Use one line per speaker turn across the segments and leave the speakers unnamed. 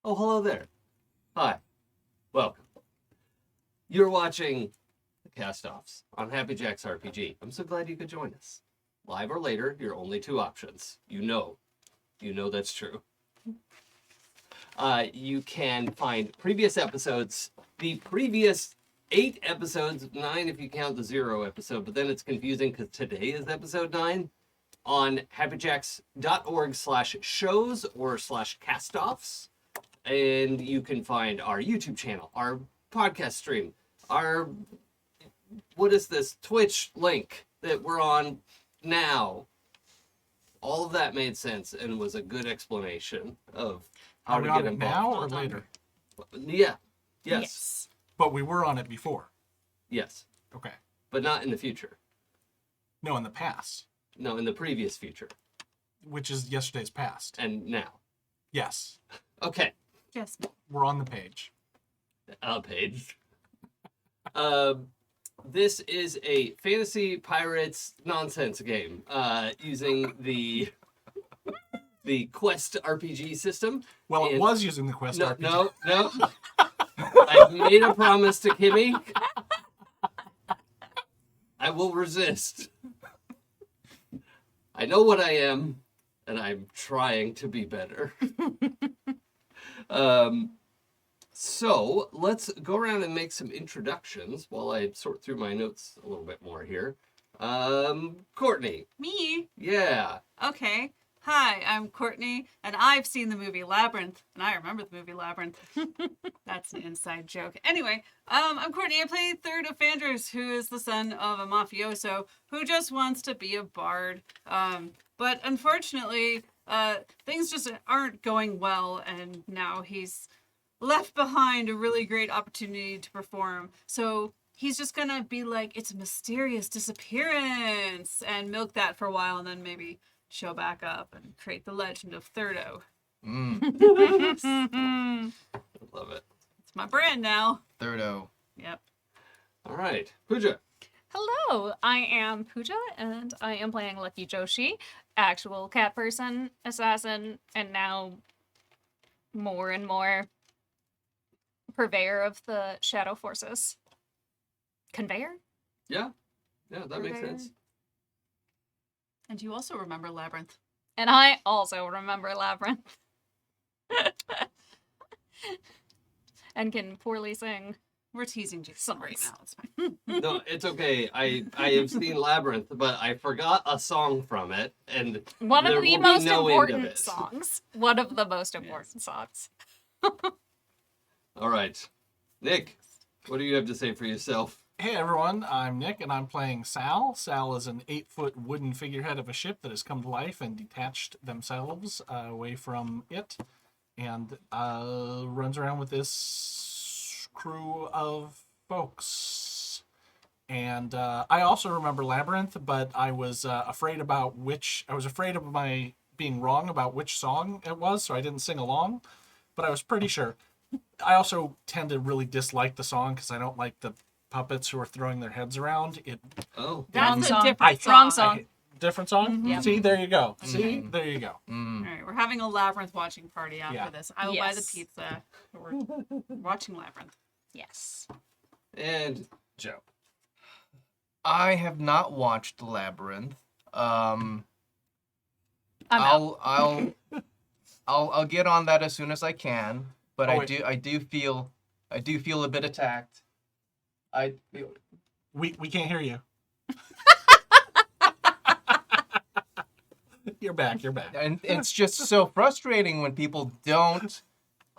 Oh, hello there. Hi. Welcome. You're watching the Castoffs on Happy Jack's RPG. I'm so glad you could join us. Live or later, your only two options. You know that's true. You can find previous episodes, the previous 8 episodes, 9 if you count the 0 episode, but then it's confusing because today is episode 9, on happyjacks.org/shows or /castoffs. And you can find our YouTube channel, our podcast stream, our, Twitch link that we're on now. All of that made sense and was a good explanation of how to get involved.
Now or later?
Yeah. Yes.
But we were on it before.
Yes.
Okay.
But not in the future.
No, in the past.
No, in the previous future.
Which is yesterday's past.
And now.
Yes.
Okay.
Yes.
We're on the page.
Page. This is a fantasy pirates nonsense game using the Quest RPG system.
Well, it was using the Quest RPG.
No. I've made a promise to Kimmy. I will resist. I know what I am, and I'm trying to be better. So let's go around and make some introductions while I sort through my notes a little bit more here. Courtney.
Me?
Yeah.
Okay. Hi, I'm Courtney, and I've seen the movie Labyrinth, and I remember the movie Labyrinth. That's an inside joke. Anyway, I'm Courtney. I play Third of Fanders, who is the son of a mafioso who just wants to be a bard. But unfortunately, things just aren't going well, and now he's left behind a really great opportunity to perform. So he's just gonna be like, it's a mysterious disappearance, and milk that for a while, and then maybe show back up and create the legend of Thirdo.
I love it.
It's my brand now.
Thirdo.
Yep.
All right. Pooja.
Hello, I am Pooja, and I am playing Lucky Joshi, actual cat person, assassin, and now more and more purveyor of the shadow forces. Conveyor?
Yeah, that makes sense.
And you also remember Labyrinth.
And I also remember Labyrinth. And can poorly sing.
We're teasing Jason right now. It's fine.
No, it's okay. I have seen Labyrinth, but I forgot a song from it, and
One
there
of the
will be
most
no end of
important
it.
songs. One of the most important songs.
All right. Nick, what do you have to say for yourself?
Hey everyone, I'm Nick, and I'm playing Sal. Sal is an 8-foot wooden figurehead of a ship that has come to life and detached themselves away from it, and runs around with this crew of folks. And I also remember Labyrinth, but I was afraid of my being wrong about which song it was, so I didn't sing along. But I was pretty sure. I also tend to really dislike the song because I don't like the puppets who are throwing their heads around.
That's
song.
a different
Wrong
song.
song.
Different song?
Yep.
See, there you go. See, there you go.
All right, we're having a Labyrinth watching party after
Yeah.
this. I will buy the
Yes.
pizza. We're watching Labyrinth.
Yes.
And Joe.
I have not watched Labyrinth.
I'm out.
I'll get on that as soon as I can. But
Oh,
I do feel a bit attacked.
We can't hear you. You're back.
And it's just so frustrating when people don't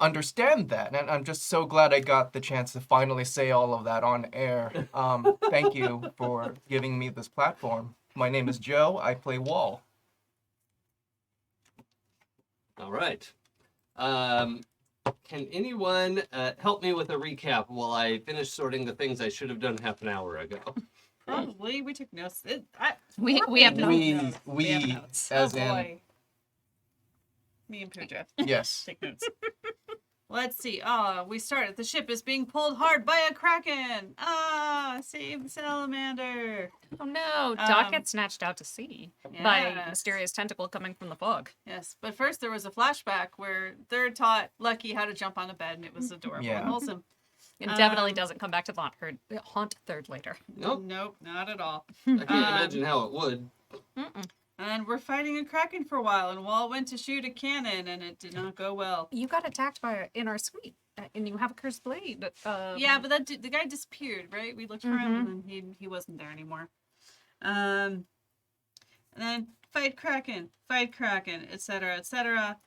understand that. And I'm just so glad I got the chance to finally say all of that on air. Thank you for giving me this platform. My name is Joe. I play Wall.
All right. Can anyone help me with a recap while I finish sorting the things I should have done half an hour ago?
Probably. We took notes.
We have no
We
have notes.
as
Oh,
in
boy. Me and Pooja
yes.
take notes. let's see. We started. The ship is being pulled hard by a kraken. Save the salamander.
Oh no, Doc
Um,
gets snatched out to sea by a
Yes.
mysterious tentacle coming from the fog.
Yes, but first there was a flashback where Third taught Lucky how to jump on a bed, and it was adorable
Yeah.
and wholesome.
It definitely
Um,
doesn't come back to haunt Third later.
Nope.
Nope, not at all.
I can't imagine how it would.
And we're fighting a kraken for a while, and Walt went to shoot a cannon, and it did not go well.
You got attacked in our suite, and you have a cursed blade.
Yeah, but the guy disappeared, right? We looked for him, and then he wasn't there anymore. And then fight kraken, etc., etc.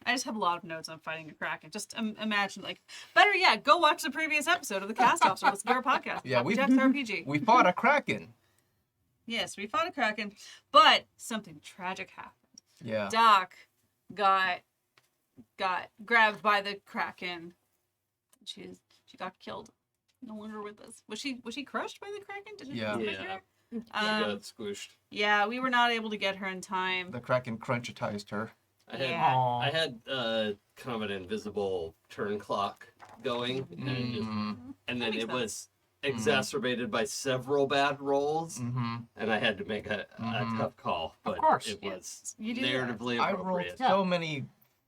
I just have a lot of notes on fighting a kraken. Just imagine, like, better yet, go watch the previous episode of the Castoffs or listen to our podcast.
Yeah,
Happy Jacks RPG.
We fought a kraken.
Yes, we fought a kraken, but something tragic happened.
Yeah.
Doc got grabbed by the kraken. She got killed. No longer with us. Was she crushed by the kraken? Did it
Yeah.
crush
Yeah.
her?
She got squished.
Yeah, we were not able to get her in time.
The kraken crunchitized her.
I had
Yeah.
Aw.
I had kind of an invisible turn clock going, and then
makes
it was exacerbated by several bad rolls,
Mm-hmm.
and I had to make a tough call. But
course.
it was
You do that.
narratively
I rolled
appropriate.
so many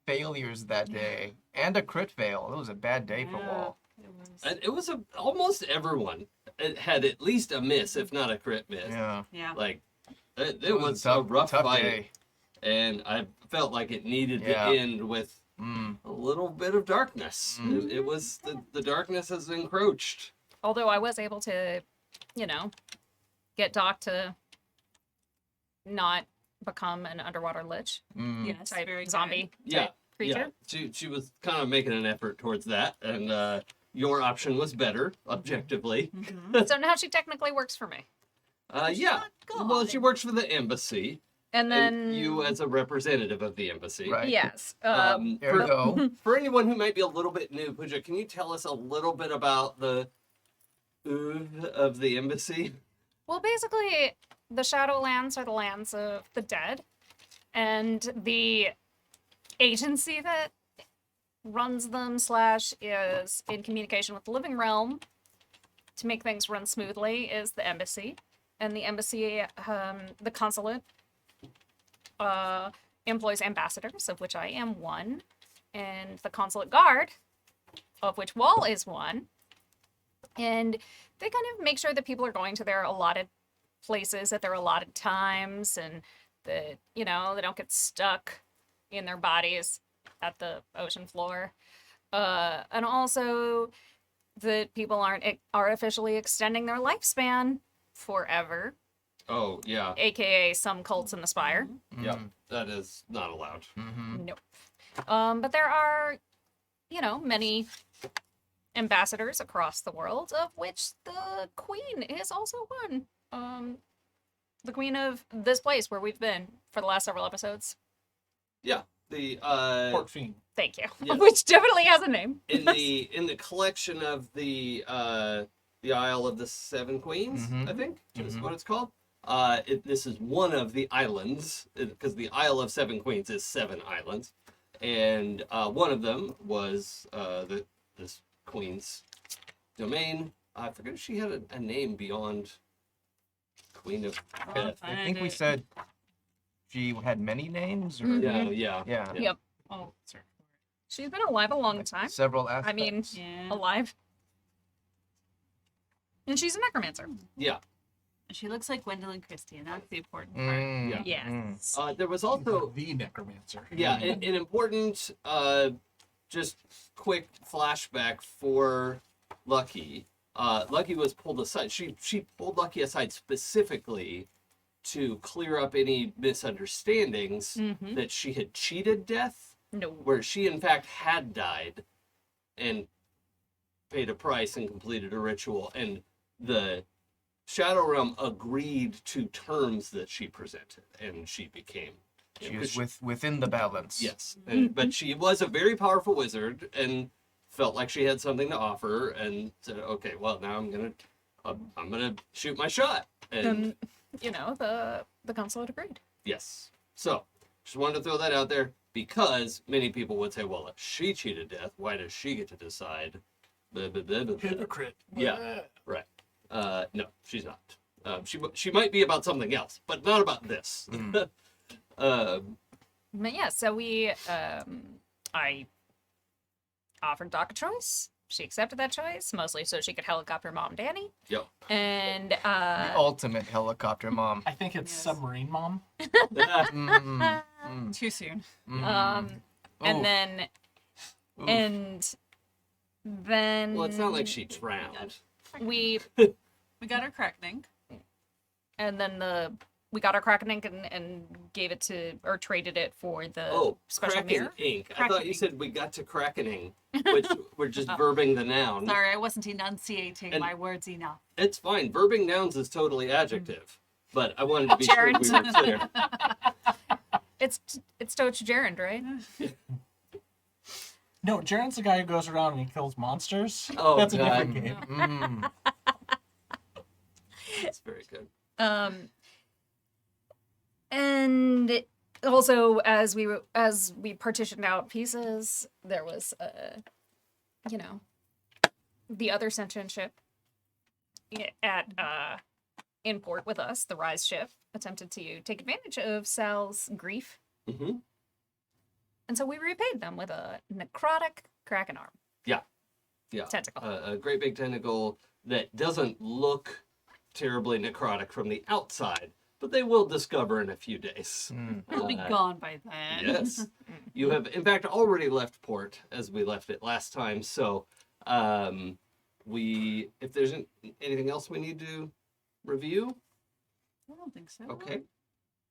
failures that day, and a crit fail. It was a bad day for
Yeah,
Walt.
it was.
And it was almost everyone. It had at least a miss, if not a crit miss.
Yeah.
Yeah.
Like it was
tough,
a rough
tough
fight,
day.
and I felt like it needed
Yeah.
to end with
Mm.
a little bit of darkness. It was the darkness has encroached.
Although I was able to, get Doc to not become an underwater lich
Mm.
Yes,
type
very
zombie
Yeah,
type creature.
Yeah, she was kind of making an effort towards that, and your option was better objectively.
So now she technically works for me.
Yeah.
not
Well,
God.
she works for the embassy,
And then
and you as a representative of the embassy.
Right.
yes,
Ergo.
For anyone who might be a little bit new, Pooja, can you tell us a little bit about the oeuvre of the embassy?
well, basically, the Shadowlands are the lands of the dead, and the agency that runs them / is in communication with the living realm to make things run smoothly is the embassy, and the embassy, the consulate, employs ambassadors, of which I am one, and the consulate guard, of which Wall is one, and they kind of make sure that people are going to their allotted places at their allotted times, and that they don't get stuck in their bodies at the ocean floor, and also that people aren't artificially extending their lifespan forever,
Oh, yeah.
aka some cults in the spire.
Yep. That is not allowed.
Mm-hmm.
Nope. But there are, many ambassadors across the world, of which the queen is also one. The queen of this place where we've been for the last several episodes.
Yeah. The
Port Fiend.
Thank you.
Yes.
Which definitely has a name.
in the collection of the Isle of the Seven Queens, I think is what it's called. This is one of the islands, because the Isle of Seven Queens is 7 islands, and one of them was this queen's domain. I forget if she had a name beyond Queen of Death.
I think we said she had many names. Or...
Yeah.
Yeah.
Yep.
Oh, sorry.
She's been alive a long time.
Several aspects.
I mean,
Yeah.
alive. And she's a necromancer.
Yeah.
She looks like Gwendolyn Christie, and that's the important part.
Mm.
Yeah.
Yes.
There was also
The necromancer.
an important just quick flashback for Lucky. Lucky was pulled aside. She pulled Lucky aside specifically to clear up any misunderstandings that she had cheated death,
No.
where she in fact had died and paid a price and completed a ritual, and the Shadow Realm agreed to terms that she presented, and she became.
She was within the balance.
Yes, but she was a very powerful wizard and felt like she had something to offer, and said, "Okay, well now I'm gonna shoot my shot." And
The consulate agreed.
yes, so Just wanted to throw that out there because many people would say, well, if she cheated death, why does she get to decide? Blah, blah, blah, blah, blah.
Hypocrite.
Yeah. Right. No, she's not. She might be about something else, but not about this.
But yeah, so I offered Doc a choice. She accepted that choice, mostly so she could helicopter Mom Danny.
Yep.
And
The ultimate helicopter mom.
I think it's
Yes.
Submarine Mom.
Too soon.
and
Oof.
then
Oof.
and then
Well, it's not like she drowned.
we
We got our crackening.
and then we got our Kraken ink and gave it to or traded it for the
Oh,
special
Kraken
mirror.
ink. I
Kraken
thought you
ink.
said we got to Krakening, which we're just verbing the noun.
Sorry, I wasn't enunciating
And-
my words enough.
It's fine. Verbing nouns is totally adjective. But I wanted to be sure we were clear.
It's Toch Gerund, right?
No, Jaren's the guy who goes around and he kills monsters.
Oh,
That's a
God.
different game.
That's very good.
And also as we partitioned out pieces, there was the other sentient ship at in port with us, the Rise ship, attempted to take advantage of Sal's grief,
Hmm.
and so we repaid them with a necrotic kraken arm.
Yeah.
Tentacle.
A great big tentacle that doesn't look terribly necrotic from the outside, but they will discover in a few days.
It'll be gone by then.
Yes. You have, in fact, already left port as we left it last time. So, if there's anything else we need to review,
I don't think so.
okay.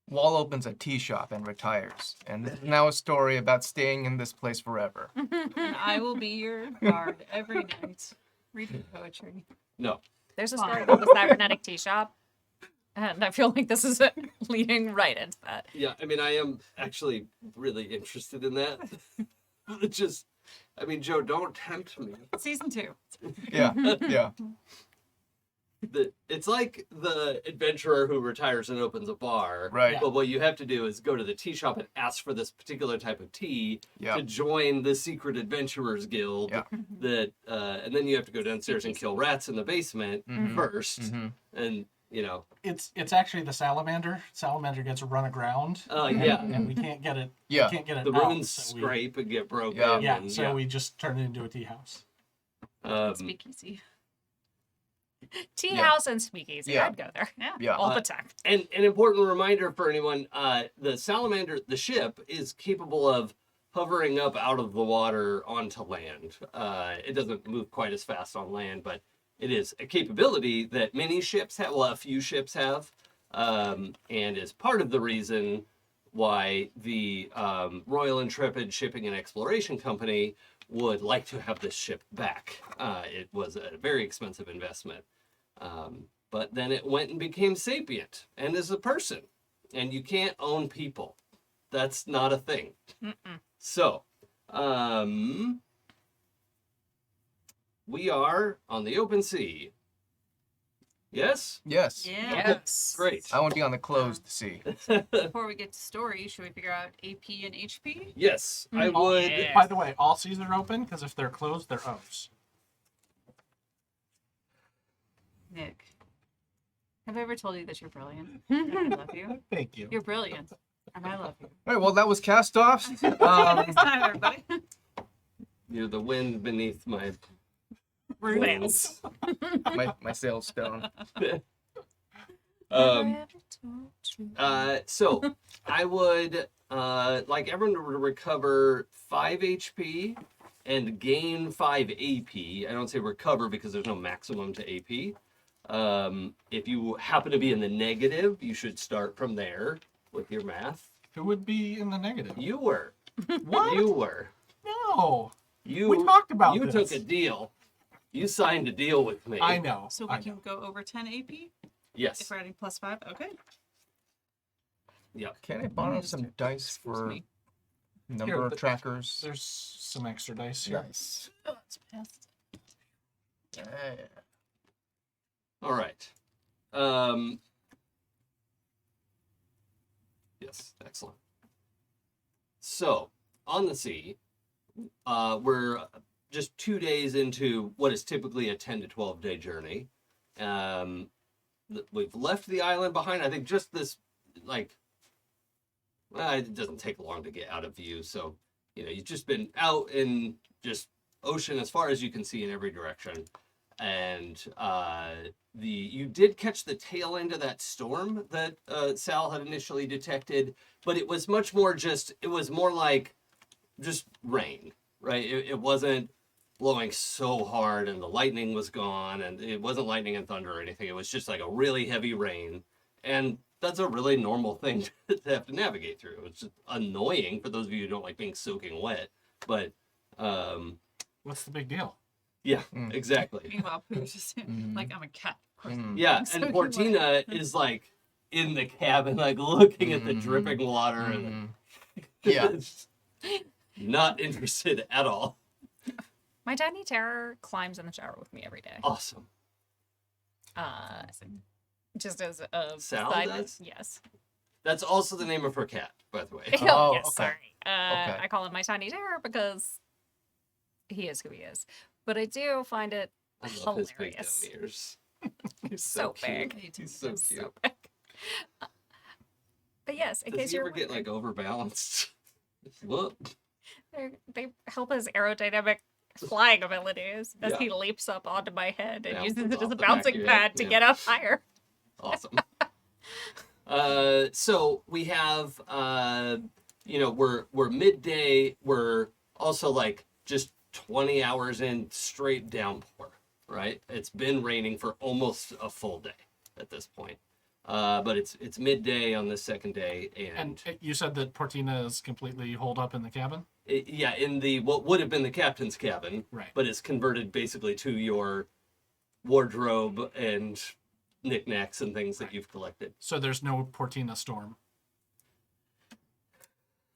Wall opens a tea shop and retires. And this is now a story about staying in this place forever.
And I will be your guard every night, reading poetry.
No.
There's a
Fine.
story about the cybernetic tea shop, and I feel like this is leading right into that.
Yeah, I mean, I am actually really interested in that. Joe, don't tempt me.
Season 2.
Yeah, yeah.
It's like the adventurer who retires and opens a bar.
Right.
But what you have to do is go to the tea shop and ask for this particular type of tea
Yeah.
to join the secret adventurers guild.
Yeah.
And then you have to go downstairs and kill rats in the basement first. And
It's actually the Salamander. Salamander gets run aground.
yeah.
And we can't get it.
Yeah.
We can't get it
The
out,
runes
so we-
scrape and get broken.
Yeah.
Yeah,
and,
so we just turn it into a tea house.
Speakeasy.
Tea
Yeah.
house and speakeasy.
Yeah.
I'd go there
Yeah.
all the time.
And an important reminder for anyone, the Salamander, the ship, is capable of hovering up out of the water onto land. It doesn't move quite as fast on land, but it is a capability that many ships have, well, a few ships have, and is part of the reason why the Royal Intrepid Shipping and Exploration Company would like to have this ship back. It was a very expensive investment. But then it went and became sapient and is a person. And you can't own people. That's not a thing. So, we are on the open sea. Yes?
Yes.
Yeah.
Yes.
Great.
I want to be on the closed sea.
Before we get to story, should we figure out AP and HP?
Yes, I
Oh,
would.
yeah.
By the way, all seas are open because if they're closed, they're O's.
Nick, have I ever told you that you're brilliant? And I love you.
Thank you.
You're brilliant, and I love you.
All right, well, that was Castoffs.
Next time, everybody.
You're the wind beneath my
Sails.
my sail's stone.
So I would like everyone to recover 5 HP and gain 5 AP. I don't say recover because there's no maximum to AP. If you happen to be in the negative, you should start from there with your math.
Who would be in the negative?
You were.
What?
You were.
No.
You.
We talked about
You
this.
took a deal. You signed a deal with me.
I know.
So
I
we can go over 10 AP if
Yes.
we're adding +5. Okay.
Yeah.
Can I borrow some dice for
me.
number
Here,
of
but-
trackers?
There's some extra dice here.
Nice.
Oh, it's past.
Yeah.
All right. Yes. Excellent. So, on the sea, we're just 2 days into what is typically a 10 to 12 day journey. We've left the island behind. I think just this, like, well, it doesn't take long to get out of view. So, you've just been out in just ocean as far as you can see in every direction. And you did catch the tail end of that storm that Sal had initially detected, but it was much more it was more like just rain, right? It wasn't blowing so hard and the lightning was gone, and it wasn't lightning and thunder or anything. It was just like a really heavy rain. And that's a really normal thing to have to navigate through. It's just annoying for those of you who don't like being soaking wet, but
What's the big deal?
yeah, exactly.
Meanwhile, Pooja's just like, I'm a cat. Of course.
Yeah,
I'm
and
soaking
Portina is like in the cabin, like looking at the dripping water, and
Yeah.
not interested at all.
My tiny terror climbs in the shower with me every day.
Awesome.
Just as a
Sal
side
does?
yes.
That's also the name of her cat, by the way.
Oh,
yes,
okay.
sorry.
Okay.
I call him my tiny terror because he is who he is. But I do find it
I love his big
hilarious.
dumb ears. He's
So
cute.
big.
He's so cute.
So big. But yes, in
Does
case
he
you're
ever get like overbalanced? Whoop.
they help his aerodynamic flying abilities as
Yeah.
he leaps up onto my head and
Bounces
uses it
off
as a
the back
bouncing
of your
pad
head,
to
yeah.
get up higher.
Awesome. So we have, we're midday. We're also like just 20 hours in straight downpour, right? It's been raining for almost a full day at this point. But it's midday on the second day,
And you said that Portina is completely holed up in the cabin?
in the what would have been the captain's cabin,
Right.
but it's converted basically to your wardrobe and knickknacks and things that you've collected.
So there's no Portina storm.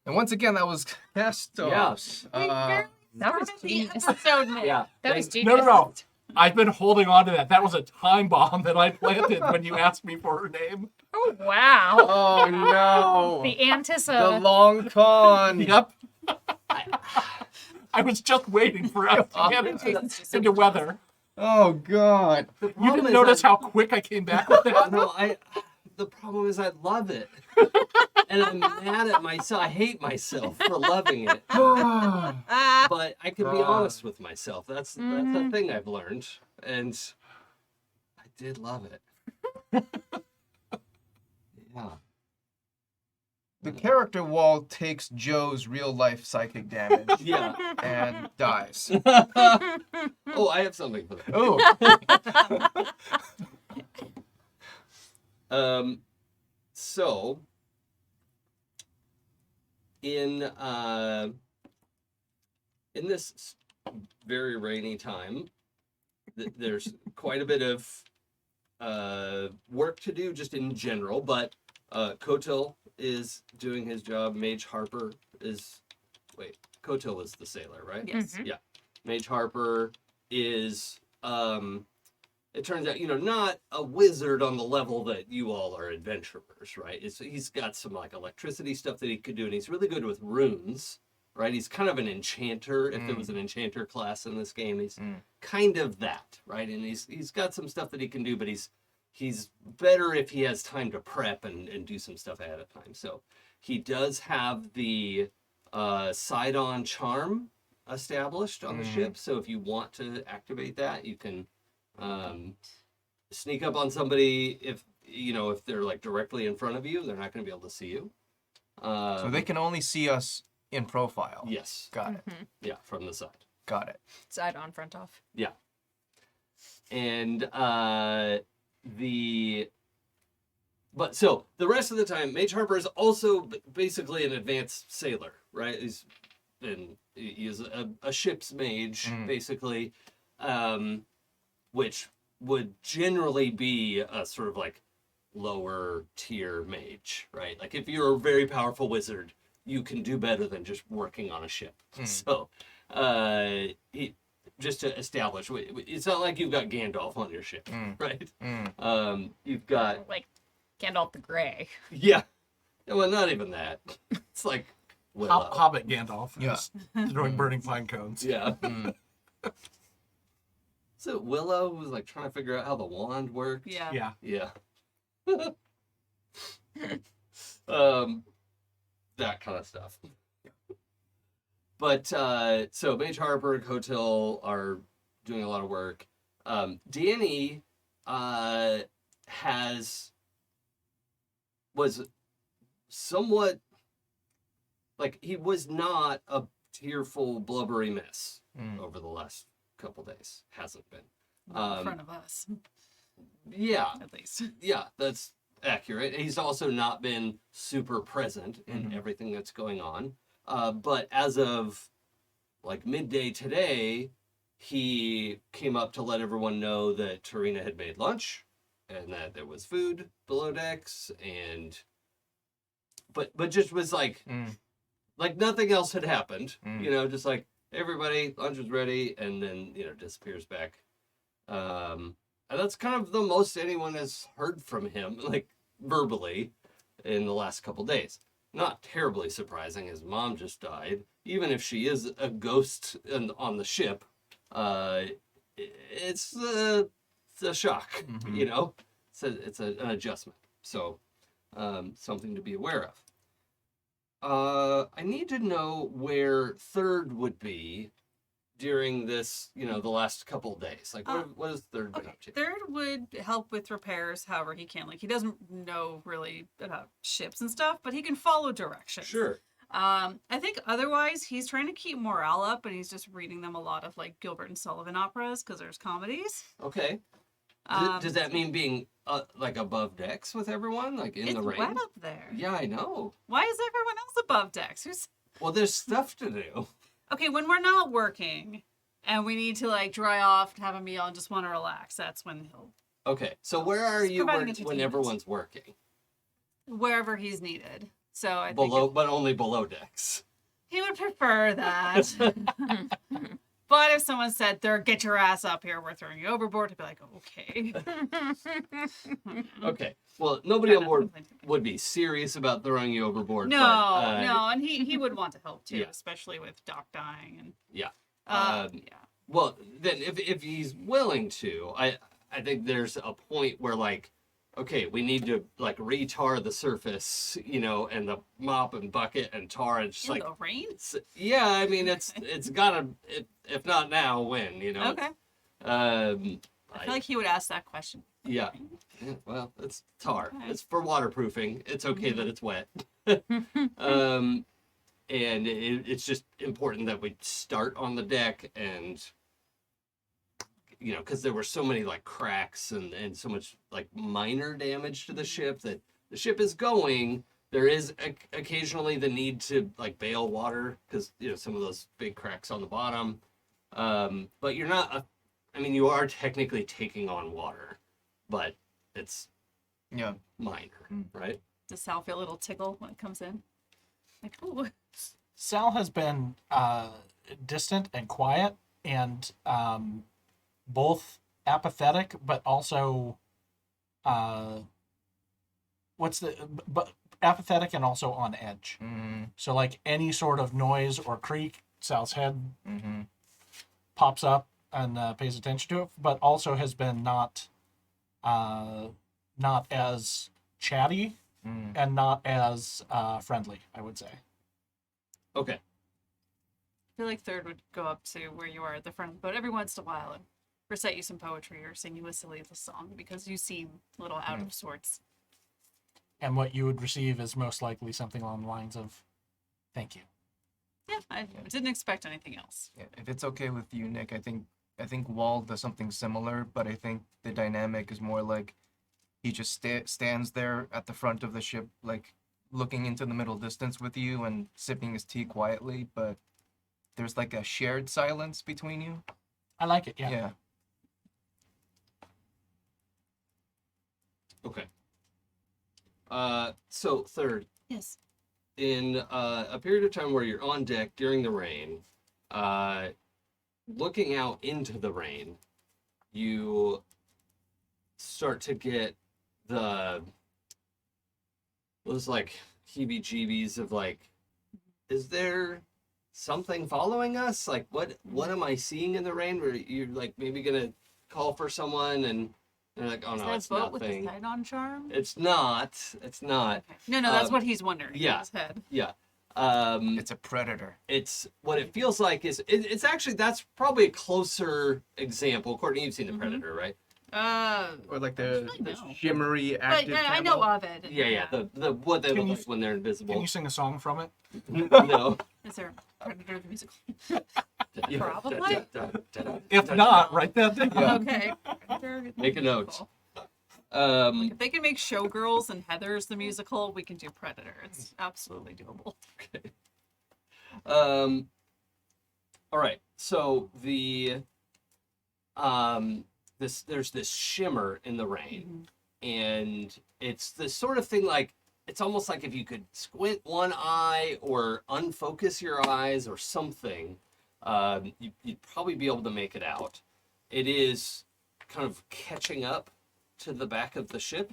And once again, that was Castoffs.
That was
Started the
genius.
episode, man.
Yeah,
That was
thank-
genius.
No. I've been holding on to that. That was a time bomb that I planted when you asked me for her name.
Oh wow.
Oh no!
The
The
Antissa.
long con.
Yep. I was just waiting for us to get into weather.
Oh god.
The
You
problem
didn't
is
notice how quick I came back with that?
No, the problem is I love it. And I'm mad at myself. I hate myself for loving it. But I can be honest with myself. That's the thing I've learned. And I did love it. Yeah.
The character wall takes Joe's real life psychic damage
Yeah.
and dies.
Oh, I have something for that.
Oh.
So in this very rainy time, there's quite a bit of work to do just in general, but Kotil is doing his job. Mage Harper is Kotil is the sailor, right?
Yes.
Yeah. Mage Harper is it turns out, not a wizard on the level that you all are adventurers, right? He's got some like electricity stuff that he could do, and he's really good with runes, right? He's kind of an enchanter. If there was an enchanter class in this game, he's kind of that, right? And he's got some stuff that he can do, but he's better if he has time to prep and do some stuff ahead of time. So he does have the side-on charm established on the ship. So if you want to activate that, you can sneak up on somebody if they're like directly in front of you. They're not going to be able to see you.
So they can only see us in profile.
Yes.
Got it.
Yeah, from the side.
Got it.
Side on, front off.
Yeah. And so the rest of the time, Mage Harper is also basically an advanced sailor, right? He is a ship's mage, basically, which would generally be a sort of like lower tier mage, right? Like if you're a very powerful wizard, you can do better than just working on a ship. So, just to establish, it's not like you've got Gandalf on your ship, right? You've got
Like Gandalf the Grey.
yeah. Well, not even that. It's like Willow.
Hobbit Gandalf
Yeah.
is throwing burning pine cones.
Yeah.
Mm.
So Willow was like trying to figure out how the wand worked.
Yeah.
Yeah.
Yeah. That kind of stuff. But so Mage Harper and Cotil are doing a lot of work. Danny was somewhat like he was not a tearful, blubbery mess
Mm.
over the last couple days. Hasn't been.
Not in front of us,
Yeah,
at least.
yeah, that's accurate. He's also not been super present in
Mhm.
everything that's going on. But as of like midday today, he came up to let everyone know that Tarina had made lunch and that there was food below decks, and but just was like
Mm.
like nothing else had happened.
Mm.
You know, just like everybody, lunch is ready, and then disappears back. And that's kind of the most anyone has heard from him, like verbally, in the last couple days. Not terribly surprising. His mom just died. Even if she is a ghost on the ship, it's a shock.
Mhm.
You know, it's an adjustment. So something to be aware of. I need to know where Third would be during this, the last couple of days. Like, what has Third been
Okay,
up to?
Third would help with repairs however he can. Like, he doesn't know really about ships and stuff, but he can follow directions.
Sure.
I think otherwise he's trying to keep morale up, and he's just reading them a lot of like Gilbert and Sullivan operas because there's comedies.
Okay. Does that mean being like above decks with everyone, like in
it's
the rain?
wet up there.
Yeah, I know.
Why is everyone else above decks? Who's
Well, there's stuff to do.
okay when we're not working, and we need to like dry off, have a meal, and just want to relax? That's when he'll
Okay, so where are
It's
you
providing
when
entertainment.
everyone's working?
wherever he's needed. So I think
Below, but only below decks.
he would prefer that. But if someone said, "Third, get your ass up here, we're throwing you overboard," he'd be like, "Okay."
Okay. Well, nobody
Try
on
not to
board
complain too much.
would be serious about throwing you overboard.
No,
but,
no, and he would want to help too,
Yeah.
especially with Doc dying and
Yeah.
yeah.
Well, then if he's willing to, I think there's a point where like, okay, we need to like retar the surface, and the mop and bucket and tar and just
In
like,
the rain?
yeah, I mean it's gotta, if not now, when,
Okay. I feel like he would ask that question.
yeah. Well, it's tar.
Okay.
It's for waterproofing. It's okay that it's wet. And it's just important that we start on the deck, and because there were so many like cracks and so much like minor damage to the ship that the ship is going. There is occasionally the need to like bail water because some of those big cracks on the bottom. But you're not. You are technically taking on water, but it's
Yeah.
minor,
Mm.
right?
Does Sal feel a little tickle when it comes in? Like, ooh.
Sal has been distant and quiet, and both apathetic, but also but apathetic and also on edge.
Mm.
So like any sort of noise or creak, Sal's head
Mm-hmm.
pops up and pays attention to it, but also has been not as chatty
Mm.
and not as friendly, I would say.
Okay.
I feel like Third would go up to where you are at the front, but every once in a while and recite you some poetry or sing you a silly little song because you seem a little out of sorts.
And what you would receive is most likely something along the lines of, "Thank you."
Yeah, I didn't expect anything else.
Yeah, if it's okay with you, Nick, I think Wall does something similar, but I think the dynamic is more like he just stands there at the front of the ship, like looking into the middle distance with you and sipping his tea quietly, but there's like a shared silence between you.
I like it, yeah.
Yeah.
Okay. So Third,
Yes.
in a period of time where you're on deck during the rain, looking out into the rain, you start to get those like heebie-jeebies of like is there something following us? Like, what am I seeing in the rain? Where you're like maybe gonna call for someone and they're like, oh
Is
no,
that
it's
a boat with
nothing.
his head on charm?
It's not. It's not.
Okay. No, that's
Um,
what he's wondering.
yeah.
His head.
Yeah.
It's a predator.
It's what it feels like is it's actually that's probably a closer example. Courtney, you've seen the
Mhm.
Predator, right?
Or like
Actually,
the
no.
shimmery
But
active
I know
camo.
of it.
Yeah. The what they
Can
look
you-
like when they're
Can
invisible.
you sing a song from it?
No.
Is there Predator the musical?
Yeah.
Probably.
If not, write that down.
Yeah.
Okay. Predator the
Make a note.
musical.
Um.
If they can make Showgirls and Heathers the musical, we can do Predator. It's absolutely doable.
All right. So there's this shimmer in the rain, and it's this sort of thing like it's almost like if you could squint one eye or unfocus your eyes or something, you'd probably be able to make it out. It is kind of catching up to the back of the ship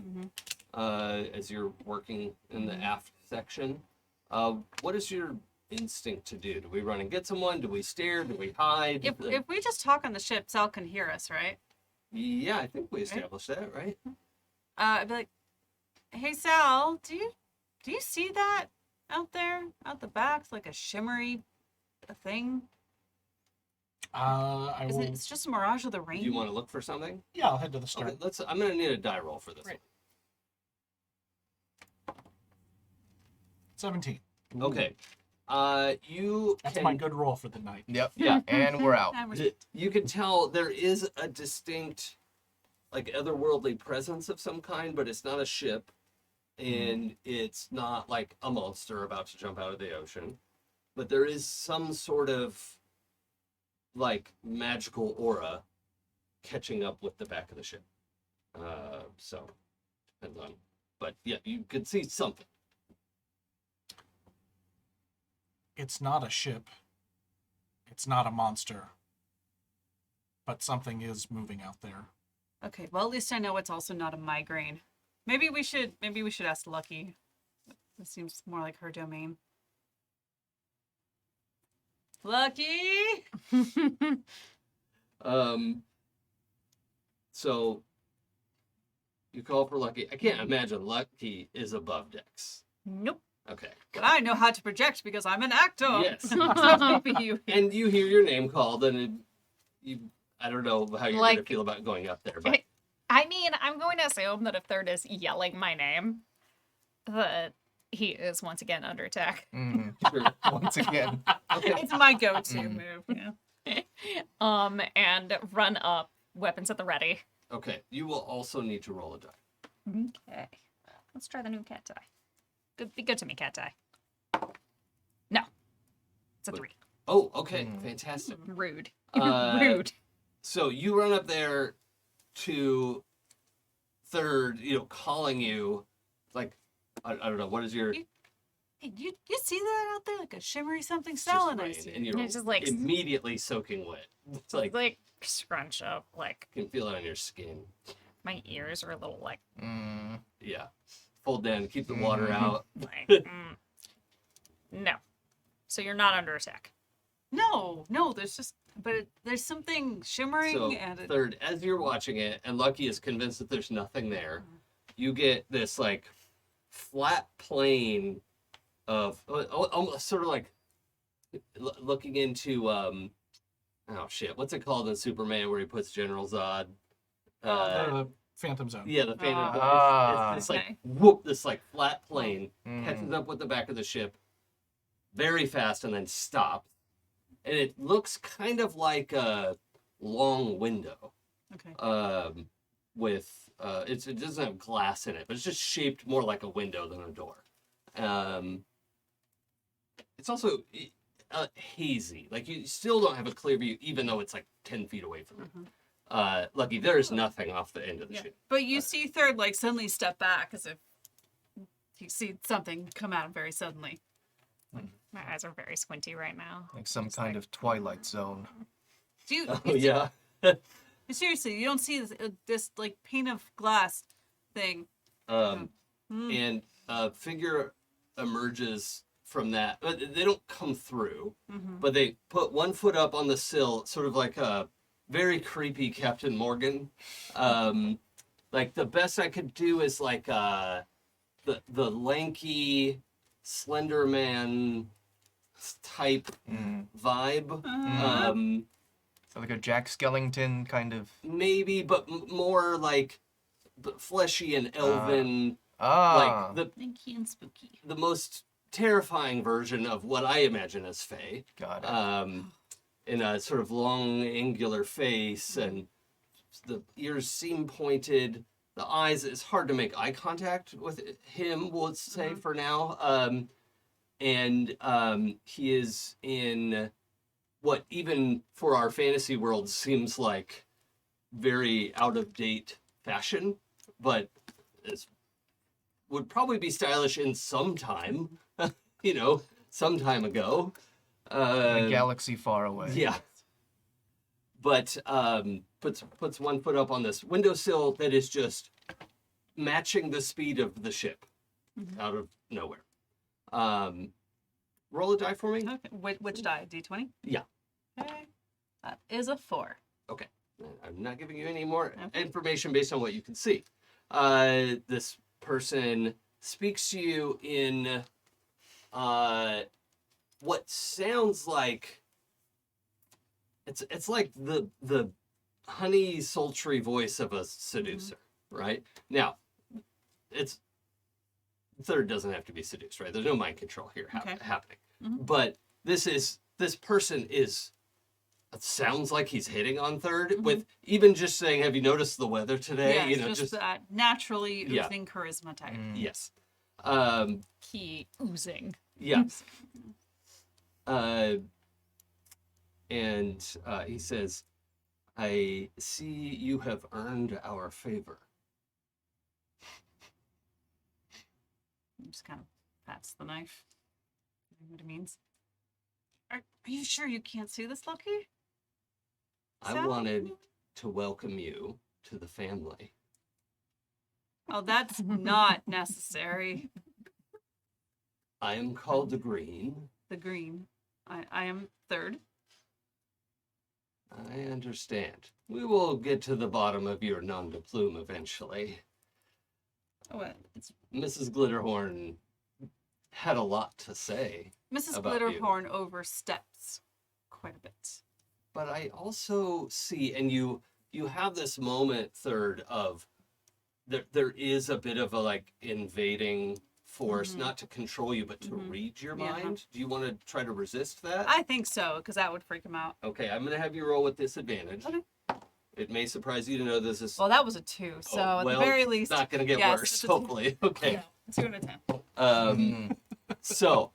as you're working in the aft section. What is your instinct to do? Do we run and get someone? Do we stare? Do we hide?
If we just talk on the ship, Sal can hear us, right?
Yeah, I think we established that, right?
I'd be like, "Hey Sal, do you see that out there, out the back, like a shimmery thing?
I will.
It's just a mirage of the
Do
rain."
you want to look for something?
Yeah, I'll head to the start.
Okay, I'm gonna need a die roll for this
Great. 17.
one. Okay. You
That's
can
my good roll for the night.
Yep.
Yeah.
And we're out.
And we're-
you can tell there is a distinct like otherworldly presence of some kind, but it's not a ship and it's not like a monster about to jump out of the ocean. But there is some sort of like magical aura catching up with the back of the ship. So depends on, but yeah, you could see something.
It's not a ship. It's not a monster. But something is moving out there.
Okay, well, at least I know it's also not a migraine. Maybe we should ask Lucky. It seems more like her domain. Lucky.
So you call for Lucky. I can't imagine Lucky is above decks.
Nope.
Okay.
But I know how to project because I'm an actor.
Yes.
So maybe you.
And you hear your name called, and I don't know how you're
Like-
gonna feel about going up there, but
I mean, I'm going to assume that if Third is yelling my name, that he is once again under attack.
sure.
Once again.
It's my go-to move. Yeah.
And run up, weapons at the ready.
Okay. You will also need to roll a die.
Okay. Let's try the new cat die. Be good to me, cat die. No. It's a 3.
Oh, okay. Fantastic.
Rude.
Uh,
Rude.
So you run up there to Third, calling you, like, I don't know, what is your...
Hey, you see that out there, like a shimmery something?
It's
Sal
just
and I
rain,
see.
and you're
It's just like-
immediately soaking wet. It's like,
Like, scrunch up. Like,
you can feel it on your skin.
my ears are a little, like,
Yeah. Fold down, keep the water out.
No. So you're not under attack.
No, there's something shimmering
So,
and it,
Third, as you're watching it, and Lucky is convinced that there's nothing there, you get this, like, flat plane of, almost sort of like looking into, oh shit, what's it called in Superman where he puts General Zod?
Phantom Zone.
Yeah, the Phantom.
Ah.
It's like,
Okay.
whoop, this, like, flat plane catches up with the back of the ship very fast and then stops. And it looks kind of like a long window.
okay.
With it doesn't have glass in it, but it's just shaped more like a window than a door. It's also hazy. Like you still don't have a clear view, even though it's like 10 feet away from you. Lucky, there is nothing off the end of the
Yeah.
ship.
But you see Third like suddenly step back as if you see something come at him very suddenly.
My eyes are very squinty right now.
Like some kind of Twilight Zone.
Do you?
Oh yeah.
Seriously, you don't see this like pane of glass thing.
And a figure emerges from that. They don't come through,
Mm-hmm.
but they put one foot up on the sill, sort of like a very creepy Captain Morgan. Like the best I could do is like the lanky Slender Man type vibe.
So like a Jack Skellington kind of.
Maybe, but more like fleshy and elven.
Ah.
Like the
Stinky and spooky.
the most terrifying version of what I imagine as Fae.
Got it.
In a sort of long, angular face, and the ears seem pointed. The eyes, it's hard to make eye contact with him, we'll say for now. And he is in what, even for our fantasy world, seems like very out of date fashion, but would probably be stylish in some time, some time ago.
A galaxy far away.
Yeah. But puts one foot up on this windowsill that is just matching the speed of the ship out of nowhere. Roll a die for me.
Okay. Which die? D20?
Yeah.
Okay. That is a 4.
Okay. I'm not giving you any more
Okay.
information based on what you can see. This person speaks to you in what sounds like it's like the honey sultry voice of a seducer, right? Now, it's third doesn't have to be seduced, right? There's no mind control here happening. But this person is, it sounds like he's hitting on third with even just saying, have you noticed the weather today?
Yeah, just that naturally
Yeah.
oozing charisma type.
Yes.
Key oozing.
Yeah. And he says, I see you have earned our favor.
Just kind of pats the knife. You know what it means? Are you sure you can't see this, Loki?
I
Sal?
wanted to welcome you to the family.
Oh, that's not necessary.
I am called the Green.
The green. I am third.
I understand. We will get to the bottom of your nom de plume eventually.
Oh, it's
Mrs. Glitterhorn had a lot to say,
Mrs.
About you.
Glitterhorn oversteps quite a bit.
but I also see, and you have this moment, third, of there is a bit of a like invading force, not to control you, but to read your
Yeah.
mind. Do you want to try to resist that?
I think so, because that would freak him out.
Okay, I'm going to have you roll with disadvantage.
Okay.
It may surprise you to know this is
Well, that was a 2, so at
well,
the very
it's
least,
not going to get
yes,
worse,
it's a-
hopefully. Okay.
yeah, 2 and a 10.
So,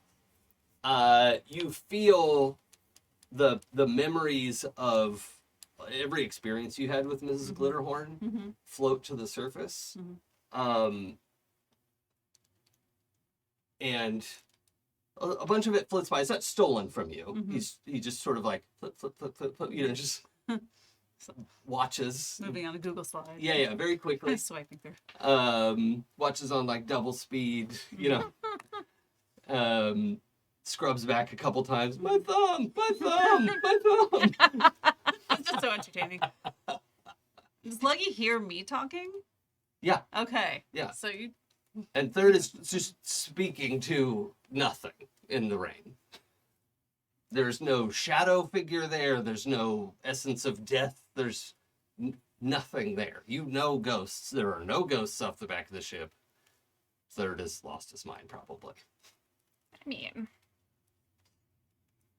you feel the memories of every experience you had with Mrs. Glitterhorn float to the surface. And a bunch of it flits by. It's not stolen from you. He just sort of like flip, just watches.
Moving on a Google slide.
Yeah, very quickly.
Swiping through.
Watches on like double speed, scrubs back a couple times. My thumb.
It's just so entertaining. Does Lucky hear me talking?
Yeah.
Okay.
Yeah.
So you.
And third is just speaking to nothing in the rain. There's no shadow figure there. There's no essence of death. There's nothing there. You know ghosts. There are no ghosts off the back of the ship. Third has lost his mind, probably.
I mean,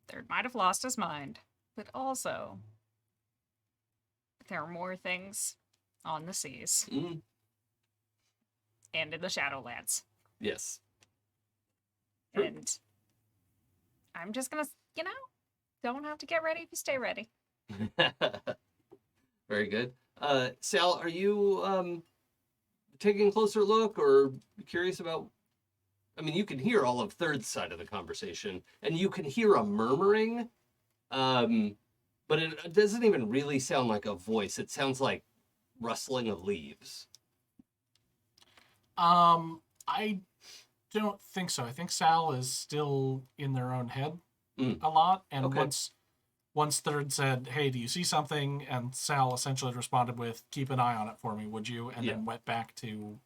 Third might have lost his mind, but also there are more things on the seas
Mm,
and in the Shadowlands.
yes. Sure.
And I'm just gonna, don't have to get ready if you stay ready.
Very good. Sal, are you taking a closer look or curious about? I mean, you can hear all of Third's side of the conversation, and you can hear a murmuring, but it doesn't even really sound like a voice. It sounds like rustling of leaves.
I don't think so. I think Sal is still in their own head
Mm.
a lot, and
Okay.
once Third said, "Hey, do you see something?" and Sal essentially responded with, "Keep an eye on it for me, would you?" and
Yeah.
then went back to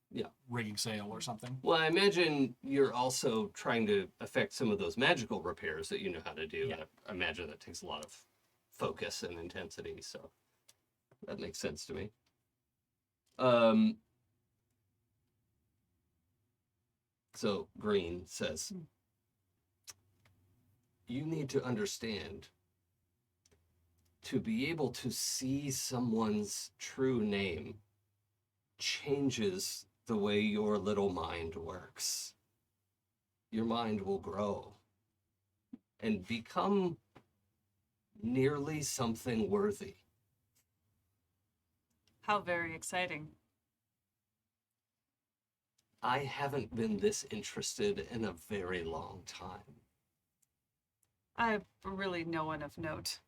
Yeah.
rigging sail or something.
Well, I imagine you're also trying to affect some of those magical repairs that you know how to do.
Yeah.
I imagine that takes a lot of focus and intensity, so that makes sense to me. So Green says, you need to understand, to be able to see someone's true name changes the way your little mind works. Your mind will grow and become nearly something worthy.
How very exciting.
I haven't been this interested in a very long time.
I'm really no one of note.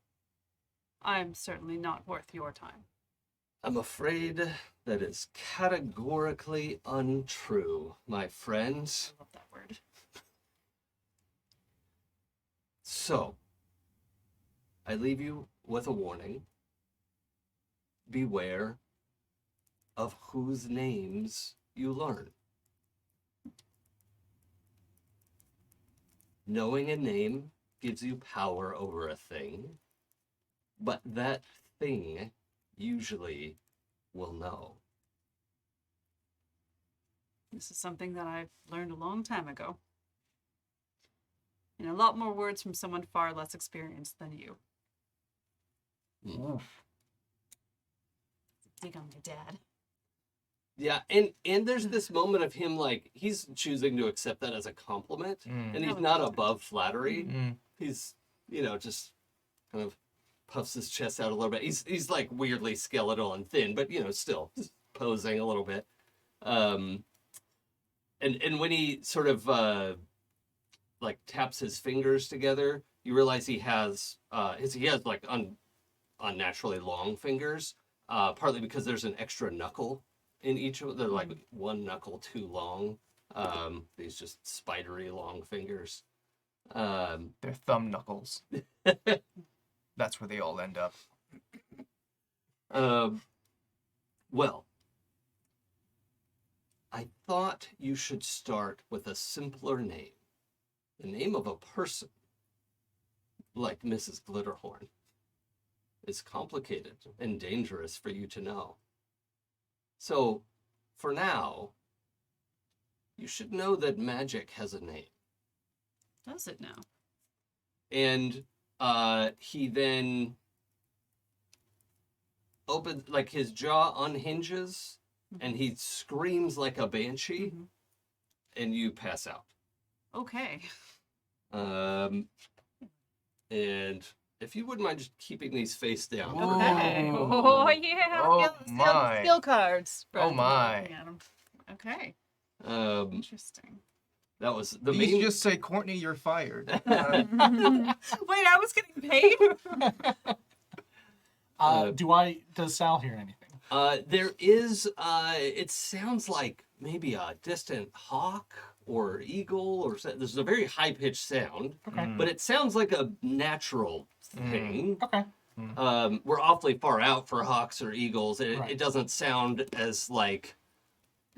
I'm certainly not worth your time.
I'm afraid that is categorically untrue, my friend.
I love that word.
So, I leave you with a warning. Beware of whose names you learn. Knowing a name gives you power over a thing, but that thing usually will know.
This is something that I've learned a long time ago. And a lot more words from someone far less experienced than you. Dig on my dad.
Yeah, and there's this moment of him like he's choosing to accept that as a compliment, and he's
That was
not
nice.
above flattery.
Mm.
He's just kind of puffs his chest out a little bit. He's like weirdly skeletal and thin, but still just posing a little bit. And when he sort of like taps his fingers together, you realize he has like unnaturally long fingers, partly because there's an extra knuckle in each of them. They're like one knuckle too long. These just spidery long fingers.
They're thumb knuckles. That's where they all end up.
Well, I thought you should start with a simpler name. The name of a person, like Mrs. Glitterhorn, is complicated and dangerous for you to know. So, for now, you should know that magic has a name.
Does it now?
And he then opens, like his jaw unhinges, and he screams like a banshee, and you pass out.
Okay.
And if you wouldn't mind just keeping these face down. for
Okay.
now.
Oh, yeah.
Oh
Skill-
my.
Skill cards.
Oh,
rather than
my.
looking at 'em. Okay. Interesting.
That was the
These
main.
just say, Courtney, you're fired.
Wait, I was getting paid?
Does Sal hear anything?
There is. It sounds like maybe a distant hawk or eagle, or there's a very high pitched sound,
Okay.
but it sounds like a natural thing.
Okay.
We're awfully far out for hawks or eagles. It,
Right.
it doesn't sound as like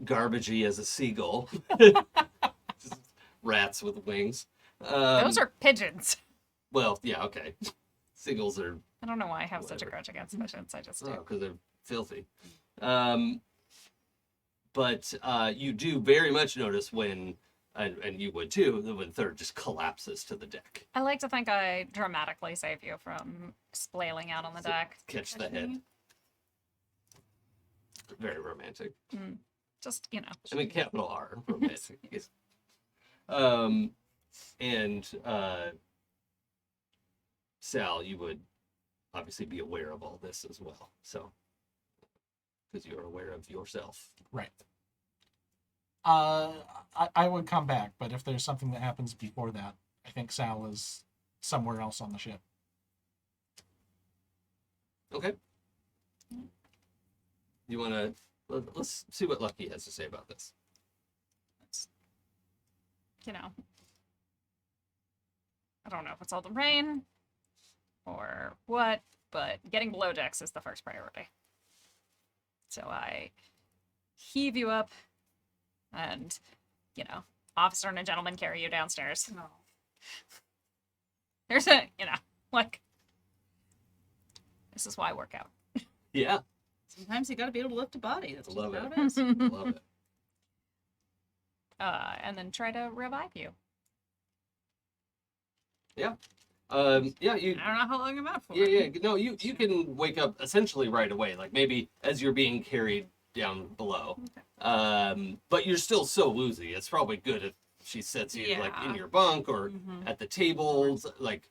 garbagey as a seagull. Just rats with wings.
Those are pigeons.
Well, yeah, okay. Seagulls are
I don't know why I have such a
Whatever.
grudge against pigeons. I just do.
because they're filthy. But you do very much notice when, and you would too, when Third just collapses to the deck.
I like to think I dramatically save you from splailing out on the deck.
Catch the head. Very romantic.
Just,
I mean, capital R, romantic. Yes. And Sal, you would obviously be aware of all this as well. So, because you're aware of yourself.
Right. I would come back, but if there's something that happens before that, I think Sal is somewhere else on the ship.
Okay. You want to let's see what Lucky has to say about this.
you know, I don't know if it's all the rain or what, but getting below decks is the first priority. So I heave you up and, you know, officer and a gentleman carry you downstairs.
No.
There's a, you know, like, this is why I work out.
Yeah.
Sometimes you got to be able to lift a body. That's just
Love
how
it.
it is.
Love it.
And then try to revive you.
Yeah. Yeah. You.
I don't know how long I'm out for.
Yeah. Yeah. No. You can wake up essentially right away. Like maybe as you're being carried down below. But you're still so woozy. It's probably good if she sets you like in
Yeah.
your bunk or
Mhm.
at the tables. Like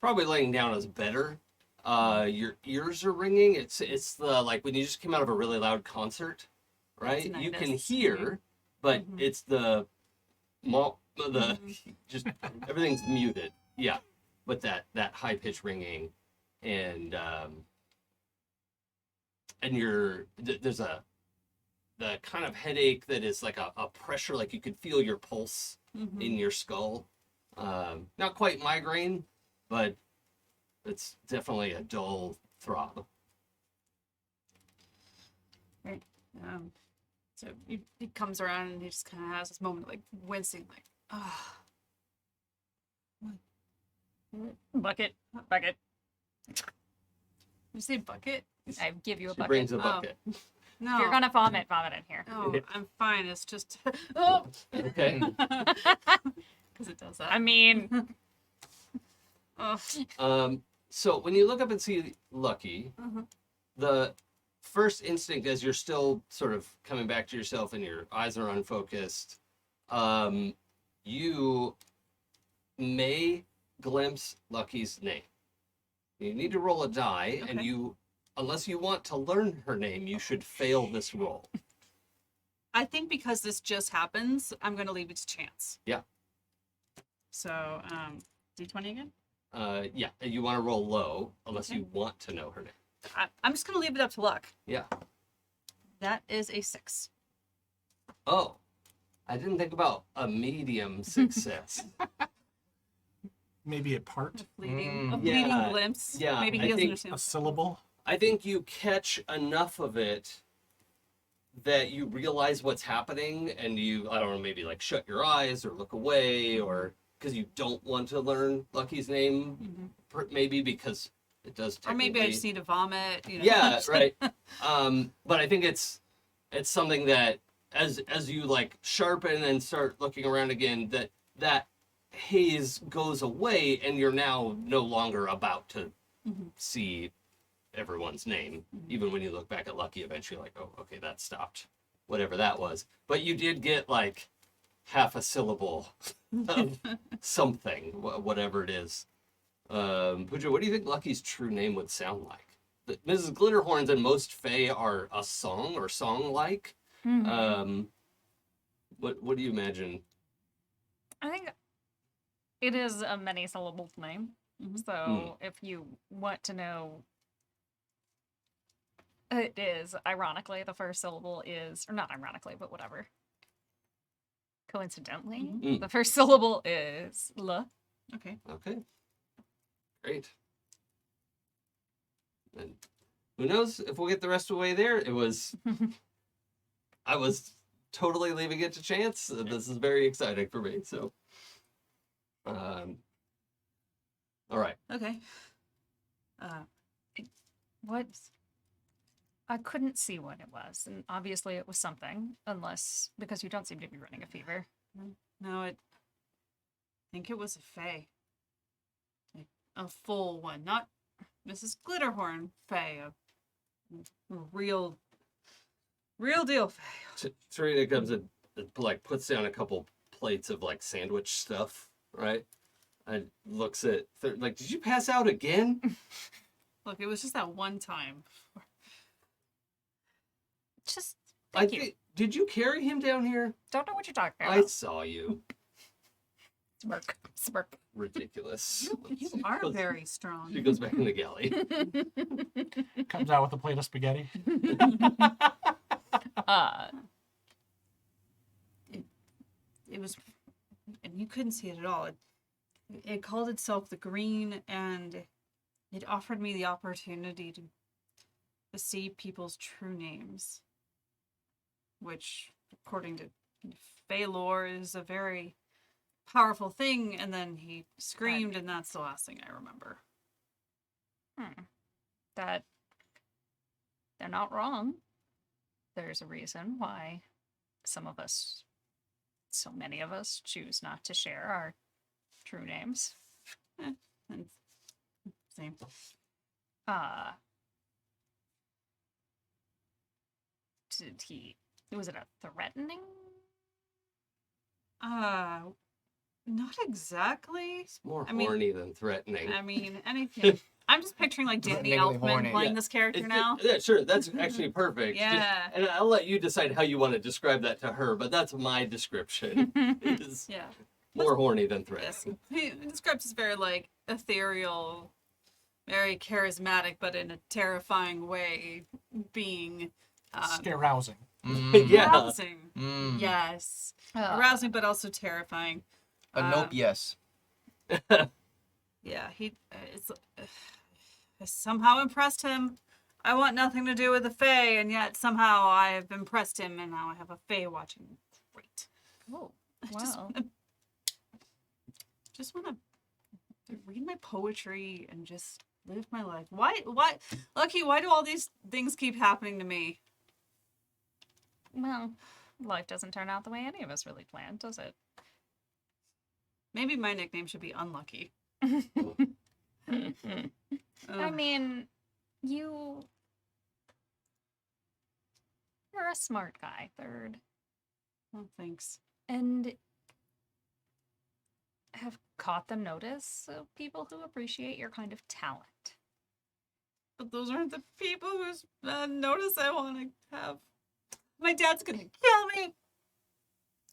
probably laying down is better. Your ears are ringing. It's the like when you just came out of a really loud concert, right? You can
Tinnitus.
hear, but
Mhm.
it's the just everything's muted. Yeah, but that high pitch ringing, and there's the kind of headache that is like a pressure, like you could feel your pulse
Mhm.
in your skull. Not quite migraine, but it's definitely a dull throb.
So he comes around and he just kind of has this moment of like wincing, like, ah.
Bucket.
You say bucket?
I give you a
She
bucket.
brings a
Oh.
bucket.
No.
If you're gonna vomit in here.
No, I'm fine. It's just, oh,
Okay.
because it does that.
I mean,
Oh.
So when you look up and see Lucky,
Mhm.
the first instinct as you're still sort of coming back to yourself and your eyes are unfocused, you may glimpse Lucky's name. You need to roll a die, and
Okay.
unless you want to learn her name, you should fail this roll.
I think because this just happens, I'm going to leave it to chance.
Yeah.
So, D20 again?
Yeah, and you want to roll low unless
Okay.
you want to know her name.
I'm just going to leave it up to luck.
Yeah.
That is a 6.
Oh, I didn't think about a medium success.
Maybe a part,
A fleeting
Yeah,
glimpse.
yeah,
Maybe he
I
doesn't
think-
understand.
a syllable.
I think you catch enough of it that you realize what's happening and you, I don't know, maybe like shut your eyes or look away or because you don't want to learn Lucky's name, maybe because it does
Or maybe I
technically-
just need to vomit. You know?
Yeah, right. But I think it's something that as you like sharpen and start looking around again, that haze goes away and you're now no longer about to see everyone's name. Even when you look back at Lucky, eventually you're like, oh, okay, that stopped. Whatever that was. But you did get like half a syllable of something, whatever it is. Pooja, what do you think Lucky's true name would sound like? Mrs. Glitterhorns and most Fae are a song or song-like. What do you imagine?
I think it is a many-syllabled name. So if you want to know, it is, ironically, the first syllable is, or not ironically, but whatever. Coincidentally,
Mm.
the first syllable is L.
Okay.
Okay. Great. And who knows if we'll get the rest of the way there? It was... I was totally leaving it to chance. This is very exciting for me, so... all right.
Okay.
What? I couldn't see what it was, and obviously it was something, unless, because you don't seem to be running a fever.
No, I think it was a fae. Like a full one, not Mrs. Glitterhorn fae. A real deal fae.
Serena comes and like puts down a couple plates of like sandwich stuff, right? And looks at like, did you pass out again?
Look, it was just that one time.
Just, thank you.
Did you carry him down here?
Don't know what you're talking
I
about.
saw you.
Smirk.
Ridiculous.
You are very strong.
She goes back in the galley.
Comes out with a plate of spaghetti.
It was and you couldn't see it at all. It called itself the Green, and it offered me the opportunity to see people's true names, which, according to Fey lore, is a very powerful thing. And then he screamed, and that's the last thing I remember.
That they're not wrong. There's a reason why some of us, so many of us, choose not to share our true names.
And same.
Did he? Was it a threatening?
Not exactly.
It's more
I mean-
horny than threatening.
I mean, anything. I'm just picturing like Danny
Threateningly
Elfman
horny.
playing
Yeah.
this character
It's-
now.
Yeah, sure. That's actually perfect.
Yeah.
And I'll let you decide how you want to describe that to her, but that's my description. It's
Yeah.
more horny than
Yes.
threatening.
He describes as very like ethereal, very charismatic, but in a terrifying way, being
Arousing.
Yeah.
arousing.
Mm.
Yes.
Uh,
Arousing, but also terrifying.
A nope, yes.
Yeah, I somehow impressed him. I want nothing to do with the Fae, and yet somehow I've impressed him, and now I have a Fae watching. Great.
Oh,
I
wow.
just want to read my poetry and just live my life. Why, Lucky, why do all these things keep happening to me?
Well, life doesn't turn out the way any of us really planned, does it?
Maybe my nickname should be Unlucky.
I mean, you're a smart guy, Third,
oh, thanks.
and have caught the notice of people who appreciate your kind of talent.
But those aren't the people whose notice I want to have. My dad's gonna kill me.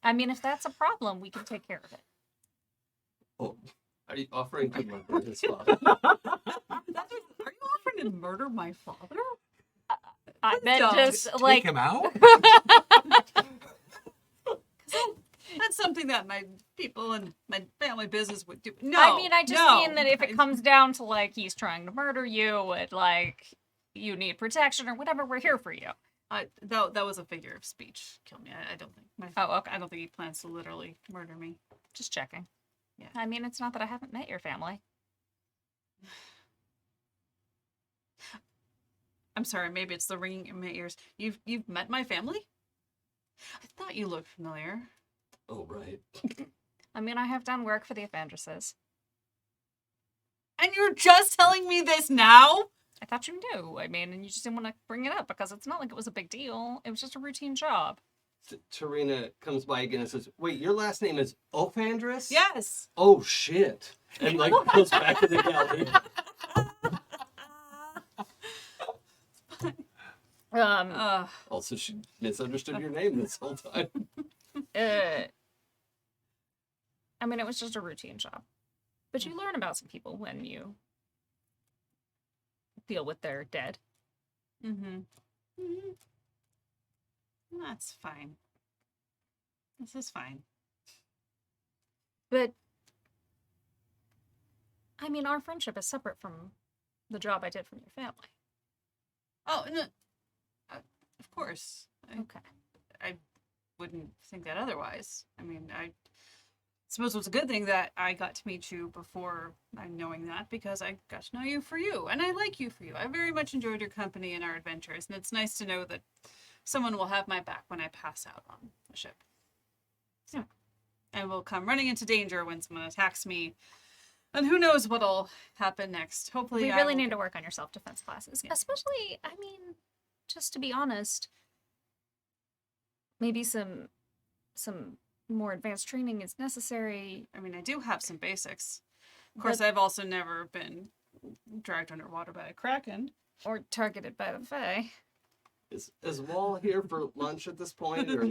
I mean, if that's a problem, we can take care of it.
Oh, are you offering to murder his father?
Are you offering to murder my father?
I meant
dumb.
just
Take
like
him out?
That's something that my people and my family business would do. No,
I mean, I just
no.
mean that if it comes down to like he's trying to murder you and like you need protection or whatever, we're here for you.
That was a figure of speech. Kill me. I don't think.
Oh, okay.
I don't think he plans to literally murder me.
Just checking.
Yeah.
I mean, it's not that I haven't met your family.
I'm sorry. Maybe it's the ringing in my ears. You've met my family? I thought you looked familiar.
Oh, right.
I mean, I have done work for the Avengresses.
And you're just telling me this now?
I thought you knew. I mean, and you just didn't want to bring it up because it's not like it was a big deal. It was just a routine job.
Tarina comes by again and says, "Wait, your last name is Ophandris?"
Yes.
Oh shit! And like goes back to the galley. Also, she misunderstood your name this whole time.
I mean, it was just a routine job. But you learn about some people when you deal with their dead.
Mm-hmm. That's fine. This is fine.
But, I mean, our friendship is separate from the job I did from your family.
Oh, no. Of course.
Okay.
I wouldn't think that otherwise. I mean, I suppose it was a good thing that I got to meet you before knowing that, because I got to know you for you, and I like you for you. I very much enjoyed your company and our adventures, and it's nice to know that someone will have my back when I pass out on the ship. So, I will come running into danger when someone attacks me, and who knows what'll happen next. Hopefully,
We
I
really
will-
need to work on your self-defense classes.
Yeah.
Especially, I mean, just to be honest, maybe some more advanced training is necessary.
I mean, I do have some basics. Of course, I've also never been dragged underwater by a kraken.
Or targeted by the Fae.
Is Wall here for lunch at this point? Or...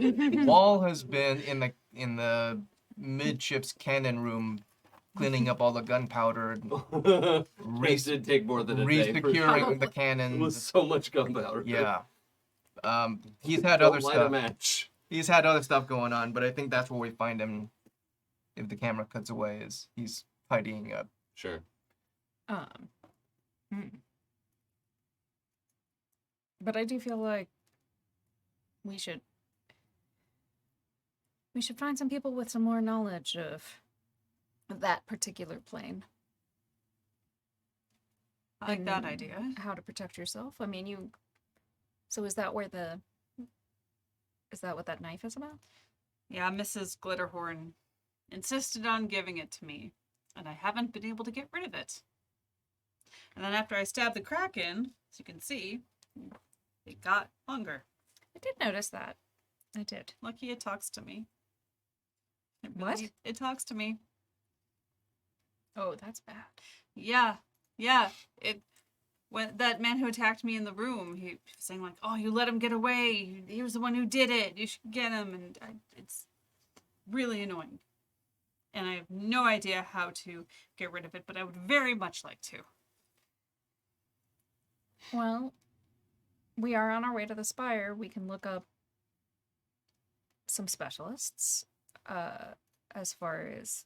Wall has been in the midships cannon room, cleaning up all the gunpowder, and
It did take more than a day. for-
resecuring the
It was
cannons.
so much gunpowder.
Yeah. He's had
Don't
other
light a
stuff.
match.
He's had other stuff going on, but I think that's where we find him if the camera cuts away as he's tidying up.
Sure.
Hmm. But I do feel like we should find some people with some more knowledge of that particular plane.
I like that
and
idea.
How to protect yourself. I mean, so is that what that knife is about?
Yeah, Mrs. Glitterhorn insisted on giving it to me, and I haven't been able to get rid of it. And then after I stabbed the Kraken, as you can see, it got longer.
I did notice that. I did.
Lucky it talks to me.
What?
It talks to me.
Oh, that's bad.
Yeah. When that man who attacked me in the room, he was saying like, "Oh, you let him get away. He was the one who did it. You should get him." And it's really annoying. And I have no idea how to get rid of it, but I would very much like to.
Well, we are on our way to the Spire. We can look up some specialists. As far as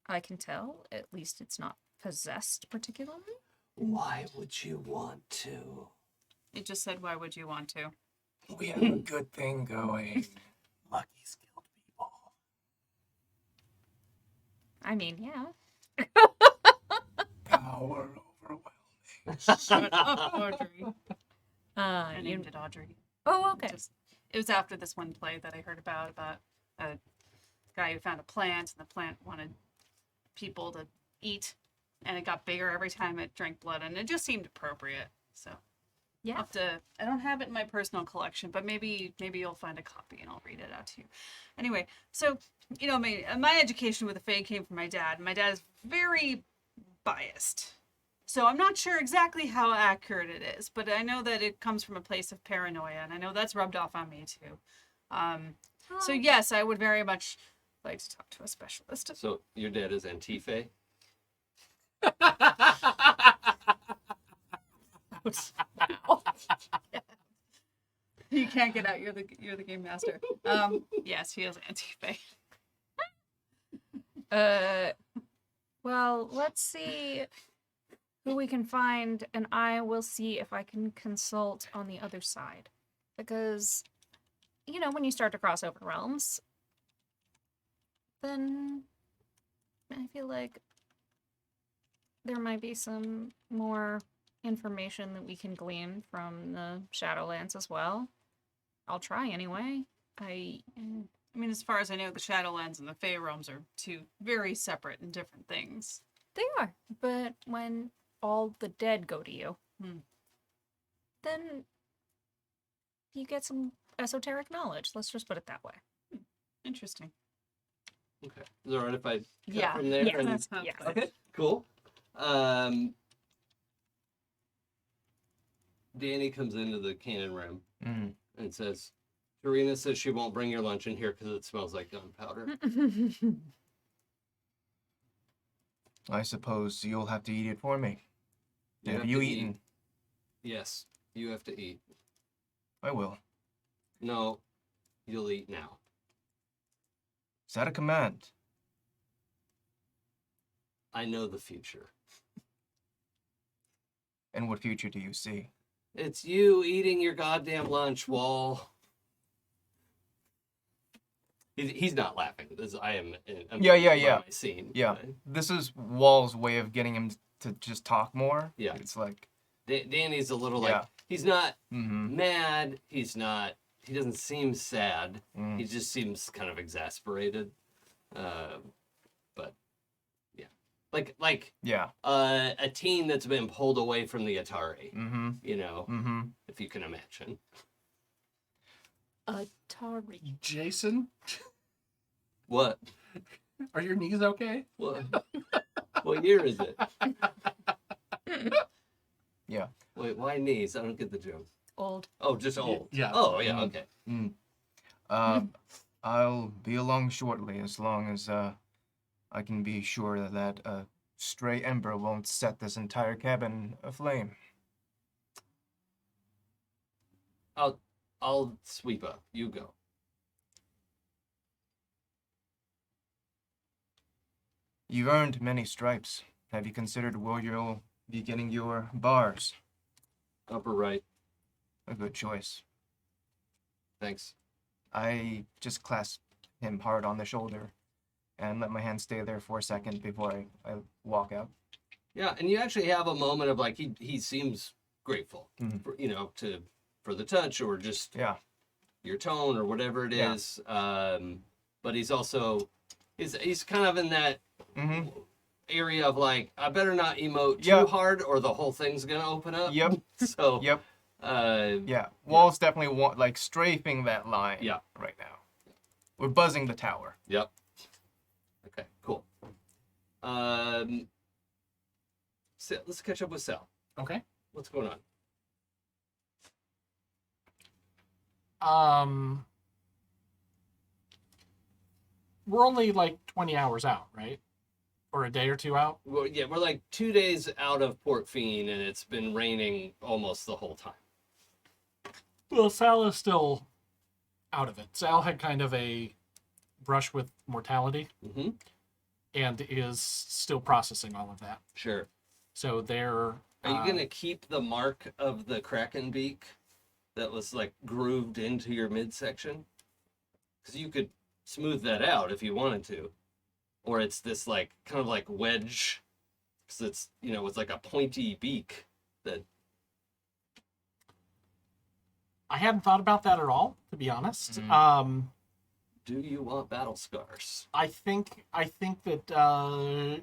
I can tell, at least it's not possessed particularly.
Why would you want to?
It just said, "Why would you want to?"
We have a good thing going.
Lucky skilled people.
I mean, yeah.
Power overwhelming.
Shut up, Audrey. I
You.
named it Audrey.
Oh, okay.
It was after this one play that I heard about a guy who found a plant, and the plant wanted people to eat, and it got bigger every time it drank blood, and it just seemed appropriate. So
Yeah.
I don't have it in my personal collection, but maybe you'll find a copy and I'll read it out to you. Anyway, so my education with the Fae came from my dad. My dad is very biased. So I'm not sure exactly how accurate it is, but I know that it comes from a place of paranoia, and I know that's rubbed off on me too. So yes, I would very much like to talk to a specialist.
So your dad is Antifa?
You can't get out. You're the game master. Yes, he is anti-Fae.
Well, let's see who we can find, and I will see if I can consult on the other side. Because, when you start to cross over realms, then I feel like there might be some more information that we can glean from the Shadowlands as well. I'll try anyway.
I mean, as far as I know, the Shadowlands and the Fae realms are two very separate and different things.
They are, but when all the dead go to you, then you get some esoteric knowledge. Let's just put it that way.
Interesting.
Okay. Is it alright if I cut
Yeah.
from there?
Yeah.
and-
That sounds
Yeah.
good.
Okay, cool. Danny comes into the cannon room
Mm.
and says, Karina says she won't bring your lunch in here because it smells like gunpowder.
I suppose you'll have to eat it for me.
You
Have
have
you
to
eaten?
eat. Yes, you have to eat.
I will.
No, you'll eat now.
Is that a command?
I know the future.
And what future do you see?
It's you eating your goddamn lunch, Wall. He's not laughing. I am. I'm
Yeah.
my scene.
Yeah.
Right?
This is Wall's way of getting him to just talk more.
Yeah.
It's like,
Danny's a little
Yeah.
like he's not
mm-hmm.
mad. He's not. He doesn't seem sad.
Mm.
He just seems kind of exasperated. But yeah, like
Yeah.
a teen that's been pulled away from the Atari.
Mm-hmm. Mm-hmm.
If you can imagine.
Atari.
Jason,
What?
are your knees okay?
What year is it?
Yeah.
Wait, why knees? I don't get the joke.
Old.
Oh, just old.
Yeah.
Oh, yeah.
Mhm.
Okay.
I'll be along shortly as long as I can be sure that a stray ember won't set this entire cabin aflame.
I'll sweep up. You go.
You've earned many stripes. Have you considered where you'll be getting your bars?
Upper right.
A good choice.
Thanks.
I just clasp him hard on the shoulder and let my hand stay there for a second before I walk out.
Yeah, and you actually have a moment of like he seems grateful, for, for the touch or just
Yeah.
your tone or whatever it
Yeah.
is. But he's also he's kind of in that
Mm-hmm.
area of like, I better not emote too
Yeah.
hard or the whole thing's gonna open up.
Yep.
So
Yep.
uh,
Yeah. Wall's definitely like strafing that line.
Yeah.
Right now. We're buzzing the tower.
Yep. Okay, cool. So let's catch up with Sal.
Okay.
What's going on?
We're only like 20 hours out, right? Or a day or two out.
Well, yeah, we're like 2 days out of Port Fiend, and it's been raining almost the whole time.
Well, Sal is still out of it. Sal had kind of a brush with mortality
Mm-hmm.
and is still processing all of that.
Sure.
So they're...
Are you gonna keep the mark of the kraken beak that was like grooved into your midsection? Because you could smooth that out if you wanted to, or it's this like kind of like wedge, because it's it's like a pointy beak that.
I hadn't thought about that at all, to be honest.
Do you want battle scars?
I think that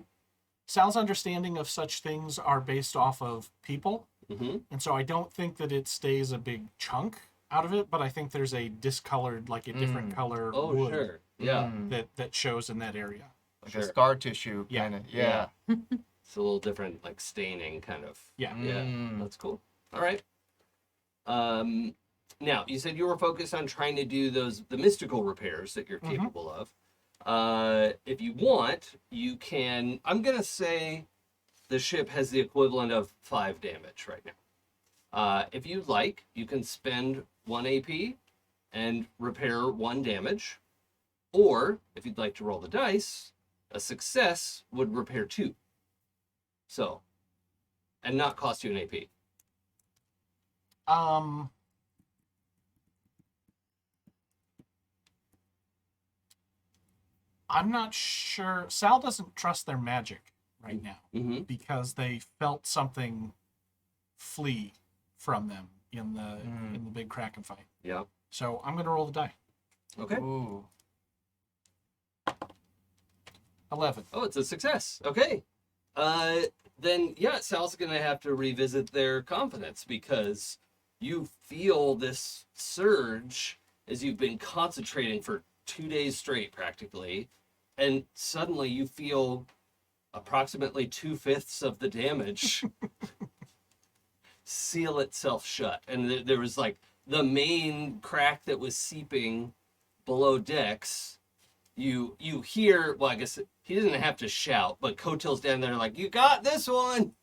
Sal's understanding of such things are based off of people,
Mm-hmm.
and so I don't think that it stays a big chunk out of it. But I think there's a discolored, like a different color
Oh,
wood
sure. Yeah.
that shows in that area.
Like
Sure.
a scar tissue
Yeah.
kind of. Yeah.
It's a little different, like staining kind of.
Yeah.
Yeah, that's cool. All right. Now you said you were focused on trying to do the mystical repairs that you're capable of. If you want, you can. I'm gonna say the ship has the equivalent of 5 damage right now. If you'd like, you can spend 1 AP and repair 1 damage, or if you'd like to roll the dice, a success would repair 2. So, and not cost you an AP.
I'm not sure. Sal doesn't trust their magic right now
Mm-hmm.
because they felt something flee from them in the big Kraken fight.
Yeah.
So I'm gonna roll the die.
Okay.
Ooh.
11.
Oh, it's a success. Okay. Then yeah, Sal's gonna have to revisit their confidence because you feel this surge as you've been concentrating for 2 days straight practically, and suddenly you feel approximately 2/5 of the damage seal itself shut, and there was like the main crack that was seeping below decks. You hear, well, I guess he doesn't have to shout, but Cotil's down there like, you got this one,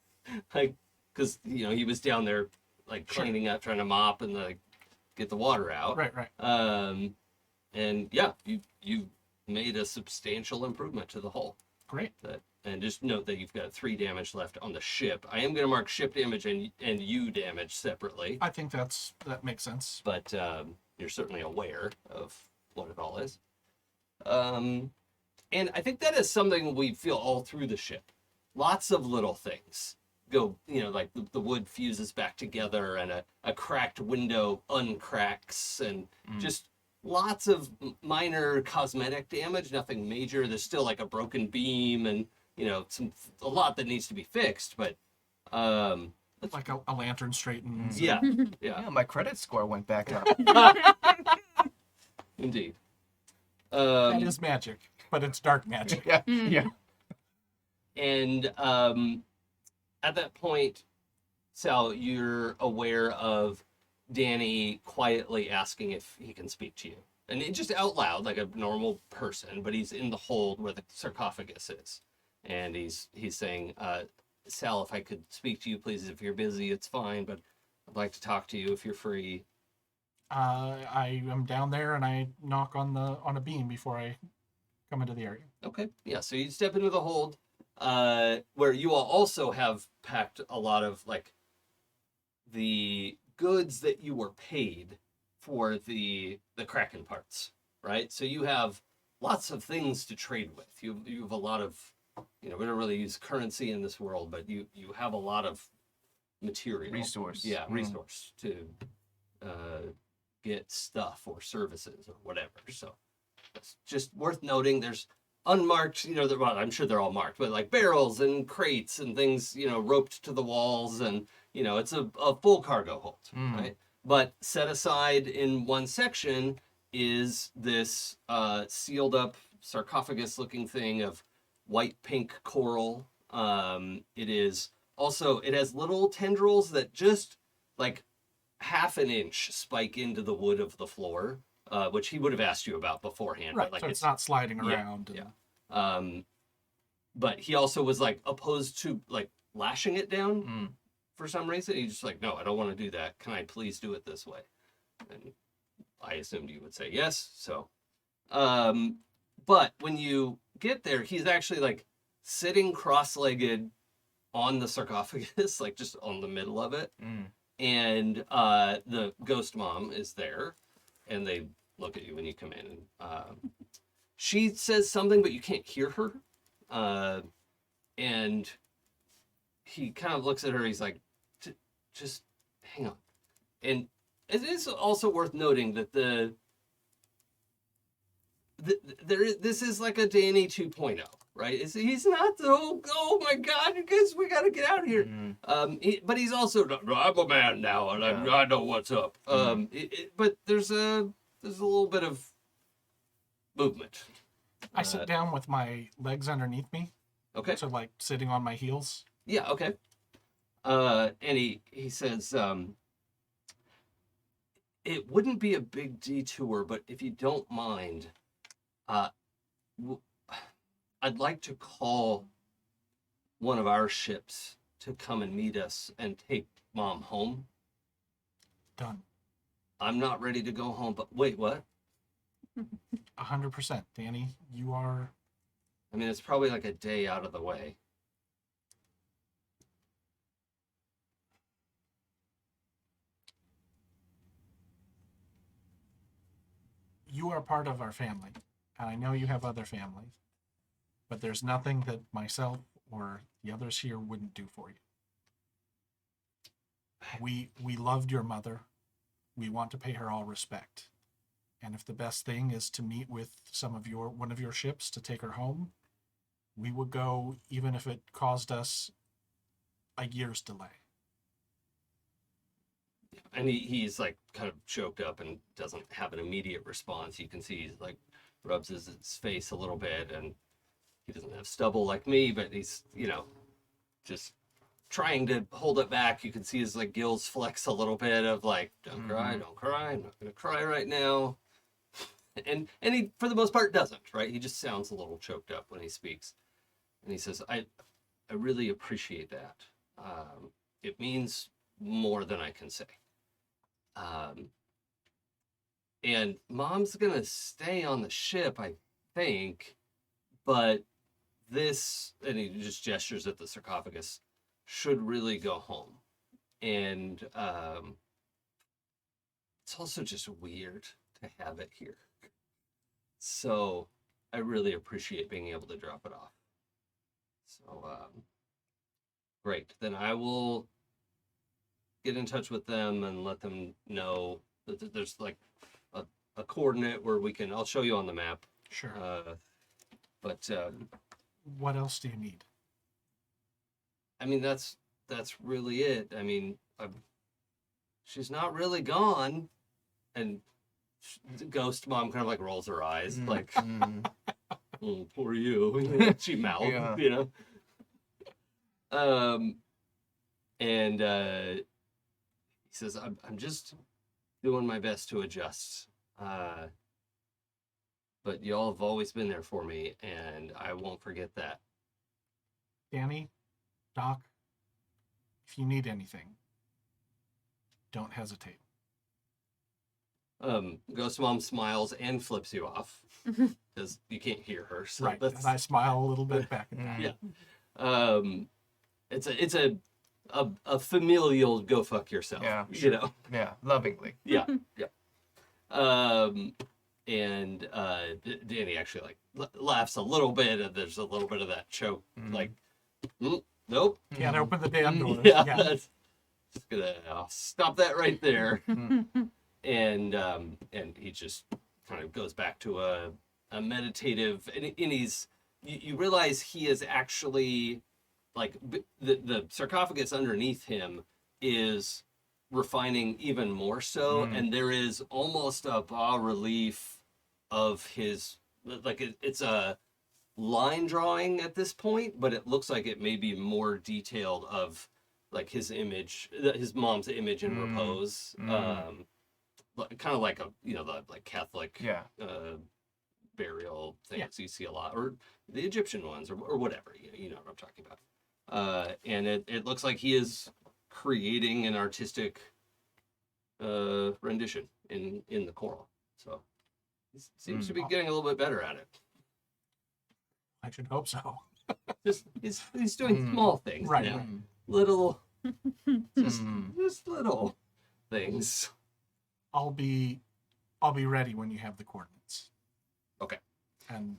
like, because he was down there like cleaning up, trying to mop and like get the water out.
Right.
And yeah, you made a substantial improvement to the hull.
Great.
And just note that you've got 3 damage left on the ship. I am going to mark ship damage and you damage separately,
I think that makes sense.
but you're certainly aware of what it all is. And I think that is something we feel all through the ship. Lots of little things go, like the wood fuses back together and a cracked window uncracks and just lots of minor cosmetic damage, nothing major. There's still like a broken beam and, a lot that needs to be fixed, but
Like a lantern straightens.
yeah.
Yeah, my credit score went back up.
Indeed.
That is magic, but it's dark magic.
Yeah. Yeah.
And at that point, Sal, you're aware of Danny quietly asking if he can speak to you. And just out loud, like a normal person, but he's in the hold where the sarcophagus is. And he's saying, Sal, if I could speak to you, please. If you're busy, it's fine, but I'd like to talk to you if you're free.
I am down there and I knock on a beam before I come into the area.
Okay. Yeah. So you step into the hold, where you all also have packed a lot of like the goods that you were paid for the Kraken parts, right? So you have lots of things to trade with. You have a lot of, we don't really use currency in this world, but you have a lot of material,
Resource.
yeah, resource to get stuff or services or whatever. So it's just worth noting. There's unmarked, well, I'm sure they're all marked, but like barrels and crates and things, roped to the walls, and it's a full cargo hold, right? But set aside in one section is this sealed up sarcophagus looking thing of white pink coral. It has little tendrils that just like half an inch spike into the wood of the floor, which he would have asked you about beforehand.
Right,
But like
so it's not sliding
yeah,
around. And...
yeah. But he also was like opposed to like lashing it down for some reason. He's just like, no, I don't want to do that. Can I please do it this way? And I assumed you would say yes. So, but when you get there, he's actually like sitting cross-legged on the sarcophagus, like just on the middle of it. And the ghost mom is there, and they look at you when you come in. And she says something, but you can't hear her. And he kind of looks at her. He's like, just hang on. And it is also worth noting that this is like a Danny 2.0, right? He's not oh my God, you guys, we got to get out of here. But he's also, no, I'm a man now, and I know what's up. But there's a little bit of movement.
I sit down with my legs underneath me.
Okay.
So like sitting on my heels.
Yeah, okay. And he says, it wouldn't be a big detour, but if you don't mind, I'd like to call one of our ships to come and meet us and take Mom home.
Done.
I'm not ready to go home, but wait, what?
100%. Danny, you are...
I mean, it's probably like a day out of the way.
You are part of our family, and I know you have other families, but there's nothing that myself or the others here wouldn't do for you. We loved your mother. We want to pay her all respect. And if the best thing is to meet with one of your ships to take her home, we would go even if it caused us a year's delay.
And he's like kind of choked up and doesn't have an immediate response. You can see he's like rubs his face a little bit, and he doesn't have stubble like me, but he's, just trying to hold it back. You can see his like gills flex a little bit of like, don't cry, I'm not gonna cry right now. And he, for the most part, doesn't, right? He just sounds a little choked up when he speaks. And he says, I really appreciate that. It means more than I can say. And Mom's gonna stay on the ship, I think, but this, and he just gestures at the sarcophagus, should really go home. And it's also just weird to have it here. So I really appreciate being able to drop it off. So great. Then I will get in touch with them and let them know that there's like a coordinate where I'll show you on the map.
Sure.
But
what else do you need?
I mean, that's really it. I mean, she's not really gone. And the ghost mom kind of like rolls her eyes, like, poor you. She mouthed, And he says, I'm just doing my best to adjust. But y'all have always been there for me, and I won't forget that.
Danny, Doc, if you need anything, don't hesitate.
Ghost Mom smiles and flips you off because you can't hear her. So
Right.
that's,
And I smile a little bit back at that.
yeah. It's a familial go fuck yourself.
Yeah,
You know.
Yeah, lovingly.
Yeah. Yeah. And Danny actually like laughs a little bit, and there's a little bit of that choke, like, nope.
Can't open the damn door.
Yeah. Just gonna stop that right there.
Mm.
And he just kind of goes back to a meditative, and he's you realize he is actually like the sarcophagus underneath him is refining even more so, and there is almost a bas relief of his, like it's a line drawing at this point, but it looks like it may be more detailed of like his image, his mom's image in repose, kind of like a the like Catholic burial things you see a lot, or the Egyptian ones, or whatever. You know what I'm talking about. And it looks like he is creating an artistic rendition in the coral. So he seems to be getting a little bit better at it.
I should hope so.
Just he's doing small things
Right.
now, little, just little things.
I'll be ready when you have the coordinates.
Okay.
And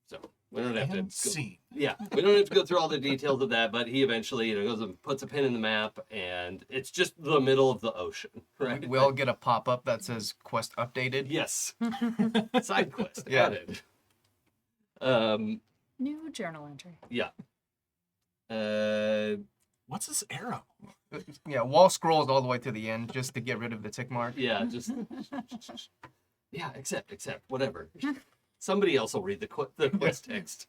So we don't have to go,
scene.
yeah, we don't have to go through all the details of that, but he eventually, goes and puts a pin in the map, and it's just the middle of the ocean, right?
We all get a pop-up that says quest updated.
Yes. Side quest
Yeah.
added.
New journal entry.
Yeah.
What's this arrow?
Yeah, wall scrolls all the way to the end just to get rid of the tick mark.
Yeah, just yeah, accept, whatever. Somebody else will read the quest text.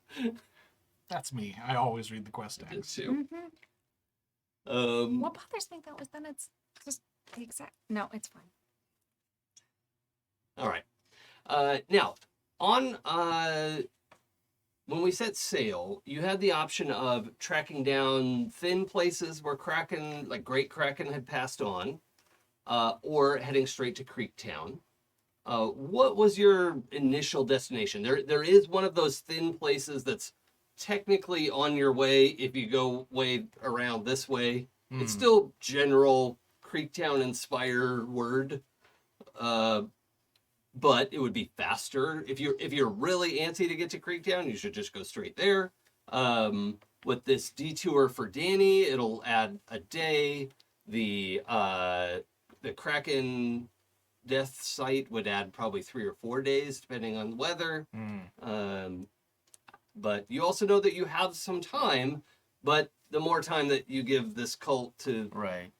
That's me. I always read the quest text.
Too.
What bothers me though is that it's just the exact. No, it's fine.
All right. Now, on when we set sail, you had the option of tracking down thin places where Kraken, like Great Kraken, had passed on, or heading straight to Creektown. What was your initial destination? There is one of those thin places that's technically on your way if you go way around this way. It's still general Creektown inspired word. But it would be faster if you're really antsy to get to Creektown. You should just go straight there. With this detour for Danny, it'll add a day. The Kraken death site would add probably 3 or 4 days, depending on the weather. But you also know that you have some time. But the more time that you give this cult to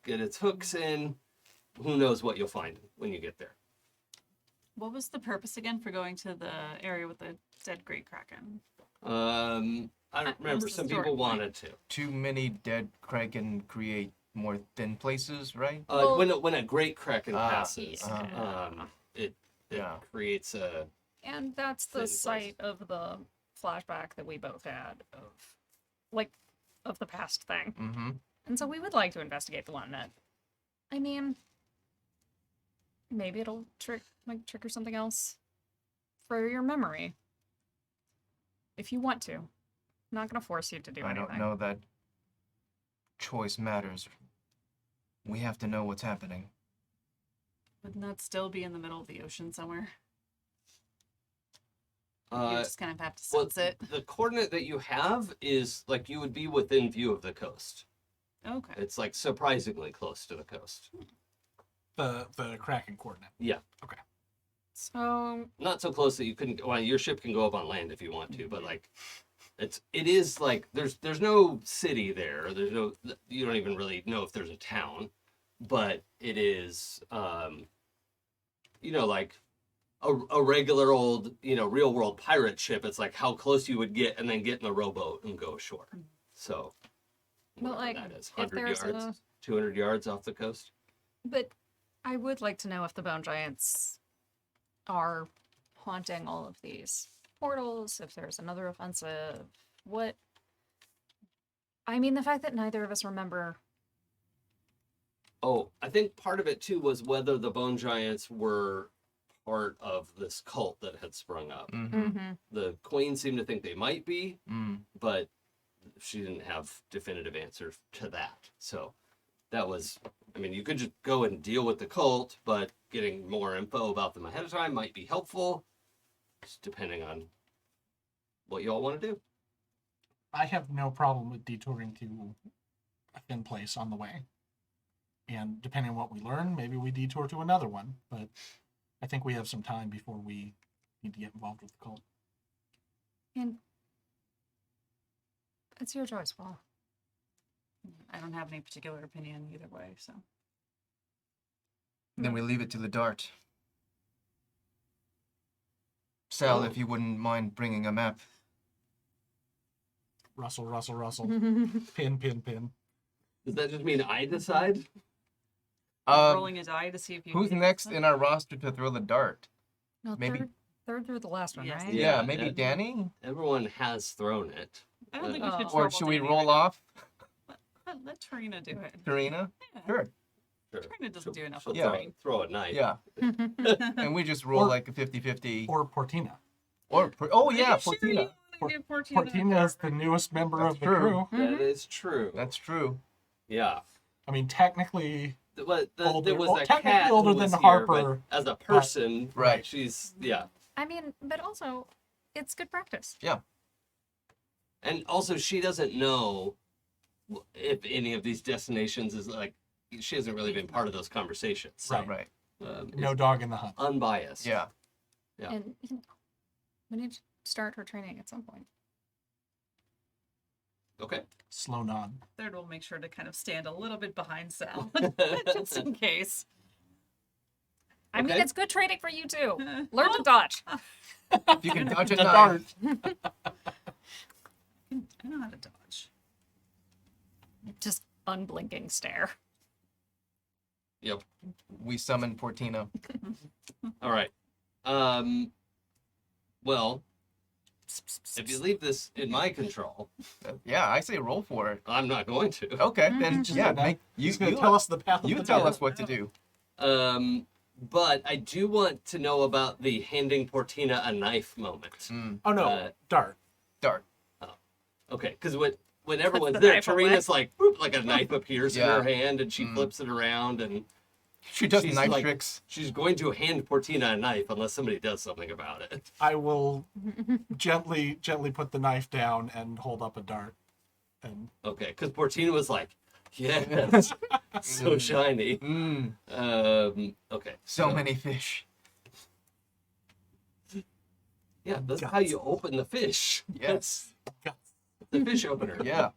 get its hooks in, who knows what you'll find when you get there.
What was the purpose again for going to the area with the dead Great Kraken?
I don't remember. Some people wanted to.
Too many dead Kraken create more thin places, right?
When a Great Kraken passes, it creates a.
And that's the site of the flashback that we both had of the past thing.
Mm-hmm.
And so we would like to investigate the one that, I mean, maybe it'll trigger something else for your memory. If you want to. I'm not going to force you to do anything.
I don't know that choice matters. We have to know what's happening.
Wouldn't that still be in the middle of the ocean somewhere? You
Uh,
just kind of have to sense it.
the coordinate that you have is like you would be within view of the coast.
Okay.
It's like surprisingly close to the coast.
The Kraken coordinate.
Yeah.
Okay.
So,
Not so close that you couldn't. Well, your ship can go up on land if you want to, but like, it is like there's no city there. There's no. You don't even really know if there's a town, but it is. Like a regular old real world pirate ship. It's like how close you would get, and then get in a rowboat and go ashore. So.
But,
whatever
like,
that is,
if
100
there's
yards, 200 yards off the coast.
but I would like to know if the bone giants are haunting all of these portals, if there's another offensive, what... I mean, the fact that neither of us remember
Oh, I think part of it too was whether the bone giants were part of this cult that had sprung up.
Mm-hmm.
The queen seemed to think they might be,
Mm.
but she didn't have definitive answers to that. So that was, I mean, you could just go and deal with the cult, but getting more info about them ahead of time might be helpful, just depending on what you all want to do.
I have no problem with detouring to a thin place on the way. And depending on what we learn, maybe we detour to another one. But I think we have some time before we need to get involved with the cult.
And it's your choice, Paul.
I don't have any particular opinion either way, so.
Then we leave it to the dart. Sal,
Oh.
if you wouldn't mind bringing a map.
Rustle, rustle, rustle. Pin, pin, pin.
Does that just mean I decide?
Rolling a die to see if you.
Who's
can-
next in our roster to throw the dart?
No,
Maybe-
third through the last one,
Yes.
right?
Yeah,
Maybe
and-
Danny?
Everyone has thrown it.
I don't think we should.
Or
trouble
Or should we
Danny
roll
right
off,
now. Let Tarina do it.
Karina?
Yeah.
Sure.
Sure.
Tarina doesn't do enough
She'll
of
Yeah.
throwing.
throw a knife.
Yeah. And we just roll
Or-
like a 50-50.
Or Portina.
Oh, yeah,
Are you sure you
Portina.
wanna give Portina?
Portina is the newest member
That's
of the
true.
crew.
That is true.
That's true.
Yeah.
I mean, technically,
But
Older-
there was
well,
a
technically
cat
older
who was
than
here,
Harper,
but as a person,
Right.
she's, yeah.
I mean, but also, it's good practice.
And also, she doesn't know if any of these destinations is like, she hasn't really been part of those conversations. So,
Right.
Right.
no
it's
dog in the hunt.
unbiased.
Yeah.
Yeah.
And we need to start her training at some point.
Okay.
Slow nod.
Third will make sure to kind of stand a little bit behind Sal, just in case.
I mean,
Okay.
it's good training for you too. Learn to dodge.
If you can dodge a
The
knife.
dart.
I know how to dodge.
Just unblinking stare.
Yep.
We summon Portina.
All right. Well, if you leave this in my control,
Yeah, I say roll for it.
I'm not going to.
Okay, then
Just
yeah,
like that.
you
He's going to
you,
tell us the path.
you
of the
tell
dart.
us what to do.
But I do want to know about the handing Portina a knife moment.
Mm,
Oh no,
Uh,
dart.
dart.
Okay, because when everyone's
the
there,
knife away.
Tarina's like, boop, like a knife appears in
Yeah.
her hand, and she
Mm.
flips it around, and
She does
She's
knife
like-
tricks.
she's going to hand Portina a knife unless somebody does something about it.
I will gently put the knife down and hold up a dart. And
Okay, because Portina was like, yes, so shiny. Okay.
So many fish.
Yeah, that's how you open the fish.
Yes.
The fish opener.
Yeah.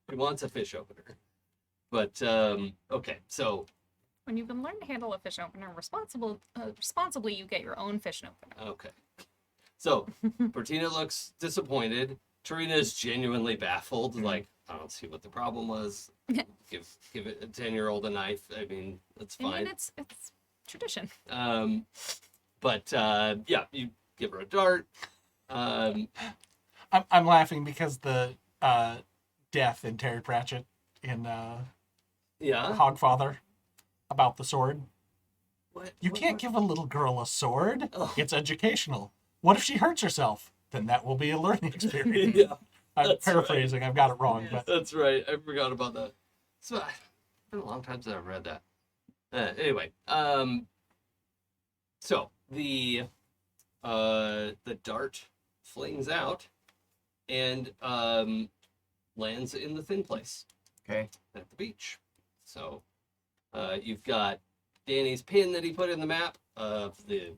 He wants a fish opener. But, okay, so,
When you can learn to handle a fish opener responsibly, you get your own fish opener.
okay. So, Portina looks disappointed. Tarina is genuinely baffled. Like, I don't see what the problem was. Give it a 10-year-old a knife. I mean, that's
I mean,
fine.
it's tradition.
But yeah, you give her a dart.
I'm laughing because the death in Terry Pratchett in
Yeah.
Hogfather about the sword.
What?
You can't give a little girl a sword.
Oh.
It's educational. What if she hurts herself? Then that will be a learning experience.
Yeah,
I'm
that's
paraphrasing. I've got it wrong,
Yes.
but
that's right. I forgot about that. So it's been a long time since I've read that. Anyway, so the dart flings out and lands in the thin place
Okay.
at the beach. So you've got Danny's pin that he put in the map of the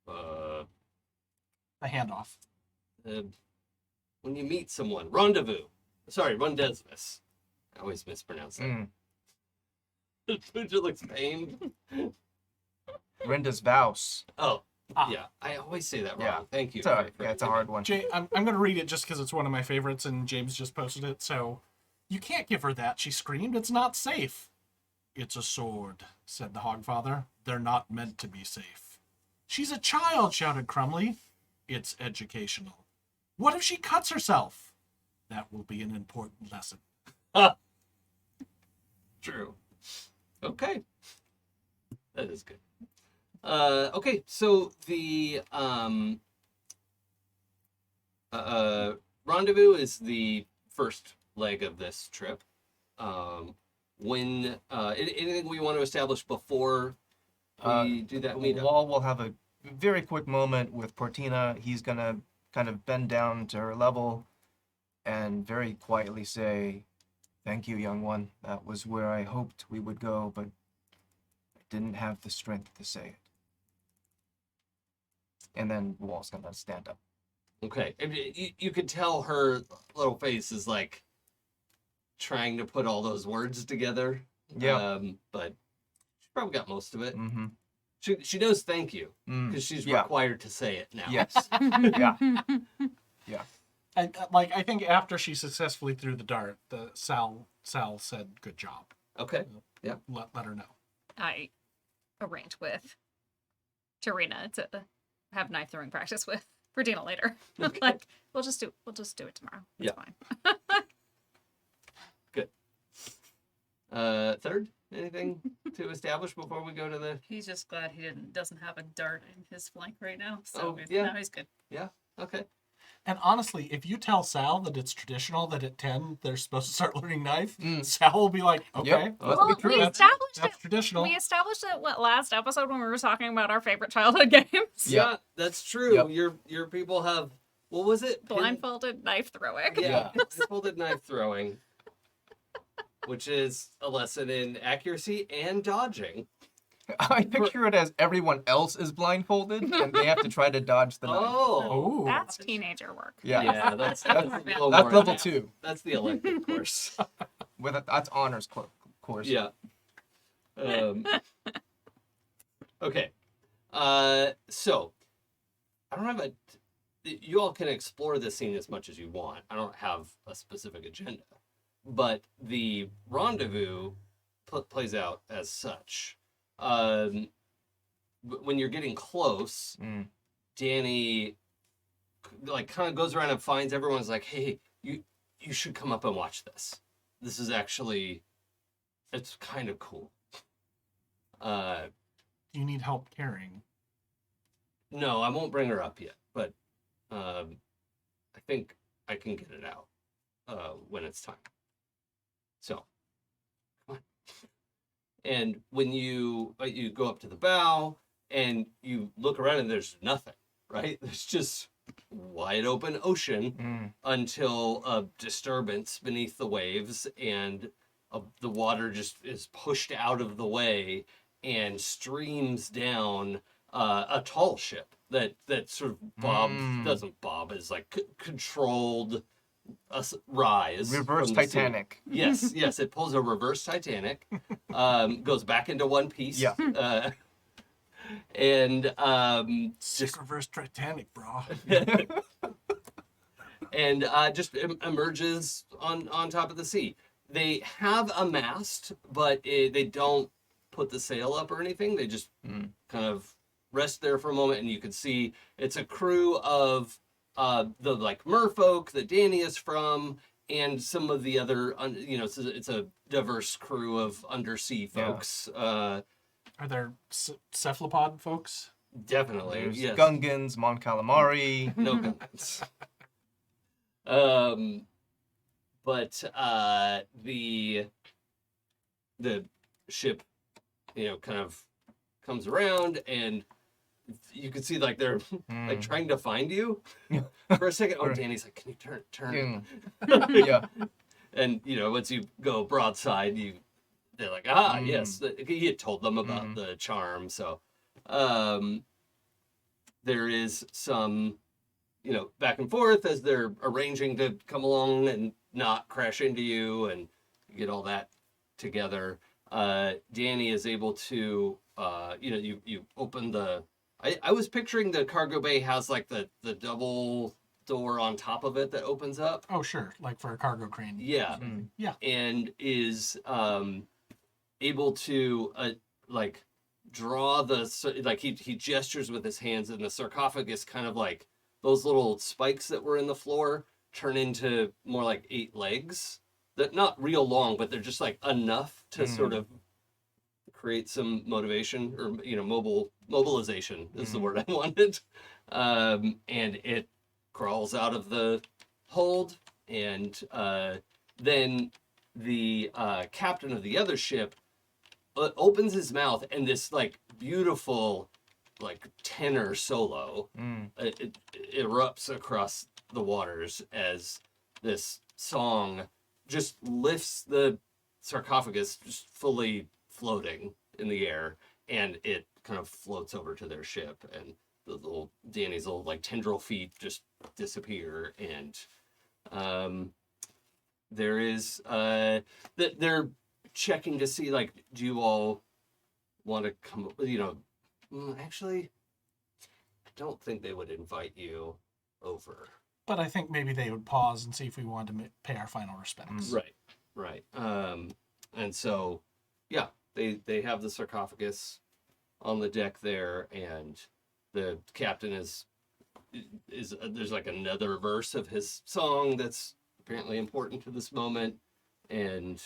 the handoff.
when you meet someone, rendezvous. Sorry, rendezvous. I always mispronounce that.
Mm.
Pooja looks pained.
Renda's vows.
Oh,
Ah.
yeah. I always say that wrong.
Yeah.
Thank you.
It's a, yeah, it's a hard one.
I'm going to read it just because it's one of my favorites and James just posted it. So, you can't give her that, she screamed. It's not safe. It's a sword, said the Hogfather. They're not meant to be safe. She's a child, shouted Crumley. It's educational. What if she cuts herself? That will be an important lesson.
True. Okay. That is good. Okay, so the rendezvous is the first leg of this trip. When anything we want to establish before we do that meetup?
Wall will have a very quick moment with Portina. He's gonna kind of bend down to her level and very quietly say, "Thank you, young one. That was where I hoped we would go, but I didn't have the strength to say it." And then Wall's gonna stand up.
Okay, and you could tell her little face is like trying to put all those words together.
Yeah.
But she probably got most of it.
Mm-hmm.
She knows thank you
Mm.
because she's
Yeah.
required to say it now.
Yes. Yeah.
And like I think after she successfully threw the dart, the Sal said, "Good job."
Okay.
Let her know.
I arranged with Tarina to have knife throwing practice with Verdina later.
Okay.
Like we'll just do it tomorrow. It's
Yeah.
fine.
Good. Third, anything to establish before we go to the?
He's just glad he doesn't have a dart in his flank right now. So
Oh, yeah.
now he's good.
Yeah. Okay.
And honestly, if you tell Sal that it's traditional that at 10 they're supposed to start learning knife,
Mm.
Sal will be like, "Okay,
Yep.
well,
Well,
we
true.
established
that's
it.
traditional."
We established it last episode when we were talking about our favorite childhood games.
Yeah, that's true.
Yep.
Your people have what was it?
Blindfolded knife throwing.
Yeah, blindfolded knife throwing, which is a lesson in accuracy and dodging.
I picture it as everyone else is blindfolded and they have to try to dodge the knife.
Oh,
Oh,
That's teenager work.
Yeah.
yeah, that's a little
That's
more
level
advanced.
2.
That's the elective course.
That's honors course.
Yeah. Okay. So I don't have a. You all can explore this scene as much as you want. I don't have a specific agenda, but the rendezvous plays out as such. When you're getting close,
Mm.
Danny like kind of goes around and finds everyone's like, "Hey, you should come up and watch this. This is actually, it's kind of cool."
you need help carrying.
No, I won't bring her up yet, but I think I can get it out when it's time. So, come on. And when you go up to the bow and you look around and there's nothing, right? There's just wide open ocean
Mm.
until a disturbance beneath the waves and the water just is pushed out of the way and streams down a tall ship that sort of doesn't bob, is like controlled rise.
Reverse
from the sea.
Titanic.
Yes, it pulls a reverse Titanic, goes back into one piece.
Yeah.
And
Just reverse Titanic, bro.
and just emerges on top of the sea. They have a mast, but they don't put the sail up or anything. They just kind of rest there for a moment, and you can see it's a crew of the like merfolk that Danny is from, and some of the other, it's a diverse crew of undersea folks.
Are there cephalopod folks?
Definitely,
There's
yes.
Gungans, Mon Calamari.
No guns. But the ship, kind of comes around, and you can see like they're like trying to find you for a second. Oh, Danny's like, "Can you turn?"
Yeah.
And once you go broadside, they're like, yes. He had told them about the charm, so there is some back and forth as they're arranging to come along and not crash into you and get all that together. Danny is able to you open the I was picturing the cargo bay has like the double door on top of it that opens up.
Oh, sure. Like for a cargo crane.
Yeah.
Yeah.
And is able to like draw he gestures with his hands, and the sarcophagus kind of like those little spikes that were in the floor turn into more like 8 legs that not real long, but they're just like enough to sort of create some motivation or mobilization is the word I wanted. And it crawls out of the hold, and then the captain of the other ship opens his mouth, and this like beautiful like tenor solo it erupts across the waters as this song just lifts the sarcophagus just fully floating in the air, and it kind of floats over to their ship, and the little Danny's little like tendril feet just disappear, and there is they're checking to see like, do you all want to come, actually I don't think they would invite you over.
But I think maybe they would pause and see if we wanted to pay our final respects.
Right. And so, yeah, they have the sarcophagus on the deck there, and the captain is there's like another verse of his song that's apparently important to this moment, and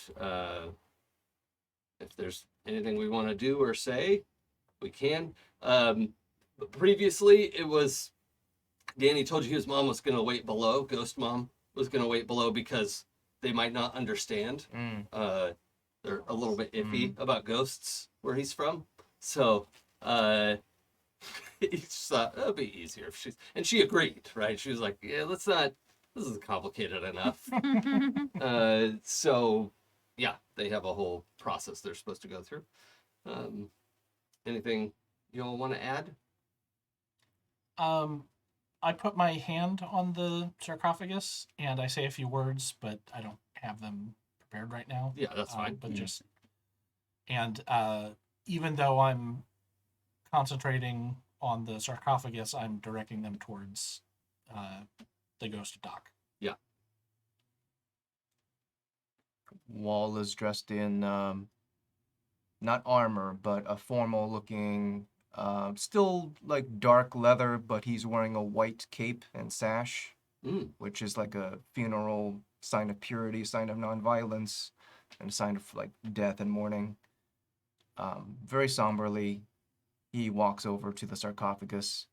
if there's anything we want to do or say, we can. But previously, it was Danny told you his mom was going to wait below. Ghost mom was going to wait below because they might not understand. They're a little bit iffy about ghosts where he's from. So he just thought it'll be easier if she agreed, right? She was like, yeah, let's not, this is complicated enough. So yeah, they have a whole process they're supposed to go through. Anything you all want to add?
I put my hand on the sarcophagus and I say a few words, but I don't have them prepared right now.
Yeah, that's fine.
But even though I'm concentrating on the sarcophagus, I'm directing them towards the ghost dock.
Yeah.
Wall is dressed in not armor, but a formal looking, still like dark leather, but he's wearing a white cape and sash, which is like a funeral sign of purity, sign of nonviolence, and a sign of like death and mourning. Very somberly, he walks over to the sarcophagus.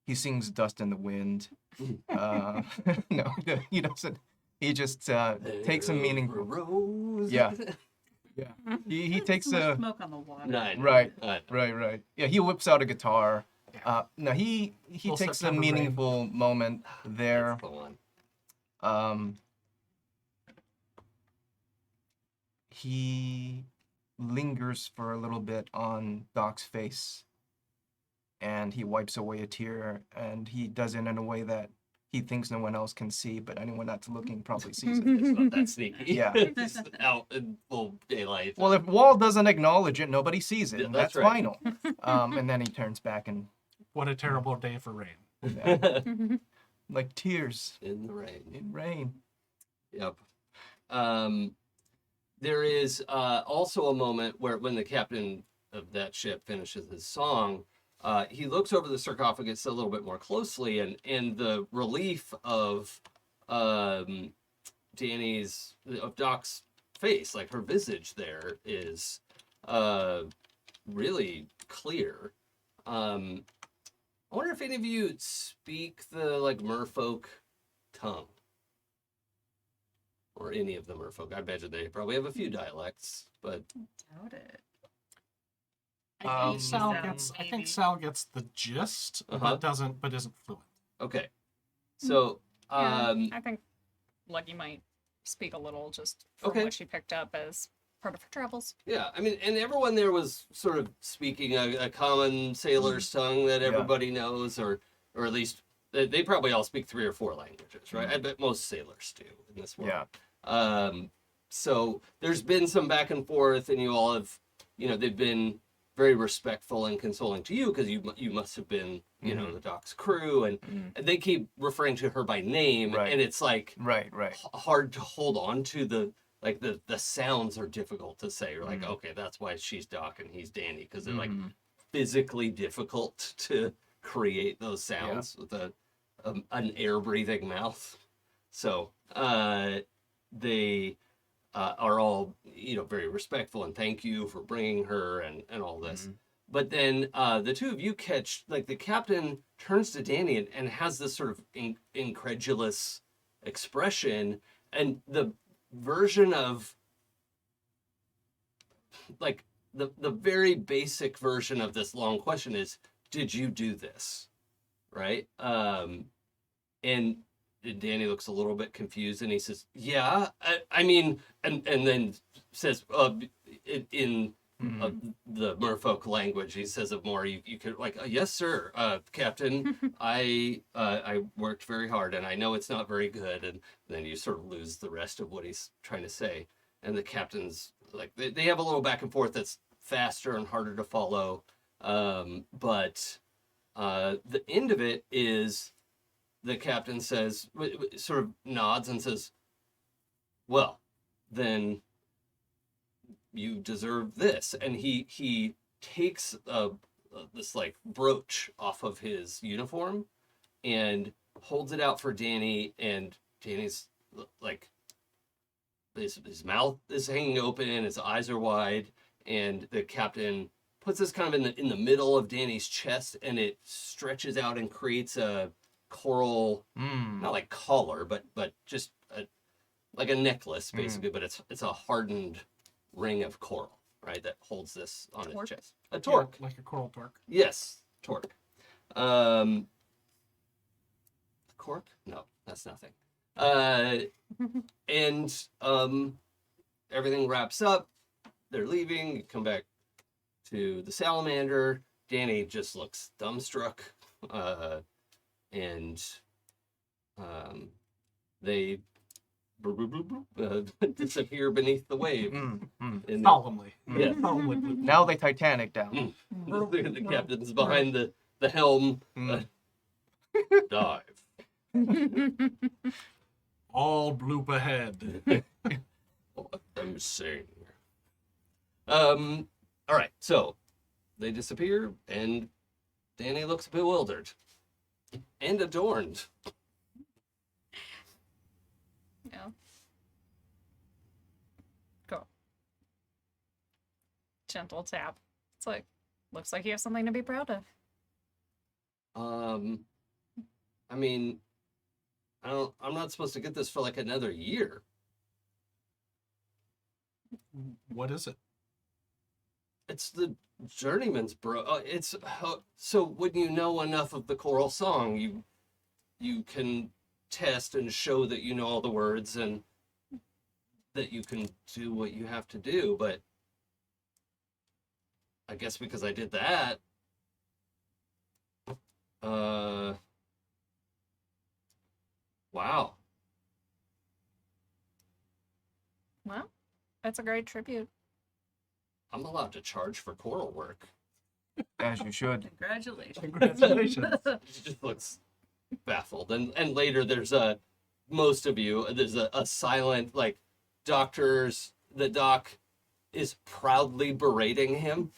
He sings "Dust in the Wind." No, he doesn't. He just takes a meaningful.
Rose.
Yeah. Yeah. He takes a.
Smoke on the water.
Nine.
Right. Yeah, he whips out a guitar. No, he
Little
takes a
September rain.
meaningful moment there.
That's the one.
He lingers for a little bit on Doc's face, and he wipes away a tear, and he does it in a way that he thinks no one else can see, but anyone that's looking probably sees it.
It's not that sneaky.
Yeah.
It's out in full daylight.
Well, if Wall doesn't acknowledge it, nobody sees it.
Yeah,
And
that's
that's
right.
final. And then he turns back and
What a terrible day for rain.
like tears
In the rain.
in rain.
Yep. There is also a moment where when the captain of that ship finishes his song, he looks over the sarcophagus a little bit more closely, and the relief of Doc's face, like her visage there, is really clear. I wonder if any of you speak the like merfolk tongue. Or any of the merfolk. I bet you they probably have a few dialects, but
Doubt it.
Um,
think
Sal
so,
gets. I
maybe.
think Sal gets the gist,
Uh-huh.
but isn't fluent.
okay. So,
Yeah, I think Lucky might speak a little just from
Okay.
what she picked up as part of her travels.
yeah, I mean, and everyone there was sort of speaking a common sailor's tongue that
Yeah.
everybody knows, or at least they probably all speak 3 or 4 languages, right? I bet most sailors do in this world.
Yeah.
So there's been some back and forth, and you all have, they've been very respectful and consoling to you because you must have been, the Doc's crew, and they keep referring to her by name,
Right.
and it's like
Right.
hard to hold on to the sounds are difficult to say. You're like, okay, that's why she's Doc and he's Danny, because they're like physically difficult to create those sounds with an air breathing mouth. So they are all, very respectful and thank you for bringing her and all this. But then the two of you catch, like, the captain turns to Danny and has this sort of incredulous expression, and the version of, like, the very basic version of this long question is, did you do this? Right? And Danny looks a little bit confused, and he says, yeah, I mean, and then says, in the merfolk language, he says it more, you could, like, yes, sir, Captain, I worked very hard, and I know it's not very good, and then you sort of lose the rest of what he's trying to say. And the captain's, like, they have a little back and forth that's faster and harder to follow, but the end of it is the captain says, sort of nods and says, well, then you deserve this. And he takes this, like, brooch off of his uniform and holds it out for Danny, and Danny's, like, his mouth is hanging open, his eyes are wide, and the captain puts this kind of in the middle of Danny's chest, and it stretches out and creates a coral, not like collar, but just like a necklace, basically. But it's a hardened ring of coral, right, that holds this on his chest. A torque.
Yeah, like a coral torque.
Yes, torque. Cork? No, that's nothing. And everything wraps up. They're leaving. You come back to the Salamander. Danny just looks dumbstruck. And they disappear beneath the wave.
Solemnly.
Yeah.
Solemnly.
Now they Titanic down.
The captain's behind the helm. Dive.
All bloop ahead.
What I'm saying. All right, so they disappear, and Danny looks bewildered and adorned.
Yeah. Cool. Gentle tap. It's like, looks like you have something to be proud of.
I mean, I'm not supposed to get this for like another year.
What is it?
It's the journeyman's it's so when you know enough of the choral song, you can test and show that you know all the words and that you can do what you have to do. But I guess because I did that, wow.
Well, that's a great tribute.
I'm allowed to charge for choral work.
As you should.
Congratulations.
Congratulations.
She just looks baffled. And later there's most of you, there's a silent, like, the doc is proudly berating him.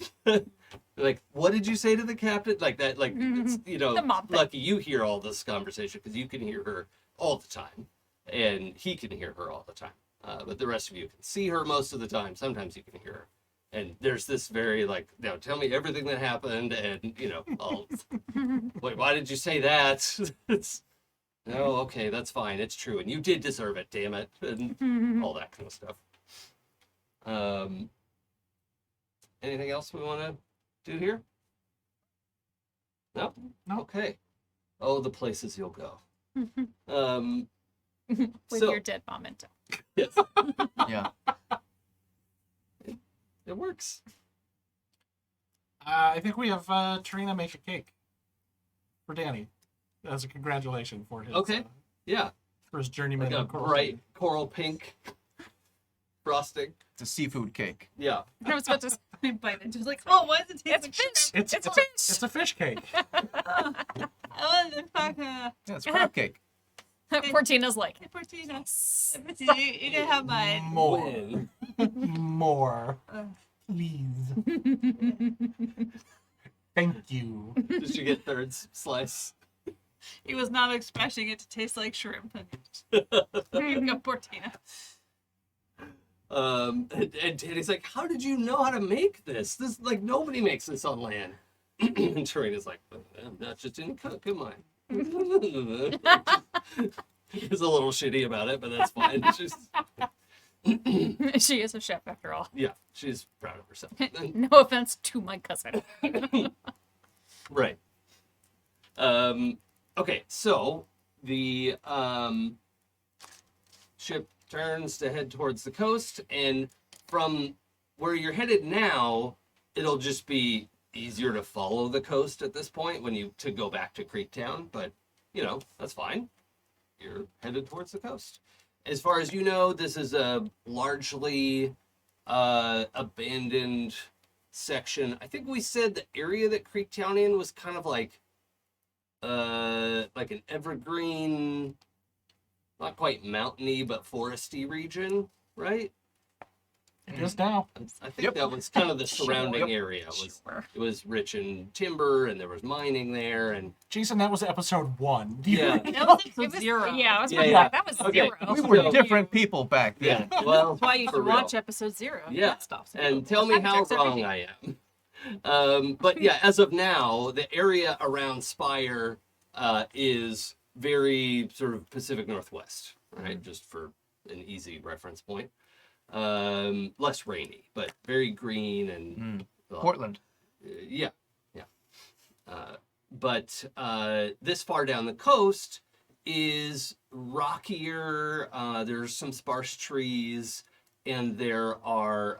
Like, what did you say to the captain? Like that, like, it's,
The mob thing.
lucky you hear all this conversation because you can hear her all the time. And he can hear her all the time. But the rest of you can see her most of the time. Sometimes you can hear her. And there's this very, like, now tell me everything that happened, and, wait, why did you say that? No, okay, that's fine, it's true, and you did deserve it, damn it, and all that kind of stuff. Anything else we want to do here? No?
No.
Okay. Oh, the places you'll go.
With
So-
your dead mom and dad.
Yes,
Yeah.
it works.
I think we have Trina make a cake for Danny as a congratulation for his
Okay. Yeah,
for his journeyman.
like a
in coral
bright
cake.
coral pink frosting.
It's a seafood cake.
Yeah.
I was about to say,
I bite into it. Like, oh, why does it taste
it's
like
fish.
shrimp?
It's
fish.
It's a fish cake.
Oh, the fuck.
Yeah, it's crab cake.
Portina's like,
Portina. Portina, you can have mine.
More.
When?
More.
Uh.
Please. Thank you.
Did you get third slice?
He was not expecting it to taste like shrimp. Here you go, Portina.
And Danny's like, how did you know how to make this? This, like, nobody makes this on land. And Tarina's like, I'm not just any cook, am I? He's a little shitty about it, but that's fine.
She is a chef after all.
Yeah, she's proud of herself.
No offense to my cousin.
Right. Okay, so the ship turns to head towards the coast, and from where you're headed now, it'll just be easier to follow the coast at this point to go back to Creektown, but that's fine. You're headed towards the coast. As far as you know, this is a largely abandoned section. I think we said the area that Creektown in was kind of like an evergreen, not quite mountainy, but foresty region, right?
It is now.
I think that was kind of the surrounding area. It was rich in timber, and there was mining there, and
Jason, that was episode 1.
yeah.
That was episode 0.
Yeah, I was
Yeah,
about to
yeah.
say, that was
Okay.
0.
We were different people back
Yeah,
then.
well,
That's why you
for
should
real.
watch episode 0.
Yeah.
Castoffs.
And tell me how wrong I am. But yeah, as of now, the area around Spire is very sort of Pacific Northwest, right? Just for an easy reference point. Less rainy, but very green and
Portland.
yeah. But this far down the coast is rockier. There's some sparse trees, and there are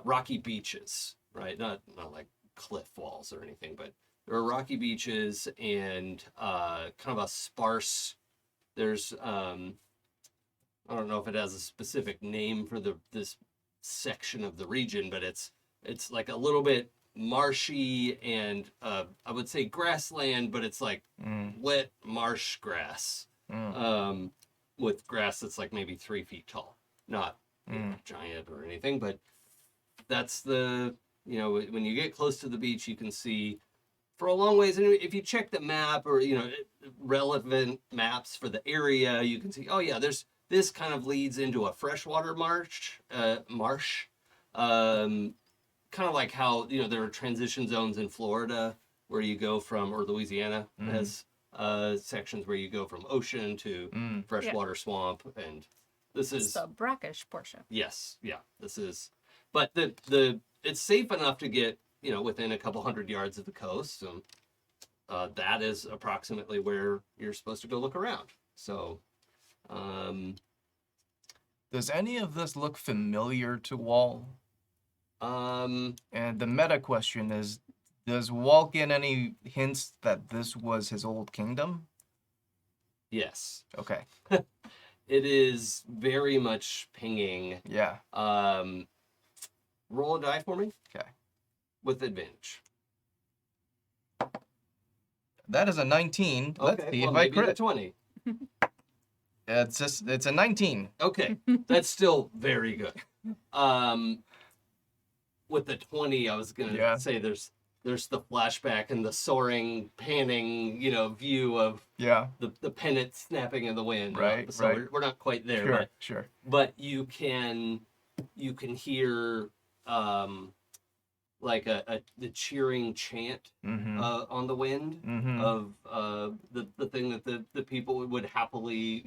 rocky beaches, right? Not like cliff walls or anything, but there are rocky beaches and kind of a sparse. There's I don't know if it has a specific name for this section of the region, but it's like a little bit marshy and I would say grassland, but it's like wet marsh grass with grass that's like maybe 3 feet tall, not giant or anything, but that's when you get close to the beach, you can see for a long ways. And if you check the map or relevant maps for the area, you can see, oh yeah, this kind of leads into a freshwater marsh, kind of like how there are transition zones in Florida where you go from, or Louisiana has sections where you go from ocean to freshwater swamp, and this is
the brackish portion.
yes, yeah, this is, but it's safe enough to get within a couple hundred yards of the coast, and that is approximately where you're supposed to go look around. So.
Does any of this look familiar to Wall? And the meta question is, does Wall get any hints that this was his old kingdom?
Yes.
Okay.
It is very much pinging.
Yeah.
Roll a die for me.
Okay.
With advantage.
That is a 19. Let's see if I
maybe the
crit.
20.
It's a 19.
Okay, that's still very good. With the 20, I was gonna say there's the flashback and the soaring, panning, view of the pennant snapping in the wind.
Right,
So
right.
we're not quite there.
Sure, sure.
But you can hear like the cheering chant on the wind of the thing that the people would happily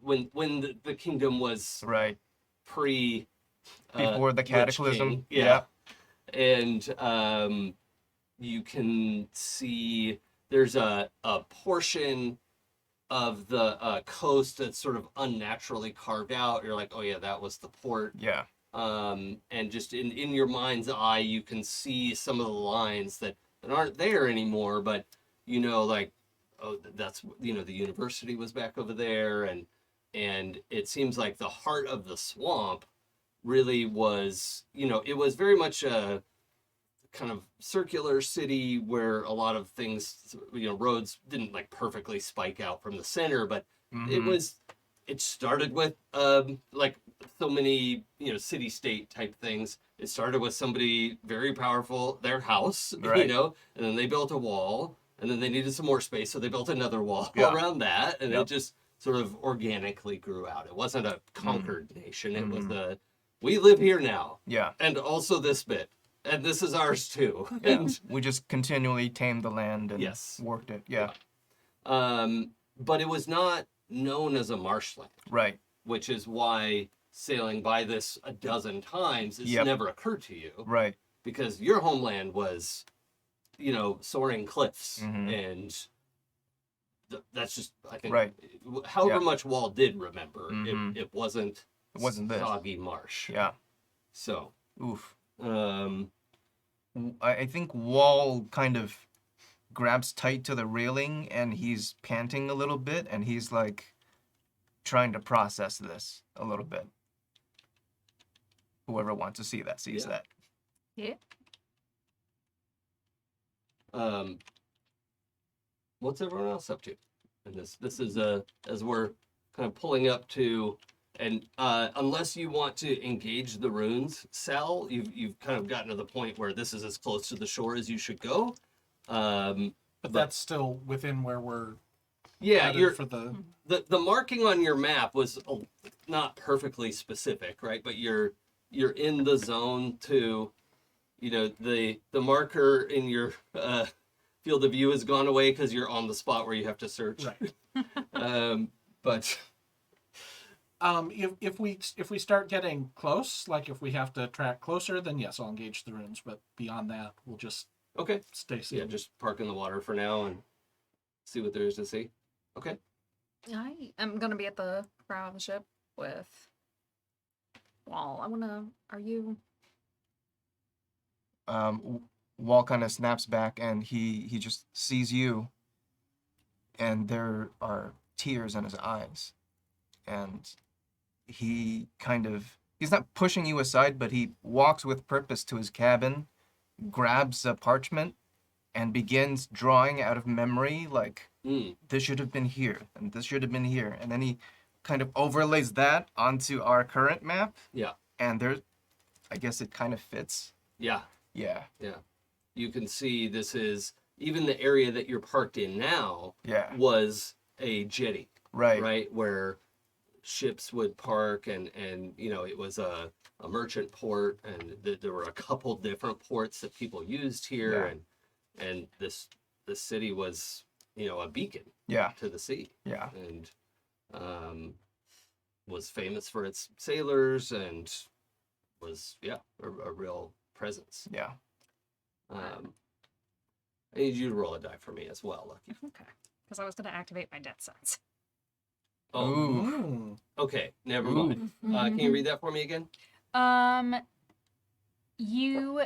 when the kingdom was
Right.
before
the cataclysm.
yeah. And you can see there's a portion of the coast that's sort of unnaturally carved out. You're like, oh yeah, that was the port.
Yeah.
And just in your mind's eye, you can see some of the lines that aren't there anymore, but like, oh, that's the university was back over there, and it seems like the heart of the swamp really was, it was very much a kind of circular city where a lot of things, roads didn't like perfectly spike out from the center, but it started with like so many city state type things. It started with somebody very powerful, their house,
Right.
and then they built a wall, and then they needed some more space, so they built another wall
Yeah.
around that, and
Yep.
it just sort of organically grew out. It wasn't a conquered nation. It was a, we live here now,
Yeah.
and also this bit, and this is ours too.
Yeah.
And
We just continually tamed the land and
Yes.
worked it. Yeah.
but it was not known as a marshland,
Right.
which is why sailing by this a dozen times has
Yep.
never occurred to you,
Right.
because your homeland was, soaring cliffs,
Mhm.
and that's just, I think,
Right.
however
Yeah.
much Wall did remember,
Mhm.
it wasn't
It wasn't this.
soggy marsh.
Yeah.
So,
Oof.
um,
I think Wall kind of grabs tight to the railing and he's panting a little bit and he's like trying to process this a little bit. Whoever wants to see that sees
Yeah.
that.
Yeah.
what's everyone else up to? And this is as we're kind of pulling up to, and unless you want to engage the runes, Sal, you've kind of gotten to the point where this is as close to the shore as you should go.
But that's still within where we're
Yeah,
headed
you're
for the.
the marking on your map was not perfectly specific, right? But you're in the zone to, the marker in your field of view has gone away because you're on the spot where you have to search.
Right.
But
If we start getting close, like if we have to track closer, then yes, I'll engage the runes. But beyond that, we'll just
okay,
stay safe.
yeah, just park in the water for now and see what there is to see. Okay.
I am gonna be at the prow of the ship with Wall. Are you?
Wall kind of snaps back and he just sees you and there are tears in his eyes and he's not pushing you aside, but he walks with purpose to his cabin, grabs a parchment and begins drawing out of memory like this should have been here and this should have been here, and then he kind of overlays that onto our current map.
Yeah.
And I guess it kind of fits.
Yeah.
Yeah.
You can see this is even the area that you're parked in now
Yeah.
was a jetty,
Right.
right? Where ships would park and it was a merchant port, and there were a couple different ports that people used here, and this city was, a beacon
Yeah.
to the sea,
Yeah.
and was famous for its sailors and was a real presence.
Yeah.
I need you to roll a die for me as well, Lucky.
Okay. Because I was gonna activate my death sense.
Oh,
Ooh.
okay. Never
Ooh.
mind. Can you read that for me again?
You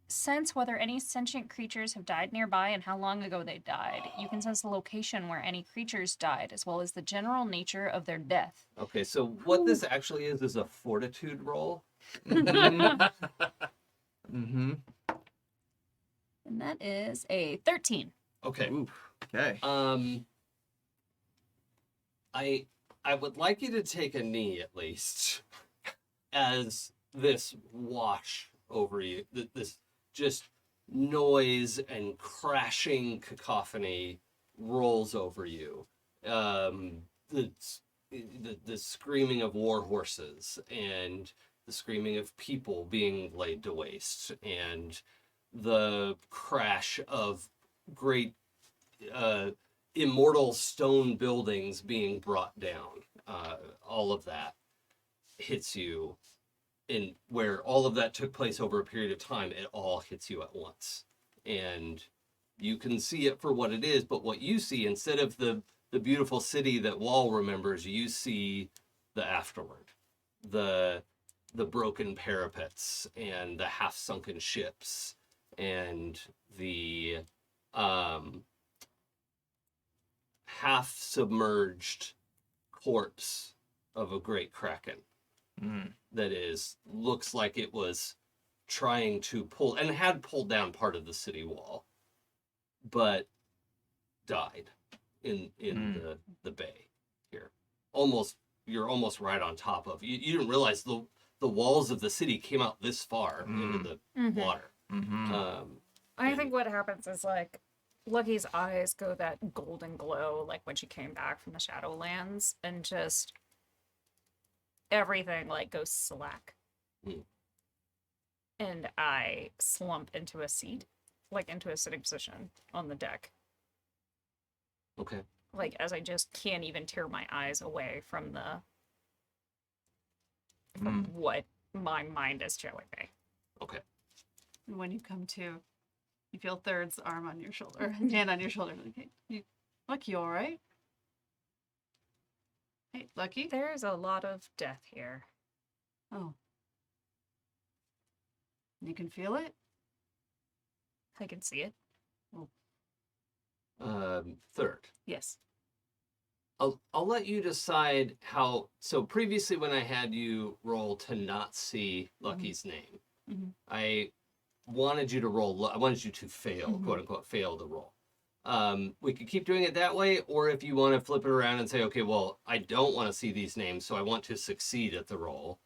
sense whether any sentient creatures have died nearby and how long ago they died. You can sense the location where any creatures died, as well as the general nature of their death.
Okay, so what this actually is a fortitude roll.
Mm-hmm.
And that is a 13.
Okay.
Ooh. Okay.
I would like you to take a knee at least, as this wash over you, this just noise and crashing cacophony rolls over you. The screaming of war horses and the screaming of people being laid to waste, and the crash of great immortal stone buildings being brought down. All of that hits you, in where all of that took place over a period of time. It all hits you at once, and you can see it for what it is. But what you see, instead of the beautiful city that Wall remembers, you see the afterward, the broken parapets and the half sunken ships and the half submerged corpse of a great kraken that looks like it was trying to pull, and had pulled down part of the city wall, but died in the bay here. You're almost right on top of you. You didn't realize the walls of the city came out this far into the water.
Mm-hmm.
I think what happens is, like, Lucky's eyes go that golden glow like when she came back from the Shadowlands, and just everything like goes slack.
Mm.
And I slump into a seat, like into a sitting position on the deck.
Okay.
Like as I just can't even tear my eyes away from what my mind is showing me.
Okay.
And when you come to, you feel Third's arm on your shoulder, hand on your shoulder. Like, hey, Lucky, you all right? Hey, Lucky?
There's a lot of death here.
Oh. You can feel it?
I can see it.
Third.
Yes.
I'll let you decide how. So previously, when I had you roll to not see Lucky's name,
Mhm.
I wanted you to roll. I wanted you to fail, quote unquote, fail the roll. We could keep doing it that way, or if you want to flip it around and say, okay, well, I don't want to see these names, so I want to succeed at the roll.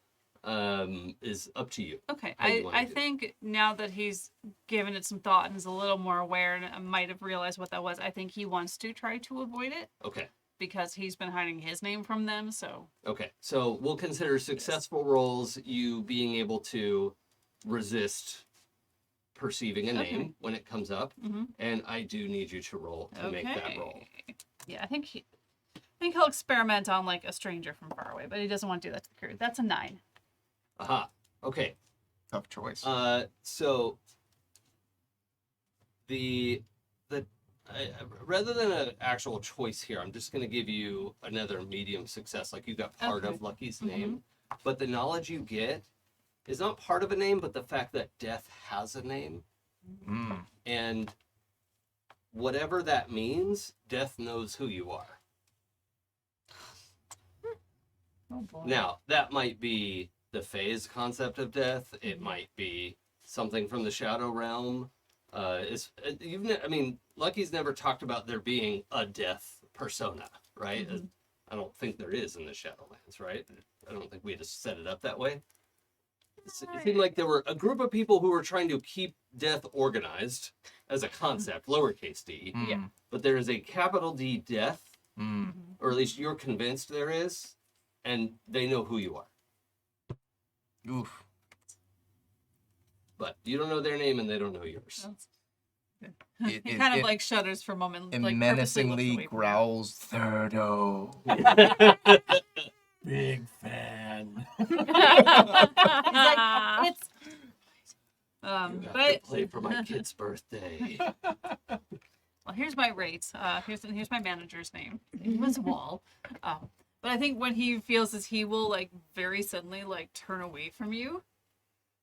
Is up to you.
Okay.
How you wanna
I
do it.
think now that he's given it some thought and is a little more aware and might have realized what that was, I think he wants to try to avoid it
Okay.
because he's been hiding his name from them. So,
Okay. So we'll consider successful rolls you being able to resist perceiving a name
Okay.
when it comes up,
Mhm.
and I do need you to roll to make that roll.
Yeah, I think he'll experiment on like a stranger from far away, but he doesn't want to do that to the crew. That's a 9.
Aha. Okay.
Tough choice.
So the rather than an actual choice here, I'm just going to give you another medium success. Like you got part
Okay.
of Lucky's name, but the knowledge you get is not part of a name, but the fact that death has a name,
Mm.
and whatever that means, death knows who you are.
Oh boy.
Now, that might be the phase concept of death. It might be something from the shadow realm. Lucky's never talked about there being a death persona, right? I don't think there is in the Shadowlands, right? I don't think we just set it up that way. It seemed like there were a group of people who were trying to keep death organized as a concept, lowercase d.
Yeah.
But there is a capital D death,
Mm.
or at least you're convinced there is, and they know who you are.
Oof.
But you don't know their name and they don't know yours.
It,
He
it-
kind of
it-
like shudders for a moment,
it
like purposely looks
menacingly
away from you.
growls, Thirdo.
Big fan.
He's like, it's.
You have to
But
play for my kid's birthday.
well, here's my rates. Here's my manager's name. It was Wall. But I think what he feels is he will like very suddenly like turn away from you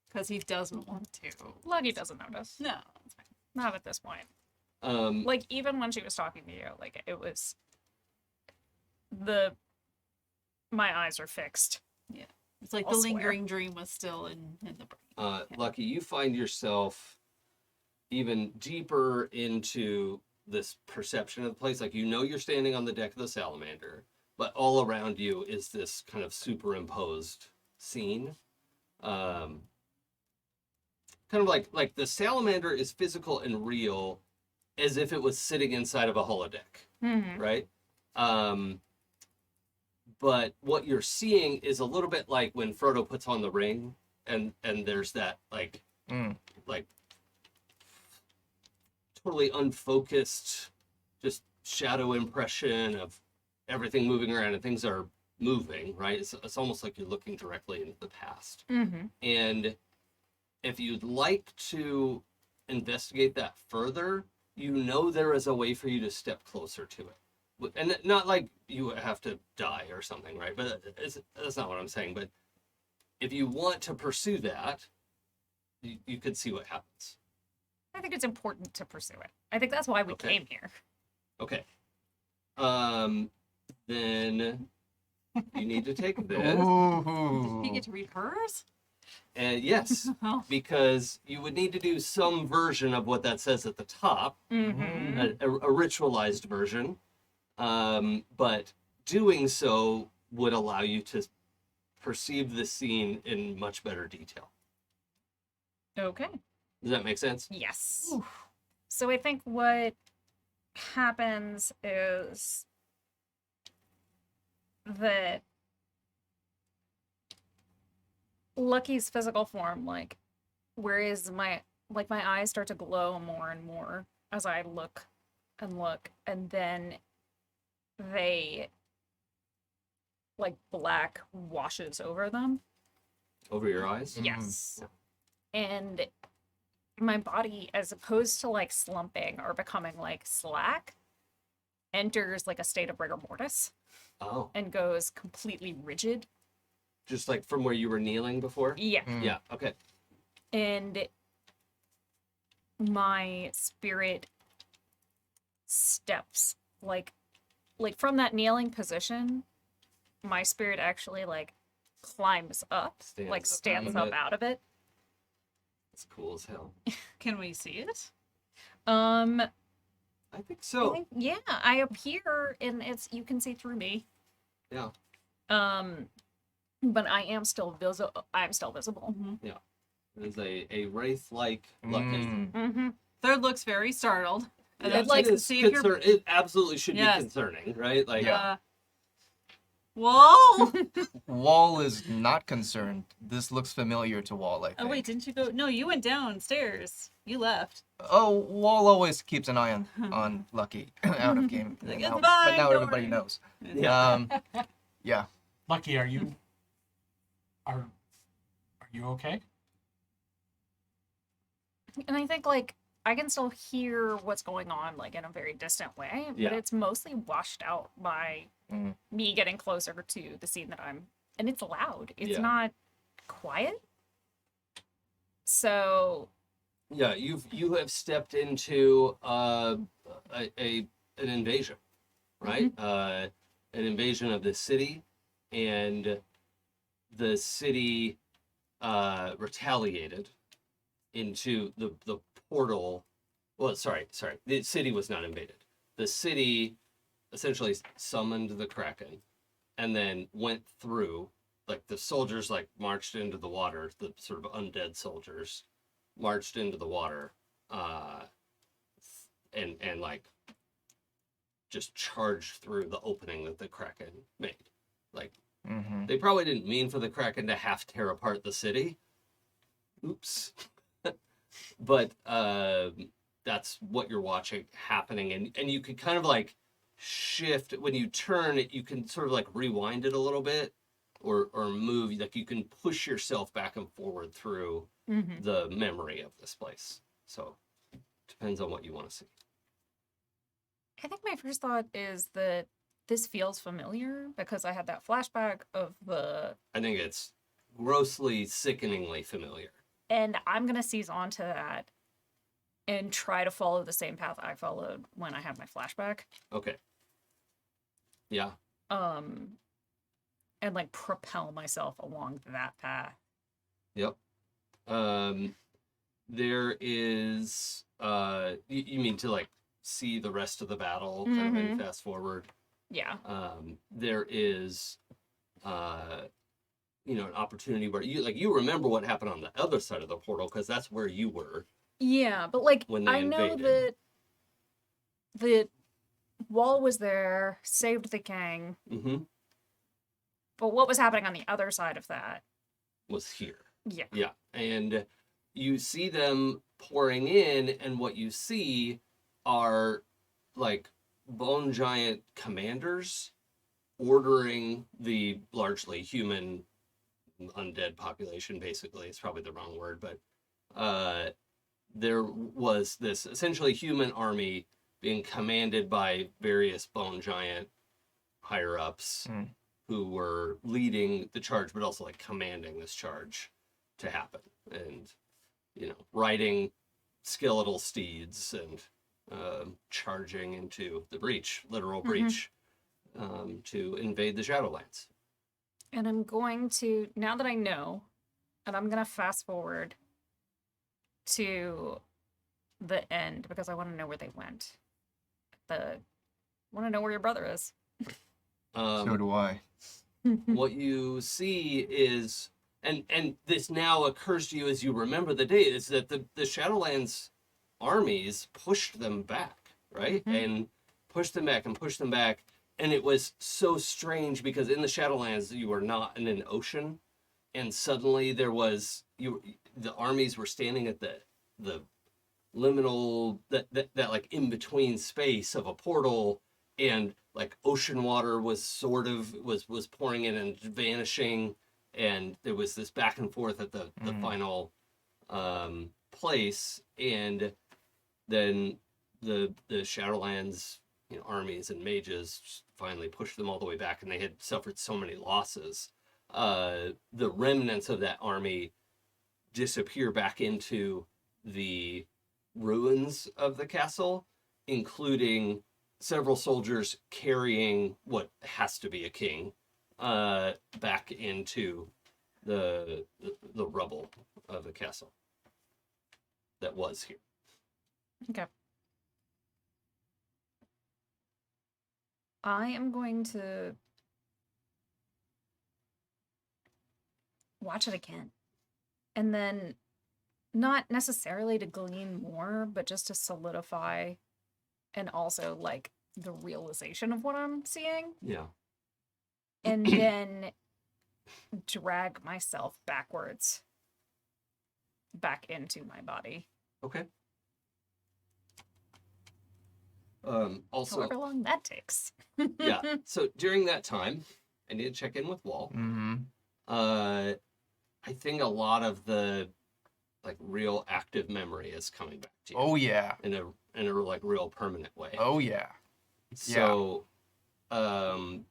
because he doesn't want to.
Lucky doesn't notice.
No, it's fine.
Not at this point.
Um,
Like even when she was talking to you, like it was my eyes are fixed.
It's like
I'll
the
swear.
lingering dream was still in the brain.
Lucky, you find yourself even deeper into this perception of the place. Like, you know, you're standing on the deck of the Salamander, but all around you is this kind of superimposed scene. Kind of like the Salamander is physical and real as if it was sitting inside of a holodeck,
Mm-hmm.
right? But what you're seeing is a little bit like when Frodo puts on the ring, and there's that like totally unfocused, just shadow impression of everything moving around, and things are moving, right? It's almost like you're looking directly into the past.
Mm-hmm.
And if you'd like to investigate that further, you know there is a way for you to step closer to it. And not like you have to die or something, right? But that's not what I'm saying. But if you want to pursue that, you could see what happens.
I think it's important to pursue it. I think that's why we
Okay.
came here.
Okay. Then you need to take this.
Ooh.
Did he get to read hers?
And yes,
Oh.
because you would need to do some version of what that says at the top,
Mm-hmm.
a ritualized version. But doing so would allow you to perceive the scene in much better detail.
Okay.
Does that make sense?
Yes. So I think what happens is that Lucky's physical form, like, whereas my eyes start to glow more and more as I look, and then they, like, black washes over them.
Over your eyes?
Yes. And my body, as opposed to, like, slumping or becoming, like, slack, enters, like, a state of rigor mortis
Oh.
and goes completely rigid.
Just like from where you were kneeling before?
Yeah.
Yeah, okay.
And my spirit steps, like from that kneeling position, my spirit actually, like, climbs up, stands up out of it.
It's cool as hell.
Can we see it?
I think
I
so.
think, yeah, I appear and you can see through me.
Yeah.
But I am still visible.
There's a wraith-like Lucky.
Mm-hmm.
Third looks very startled. And
Yeah,
I'd like
it
to
is
see if you're...
it absolutely should
Yes.
be concerning, right? Like,
Whoa!
Wall is not concerned. This looks familiar to Wall, I think.
Oh, wait, didn't you go? No, you went downstairs. You left.
Oh, Wall always keeps an eye on Lucky out of game.
Like,
now,
it's
but
fine,
now
don't
everybody
worry.
knows.
Yeah.
Yeah.
Lucky, are you okay?
And I think, like, I can still hear what's going on, like, in a very distant way,
Yeah.
but it's mostly washed out by me getting closer to the scene that I'm, and it's loud. It's
Yeah.
not quiet. So
Yeah, you have stepped into an invasion, right? An invasion of the city, and the city retaliated into the portal. Well, sorry, the city was not invaded. The city essentially summoned the Kraken, and then went through. Like the soldiers, like marched into the water. The sort of undead soldiers marched into the water, and like just charged through the opening that the Kraken made. Like they probably didn't mean for the Kraken to half tear apart the city. Oops. But that's what you're watching happening, and you could kind of like shift when you turn it. You can sort of like rewind it a little bit, or move. Like you can push yourself back and forward through the memory of this place. So depends on what you want to see.
I think my first thought is that this feels familiar because I had that flashback of
I think it's grossly, sickeningly familiar.
and I'm gonna seize onto that and try to follow the same path I followed when I had my flashback.
Okay. Yeah.
And like propel myself along that path.
Yep. There is you mean to like see the rest of the battle kind of in fast forward.
Yeah.
There is an opportunity where you remember what happened on the other side of the portal because that's where you were.
Yeah, but like
When they
I know
invaded.
that Wall was there, saved the king, but what was happening on the other side of that?
Was here.
Yeah.
Yeah. And you see them pouring in, and what you see are like bone giant commanders ordering the largely human undead population, basically. It's probably the wrong word, but there was this essentially human army being commanded by various bone giant higher ups who were leading the charge, but also like commanding this charge to happen, and riding skeletal steeds and charging into the breach, literal breach, to invade the Shadowlands.
And I'm going to, now that I know, and I'm going to fast forward to the end because I want to know where they went. I want to know where your brother is.
So do I.
What you see is, and this now occurs to you as you remember the day, is that the Shadowlands armies pushed them back, right? And pushed them back and pushed them back. And it was so strange because in the Shadowlands, you were not in an ocean. And suddenly there was, the armies were standing at the liminal, that like in between space of a portal, and like ocean water was sort of, was pouring in and vanishing. And there was this back and forth at the final place. And then the Shadowlands, armies and mages finally pushed them all the way back, and they had suffered so many losses. The remnants of that army disappear back into the ruins of the castle, including several soldiers carrying what has to be a king back into the rubble of the castle that was here.
Okay. I am going to watch it again. And then not necessarily to glean more, but just to solidify and also like the realization of what I'm seeing.
Yeah.
And then drag myself backwards back into my body.
Okay. Also,
However long that takes.
yeah. So during that time, I need to check in with Wall.
Mm-hmm.
I think a lot of the like real active memory is coming back to you.
Oh yeah.
In a like real permanent way.
Oh yeah.
So, can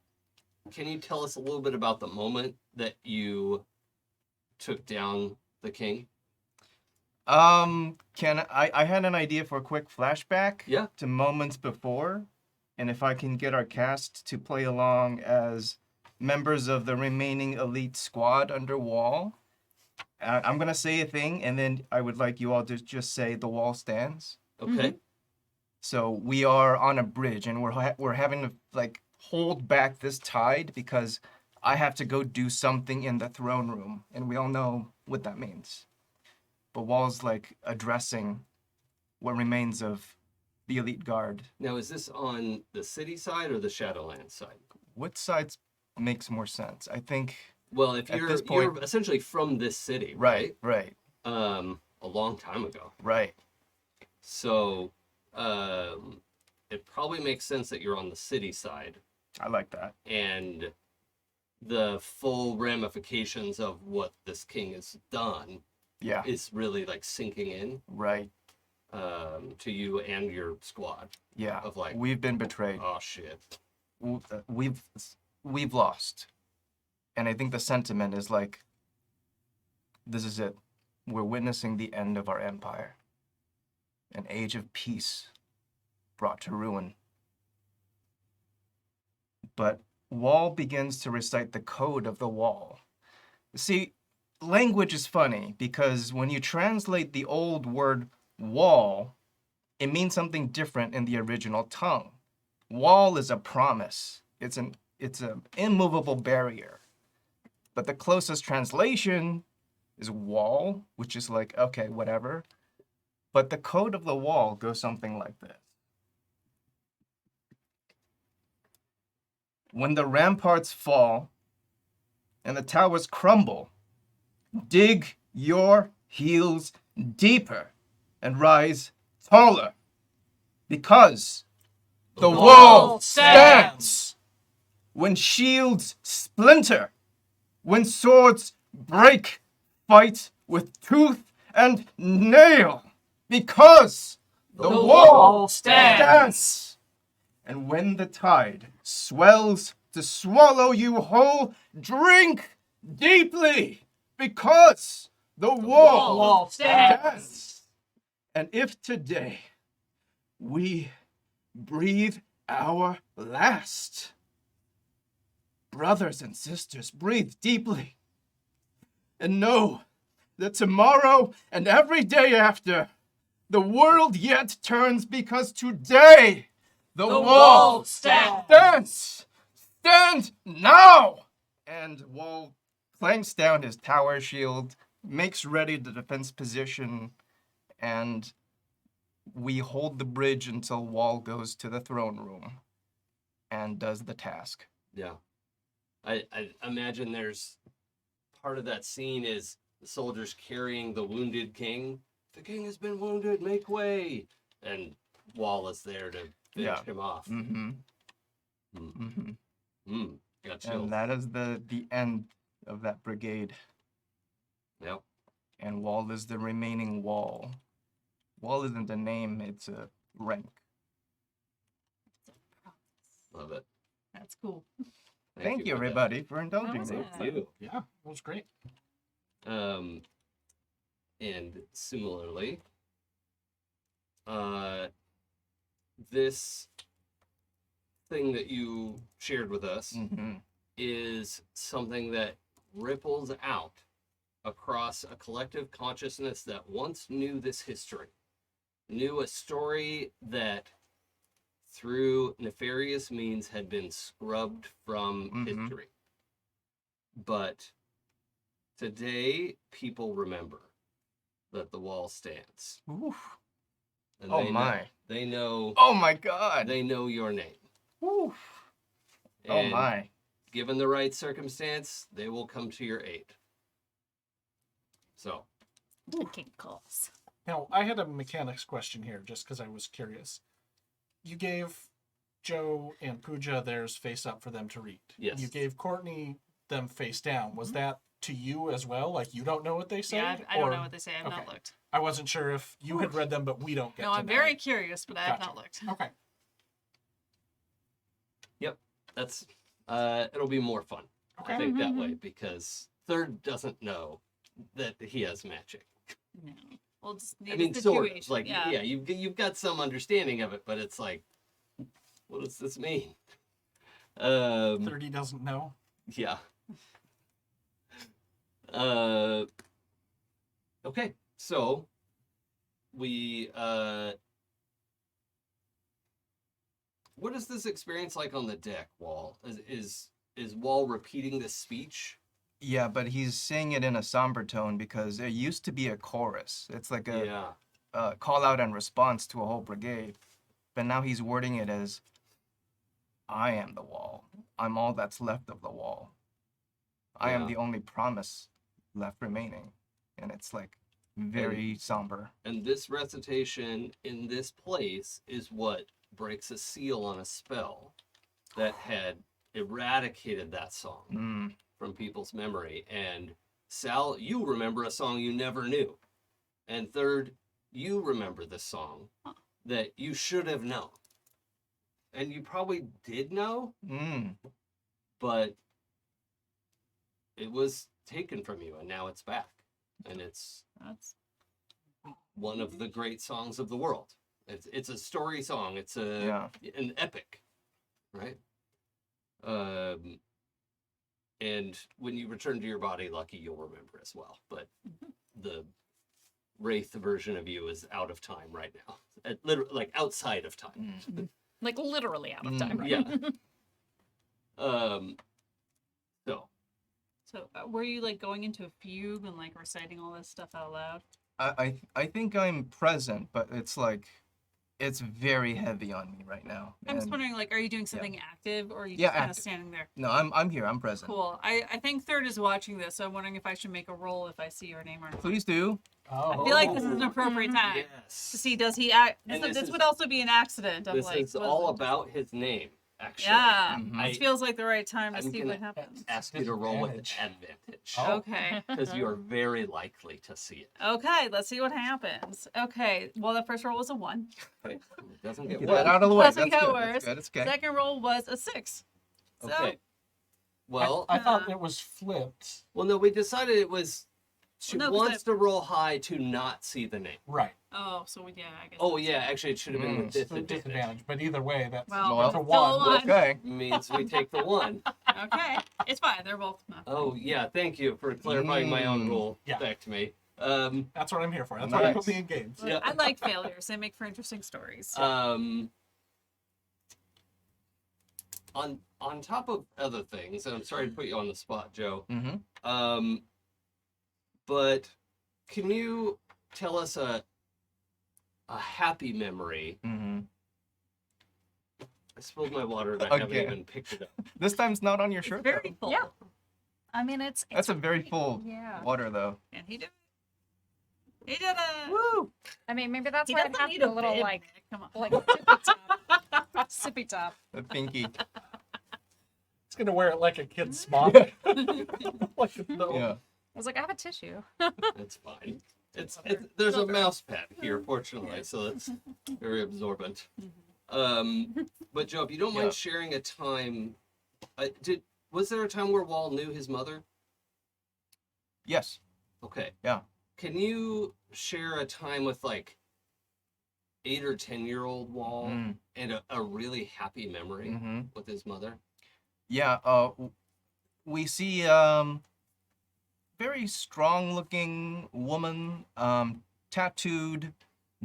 you tell us a little bit about the moment that you took down the king?
I had an idea for a quick flashback.
Yeah.
To moments before, and if I can get our cast to play along as members of the remaining elite squad under Wall. I'm gonna say a thing, and then I would like you all to just say the wall stands.
Okay.
So we are on a bridge, and we're having to like hold back this tide because I have to go do something in the throne room, and we all know what that means. But Wall's like addressing what remains of the elite guard.
Now, is this on the city side or the Shadowlands side?
What side makes more sense? I think.
Well, if
At
you're
this point-
you're essentially from this city,
Right.
a long time ago.
Right.
So, it probably makes sense that you're on the city side,
I like that.
and the full ramifications of what this king has done
Yeah.
is really like sinking in
Right.
to you and your squad.
Yeah.
Of like,
We've been betrayed.
oh shit.
We've lost. And I think the sentiment is like, this is it. We're witnessing the end of our empire. An age of peace brought to ruin. But Wall begins to recite the code of the wall. See, language is funny because when you translate the old word wall, it means something different in the original tongue. Wall is a promise. It's an immovable barrier. But the closest translation is wall, which is like, okay, whatever. But the code of the wall goes something like this. When the ramparts fall and the towers crumble, dig your heels deeper and rise taller, because the wall stands. When shields splinter, when swords break, fight with tooth and nail, because the wall stands. And when the tide swells to swallow you whole, drink deeply, because the wall stands. And if today we breathe our last, brothers and sisters, breathe deeply and know that tomorrow and every day after, the world yet turns, because today the wall stands. Stand now! And Wall clanks down his tower shield, makes ready the defense position, and we hold the bridge until Wall goes to the throne room and does the task.
Yeah. I imagine there's part of that scene is the soldiers carrying the wounded king. The king has been wounded, make way. And Wall is there to finish him off.
Mm-hmm.
Mm.
Mm-hmm.
Got chills.
And that is the end of that brigade.
Yep.
And Wall is the remaining Wall. Wall isn't a name, it's a rank.
Love it.
That's cool.
Thank you,
for that.
everybody, for indulging
was
me.
it.
Thank you.
Yeah, it was great.
And similarly, this thing that you shared with us
Mm-hmm.
is something that ripples out across a collective consciousness that once knew this history, knew a story that through nefarious means had been scrubbed from
Mhm.
history. But today, people remember that the wall stands.
Oof.
And
Oh
they
my.
Know, they know.
Oh my God.
They know your name.
Oof. Oh
And
my.
given the right circumstance, they will come to your aid. So,
Taking calls.
Now, I had a mechanics question here, just because I was curious. You gave Joe and Pooja theirs face up for them to read.
Yes.
You gave Courtney them face down. Was that to you as well? Like, you don't know what they say?
Yeah, I don't know
Or-
what they say. I've not
okay.
looked.
I wasn't sure if you had read them, but we don't get
No,
to
I'm
know.
very curious, but I have
Gotcha.
not looked.
Okay.
that's it'll be more fun. I
Okay.
think that way because Third doesn't know that he has magic.
No. Well, just
I
need
mean,
a
sort of.
situation.
Like, yeah, you've got some understanding of it, but it's like, what does this mean?
30 doesn't know.
Yeah. Okay, so we what is this experience like on the deck, Wall? Is Wall repeating this speech?
Yeah, but he's saying it in a somber tone because there used to be a chorus. It's like a call out and response to a whole brigade. But now he's wording it as, I am the wall. I'm all that's left of the wall. I am
Yeah.
the only promise left remaining. And it's like very somber.
And this recitation in this place is what breaks a seal on a spell that had eradicated that song
Mm.
from people's memory. And Sal, you remember a song you never knew. And Third, you remember the song that you should have known. And you probably did know,
Mm.
but it was taken from you and now it's back. And it's
That's
one of the great songs of the world. It's a story song. It's
Yeah.
an epic, right? And when you return to your body, Lucky, you'll remember as well. But the Wraith version of you is out of time right now, literally, like outside of time.
Mm.
Like literally out of
Mm,
time. Right?
Yeah. So
so. Were you like going into a fugue and like reciting all this stuff out loud?
I think I'm present, but it's like, it's very heavy on me right now.
I'm just
And-
wondering, like, are you doing something active or are you
Yeah,
just kind of
active.
standing there?
No, I'm here. I'm present.
Cool. I think Third is watching this, so I'm wondering if I should make a roll if I see your name or not.
Please do.
Oh.
I feel like this is an appropriate time to
yes,
see does he act.
And
This,
this is-
would also be an accident. Of
this
like,
is
was
all
it-
about his name. Actually,
Yeah,
Mhm.
this feels like the right time to
I'm
see
gonna
what happens.
ask you to roll with
Disadvantage.
advantage
Oh.
Okay.
because you are very likely to see it.
Okay, let's see what happens. Okay, well, the first roll was a 1.
Okay, it doesn't get
Get
worse.
that out of the way.
Doesn't
That's
get
good.
worse.
That's good. It's okay.
Second roll was a 6. So,
Okay. Well,
I thought it was flipped.
well, no, we decided it was. She
No, 'cause
wants to roll high to not see the name.
Right.
oh, so yeah, I guess.
Oh yeah, actually, it should have been with
So
disadvantage.
disadvantage. But either way, that's,
Well,
that's a
it's still a
1.
one.
Okay.
Means we take the one.
Okay, it's fine. They're both. No.
Oh yeah, thank you for clarifying my own rule
Yeah.
back to me.
That's what I'm here for. That's why you put me in games.
Yeah.
I like failures. They make for interesting stories.
On top of other things, and I'm sorry to put you on the spot, Joe.
Mm-hmm.
But can you tell us a happy memory.
Mm-hmm.
I spilled my water and I haven't
Okay.
even picked it up.
This time's not on your shirt.
Very
though.
full.
Yeah. I mean, it's
That's a very full
yeah.
water, though.
And he did it. He did it.
Woo!
I mean, maybe that's
He
why it
doesn't
has
need
the
a
little
bib,
like
Nick. Come on.
sippy top. Sippy top.
The pinky.
It's gonna wear it like a kid's smock. Like a gnome.
Yeah.
I was like, I have a tissue.
It's fine. There's a mouse pad here, fortunately, so it's very absorbent. But Joe, if you don't mind
Yeah.
sharing a time, was there a time where Wall knew his mother?
Yes.
Okay.
Yeah.
Can you share a time with like 8 or 10-year-old Wall
Mm.
and a really happy memory
Mm-hmm.
with his mother?
Yeah. We see very strong-looking woman, tattooed,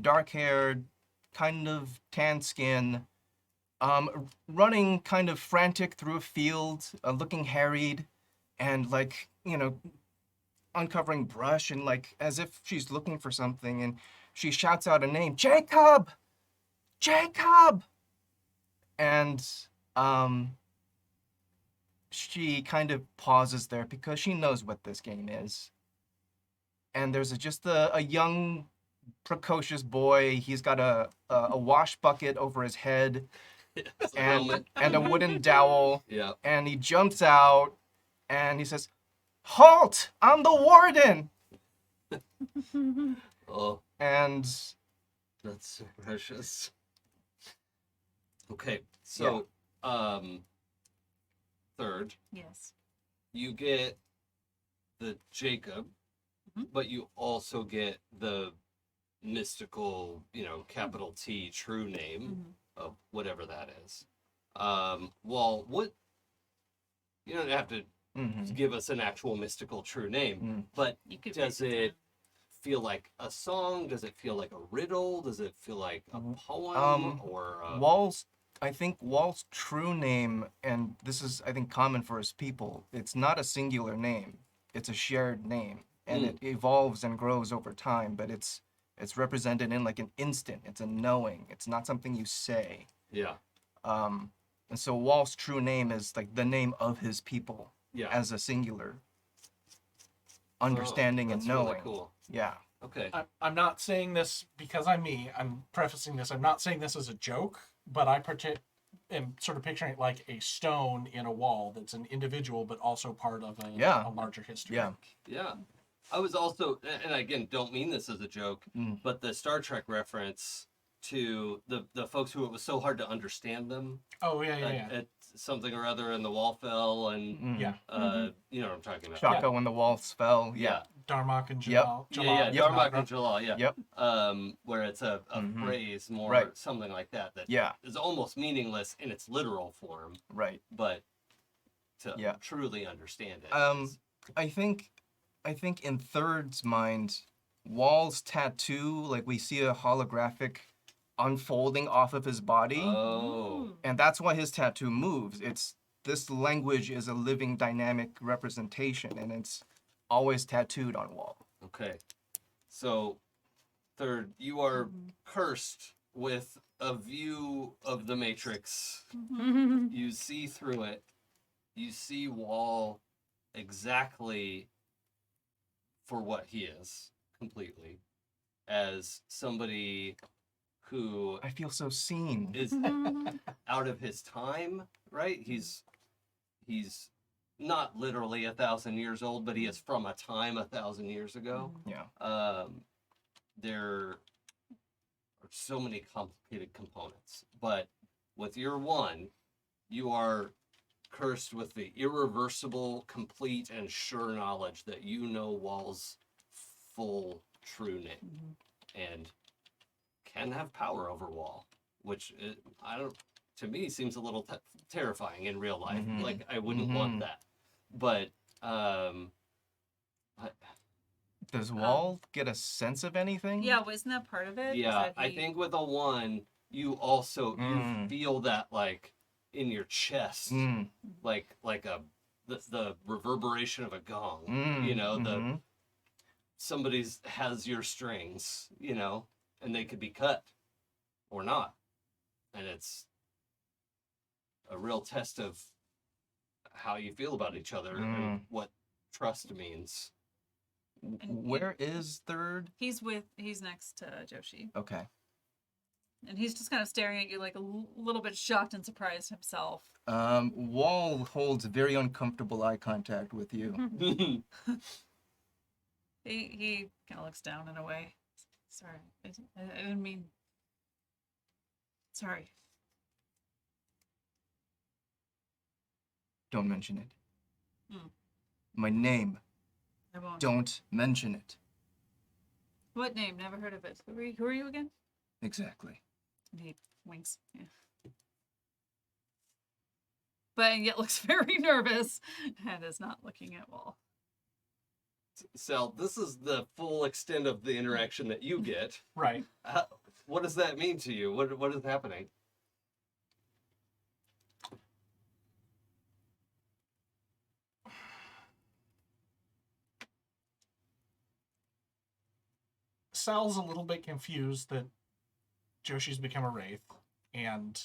dark-haired, kind of tan skin, running kind of frantic through a field, looking harried, and like, uncovering brush and like as if she's looking for something, and she shouts out a name, Jacob! Jacob! And she kind of pauses there because she knows what this game is. And there's just a young, precocious boy. He's got a wash bucket over his head
It's a
and
helmet.
a wooden dowel.
Yeah.
And he jumps out and he says, "Halt! I'm the warden!"
Oh,
And
that's so precious. Okay, so third,
Yes.
you get the Jacob, but you also get the mystical, capital T true name of whatever that is. Well, what you don't have to
mhm.
give us an actual mystical true name,
Mm.
but
You could
does
write
it feel like a song? Does it feel like a riddle? Does it feel like a poem or
I think Wall's true name, and this is, I think, common for his people, it's not a singular name. It's a shared name. And it evolves and grows over time, but it's represented in like an instant. It's a knowing. It's not something you say.
yeah,
And so Wall's true name is like the name of his people
yeah.
as a singular understanding and
That's
knowing.
really cool.
Yeah.
Okay.
I'm not saying this because I'm me. I'm prefacing this. I'm not saying this as a joke, but I am sort of picturing it like a stone in a wall that's an individual, but also part of
Yeah.
a larger history.
Yeah.
Yeah. I was also, and again, don't mean this as a joke, but the Star Trek reference to the folks who it was so hard to understand them
Oh yeah, yeah, yeah.
at something or other, and the wall fell, and
Mhm.
Yeah.
you know what I'm talking about.
Shaka when the walls fell.
Yeah.
Darmok and
Yep.
Jalal.
Yeah,
Jalal,
Darmok and Jalal, yeah.
Yep.
Where it's a
Mhm.
phrase more,
Right.
something like that
Yeah.
is almost meaningless in its literal form,
Right.
but to
Yeah.
truly understand it.
I think in Third's mind, Wall's tattoo, like we see a holographic unfolding off of his body,
Oh.
and that's why his tattoo moves. This language is a living, dynamic representation, and it's always tattooed on Wall.
Okay. So, third, you are cursed with a view of the Matrix. You see through it. You see Wall exactly for what he is, completely, as somebody who
I feel so seen.
is out of his time, right? He's not literally 1,000 years old, but he is from a time 1,000 years ago.
Yeah.
There are so many complicated components, but with your one, you are cursed with the irreversible, complete, and sure knowledge that you know Wall's full true name and can have power over Wall, which to me seems a little terrifying in real life.
Mhm.
Like I wouldn't want that, but
Does Wall get a sense of anything?
Yeah, wasn't that part of it? Is
yeah,
that
I
he-
think with a one, you also you feel that like in your chest,
Mm.
like the reverberation of a gong.
Mm.
You know,
Mhm.
somebody's has your strings. You know, and they could be cut or not. And it's a real test of how you feel about each other and what trust means.
Where is third?
He's next to Joshi.
Okay.
And he's just kind of staring at you like a little bit shocked and surprised himself.
Wall holds very uncomfortable eye contact with you.
He kind of looks down in a way. Sorry, I didn't mean. Sorry.
Don't mention it.
Hmm.
My name.
I won't.
Don't mention it.
What name? Never heard of it. Who are you again?
Exactly.
And he winks. Yeah. But yet looks very nervous and is not looking at Wall.
Sal, this is the full extent of the interaction that you get.
Right.
What does that mean to you? What is happening?
Sal's a little bit confused that Joshi's become a wraith, and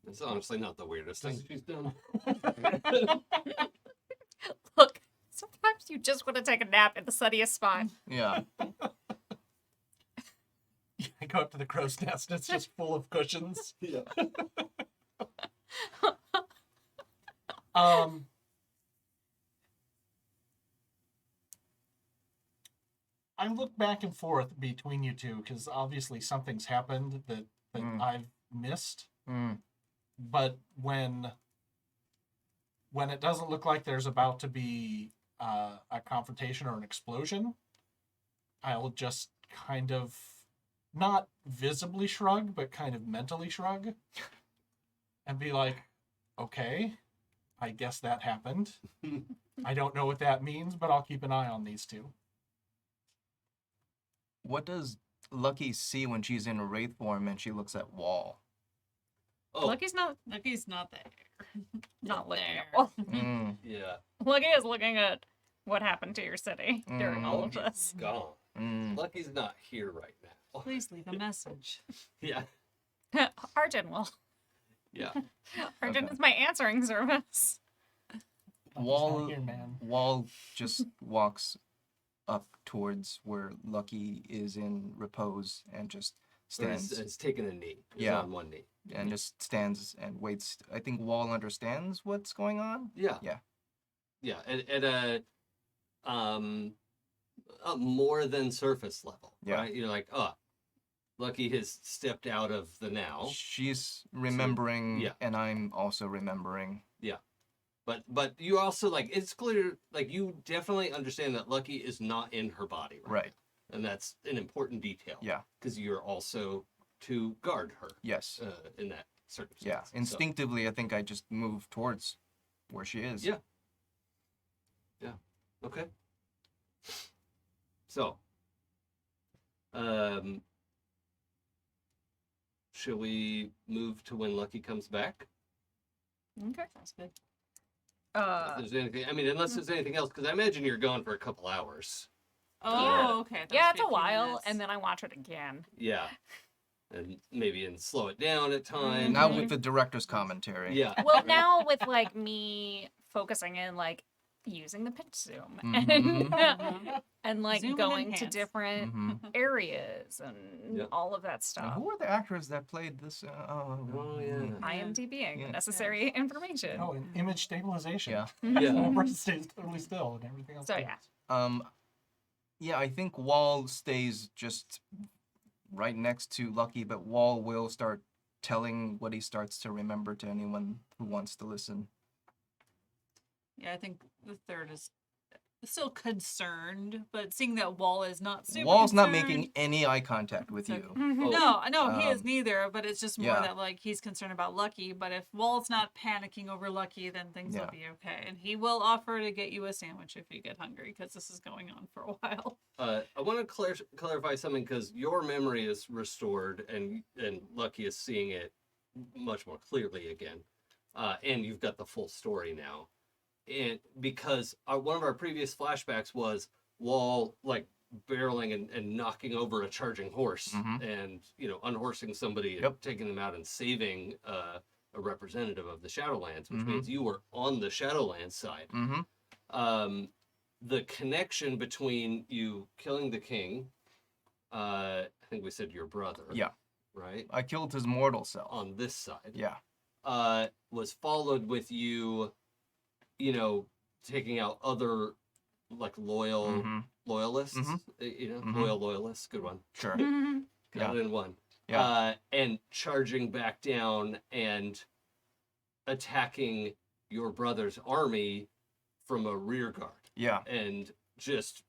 It's honestly not the weirdest thing she's done.
Look, sometimes you just want to take a nap in the sunniest spot.
Yeah.
I go up to the crow's nest, and it's just full of cushions.
Yeah.
I look back and forth between you two because obviously something's happened that I've missed.
Mm.
But when it doesn't look like there's about to be a confrontation or an explosion, I'll just kind of not visibly shrug, but kind of mentally shrug and be like, okay, I guess that happened. I don't know what that means, but I'll keep an eye on these two.
What does Lucky see when she's in wraith form and she looks at Wall?
Oh,
Lucky's not there.
Not looking
there.
at Wall.
Mm.
yeah.
Lucky is looking at what happened to your city during all of this.
Gone.
Mm.
Lucky's not here right now.
Please leave a message.
Yeah.
Arjun will.
Yeah.
Arjun
Okay.
is my answering service.
I'm just
Wall,
not here, man.
Wall just walks up towards where Lucky is in repose and just stands
It's taken a knee. It's
Yeah.
on one knee.
and just stands and waits. I think Wall understands what's going on.
Yeah.
Yeah.
Yeah. At a more than surface level.
Yeah.
Right? You're like, oh, Lucky has stepped out of the now.
She's remembering,
yeah.
and I'm also remembering.
But you also like it's clear like you definitely understand that Lucky is not in her body
Right.
and that's an important detail.
Yeah.
Because you're also to guard her
Yes.
in that circumstance.
Yeah.
So,
Instinctively, I think I just move towards where she is.
Yeah. Okay. So, should we move to when Lucky comes back?
Okay.
Sounds good.
If there's anything, I mean, unless there's anything else, because I imagine you're gone for a couple hours.
Oh,
Yeah.
okay. That
Yeah,
must
it's
be
a
few
while,
minutes.
and then I watch it again.
Yeah. And maybe slow it down at times.
Now with the director's commentary.
Yeah.
Well, now with like me focusing in like using the pitch zoom
Mhm.
and like
Zoom and
going to
enhance.
different
Mhm.
areas and
Yep.
all of that
And
stuff.
who are the actors that played this?
Oh, yeah.
IMDbing
Yeah.
the necessary information.
Oh, and image stabilization.
Yeah.
Yeah.
The person stays totally still and everything else.
So,
goes.
yeah.
Yeah, I think Wall stays just right next to Lucky, but Wall will start telling what he starts to remember to anyone who wants to listen.
Yeah, I think the third is still concerned, but seeing that Wall is not super
Wall's not
concerned-
making any eye contact with
Okay.
you.
Mhm.
No, he is
Um,
neither, but it's just more
yeah.
that like he's concerned about Lucky, but if Wall's not panicking over Lucky, then things
Yeah.
will be okay. And he will offer to get you a sandwich if you get hungry, because this is going on for a while.
I want to clarify something because your memory is restored and Lucky is seeing it much more clearly again, and you've got the full story now. And because one of our previous flashbacks was Wall like barreling and knocking over a charging horse
Mhm.
and, unhorsing somebody and
Yep.
taking them out and saving a representative of the Shadowlands, which
Mhm.
means you were on the Shadowlands side.
Mm-hmm.
The connection between you killing the king, I think we said your brother.
Yeah.
Right?
I killed his mortal self.
On this side.
Yeah.
Was followed with you, taking out other like loyalists, loyal loyalists. Good one.
Sure.
Got it in one.
Yeah.
And charging back down and attacking your brother's army from a rear guard.
Yeah.
And just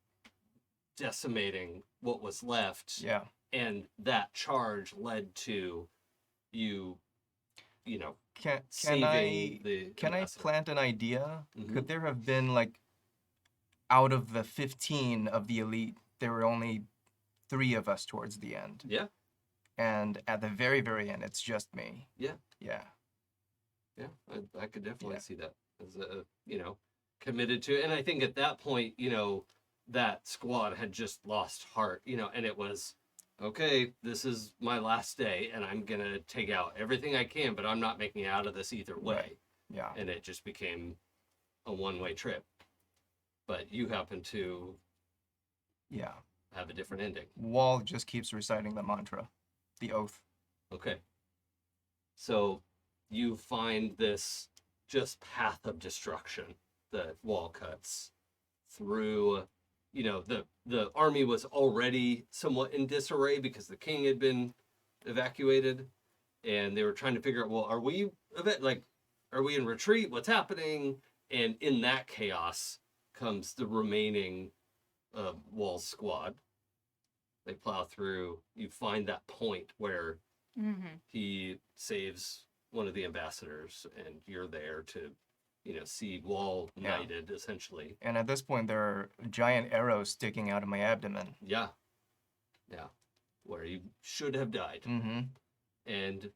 decimating what was left.
Yeah.
And that charge led to you,
Can
saving
I
the
can I
ambassador.
plant an idea?
Mhm.
Could there have been like out of the 15 of the elite, there were only 3 of us towards the end.
Yeah.
And at the very, very end, it's just me.
Yeah.
Yeah.
Yeah, I could definitely
Yeah.
see that as committed to. And I think at that point, that squad had just lost heart, and it was, okay, this is my last day and I'm going to take out everything I can, but I'm not making it out of this either way.
Right. Yeah.
And it just became a one-way trip. But you happen to
Yeah.
have a different ending.
Wall just keeps reciting the mantra, the oath.
Okay. So you find this just path of destruction that Wall cuts through. The army was already somewhat in disarray because the king had been evacuated, and they were trying to figure out, well, are we in retreat? What's happening? And in that chaos comes the remaining Wall squad. They plow through. You find that point where he saves one of the ambassadors, and you're there to, see Wall
Yeah.
knighted, essentially.
And at this point, there are giant arrows sticking out of my abdomen.
Yeah. Yeah. Where you should have died.
Mm-hmm.
And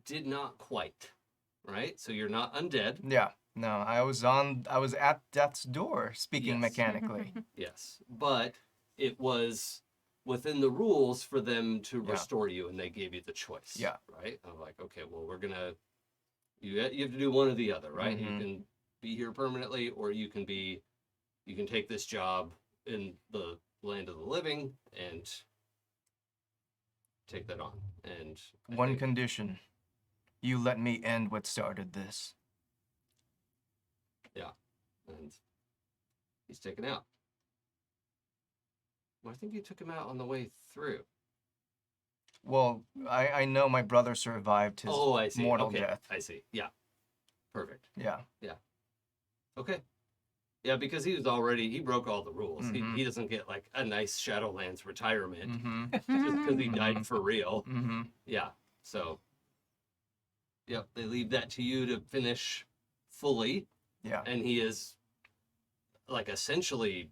did not quite. Right? So you're not undead.
Yeah. No, I was at death's door, speaking
Yes.
mechanically.
Yes. But it was within the rules for them to
Yeah.
restore you, and they gave you the choice.
Yeah.
Right? I'm like, okay, well, you have to do one or the other, right?
Mhm.
You can be here permanently, or you can take this job in the land of the living and take that on. And I
One
think-
condition. You let me end what started this.
and he's taken out. Well, I think you took him out on the way through.
Well, I know my brother survived his
I see.
mortal
Okay,
death.
I see. Yeah. Perfect.
Yeah.
Okay. Yeah, because he broke all the rules.
Mhm.
He doesn't get like a nice Shadowlands retirement
Mm-hmm.
just because he died for real.
Mm-hmm.
Yeah. So, yep, they leave that to you to finish fully.
Yeah.
And he is like essentially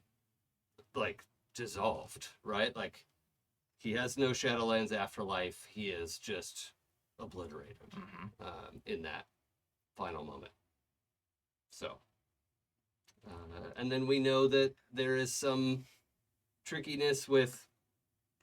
like dissolved, right? Like he has no Shadowlands afterlife. He is just obliterated in that final moment. So, and then we know that there is some trickiness with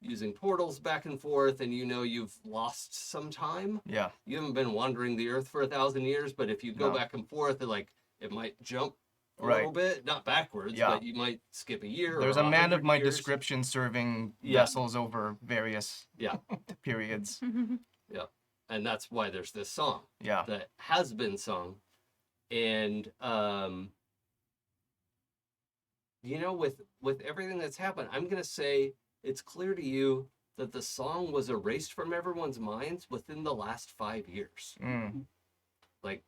using portals back and forth, and you've lost some time.
Yeah.
You haven't been wandering the earth for 1,000 years, but if you go
No.
back and forth, it might jump a
Right.
little bit, not backwards,
Yeah.
but you might skip a year.
There's
or
a man of
100
my
years.
description serving
Yeah.
vessels over various
Yeah,
periods.
yeah, and that's why there's this song
Yeah.
that has been sung, and with everything that's happened, I'm gonna say it's clear to you that the song was erased from everyone's minds within the last 5 years,
Mm.
like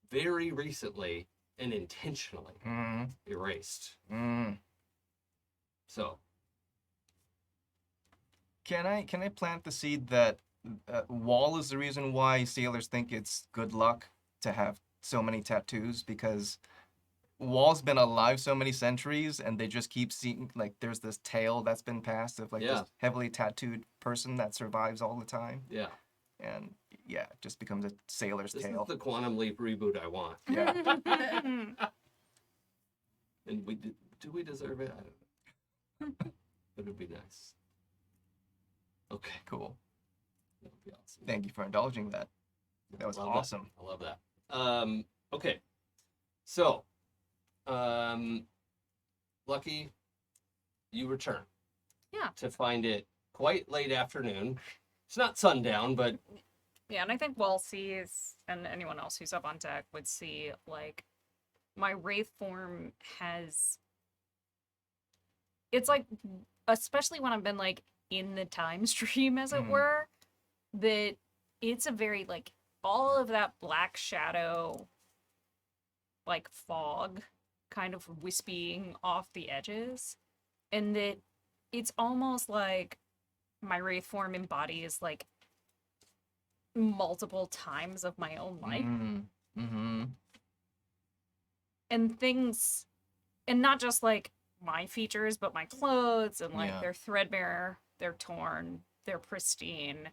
very recently and intentionally
Mm.
erased.
Mm.
So
Can I plant the seed that Wall is the reason why sailors think it's good luck to have so many tattoos, because Wall's been alive so many centuries and they just keep seeing, like, there's this tale that's been passed of like
Yeah.
this heavily tattooed person that survives all the time,
yeah,
and yeah, it just becomes a sailor's
this
tale.
is the Quantum Leap reboot I want,
Yeah.
and do we deserve it? I don't know. It would be nice. Okay,
Cool.
that would be awesome.
Thank you for indulging that. That was
Love
awesome.
I love that. Okay, so, Lucky, you return.
Yeah.
To find it quite late afternoon. It's not sundown, but
Yeah, and I think Wall sees, and anyone else who's up on deck would see, like, my wraith form has. It's like, especially when I've been, like, in the time stream, as it
Mhm.
were, that it's a very, like, all of that black shadow, like, fog kind of wispying off the edges, and that it's almost like my wraith form embodies, like, multiple times of my own life.
Mm-hmm.
And things, and not just like my features, but my clothes, and like
Yeah.
they're threadbare, they're torn, they're pristine,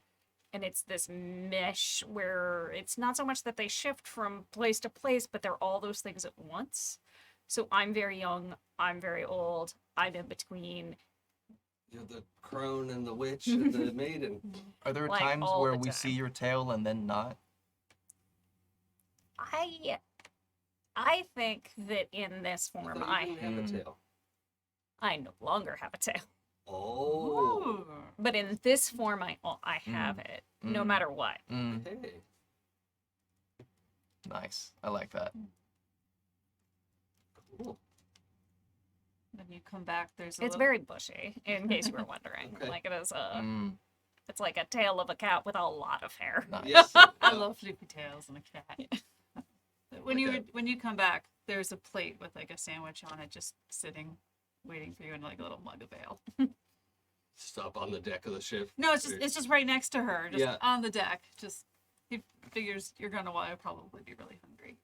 and it's this mesh where it's not so much that they shift from place to place, but they're all those things at once. So I'm very young, I'm very old, I'm in between.
you're the crone and the witch and the maiden.
Are there
Like,
times
all
where
the
we
time.
see your tail and then not?
I think that in this
I
form,
thought you didn't have a
Mm.
tail.
I no longer have a tail.
Oh.
Ooh.
But in this form, I have it, no
Mm.
matter what.
Mm.
Hey.
Nice. I like that.
Cool.
When you come back, there's a
It's very bushy, in case you were wondering.
Okay.
Like, it is
Mm.
it's like a tail of a cat with a lot of hair.
Nice.
Yes.
I love flippy tails and a cat. When
Like
when you come back, there's a plate with like a sandwich on it, just sitting, waiting for you in like a little mug of ale.
Stop on the deck of the ship.
No, it's just right next to her, just
Yeah.
on the deck. Just he figures you're gonna want to probably be really hungry.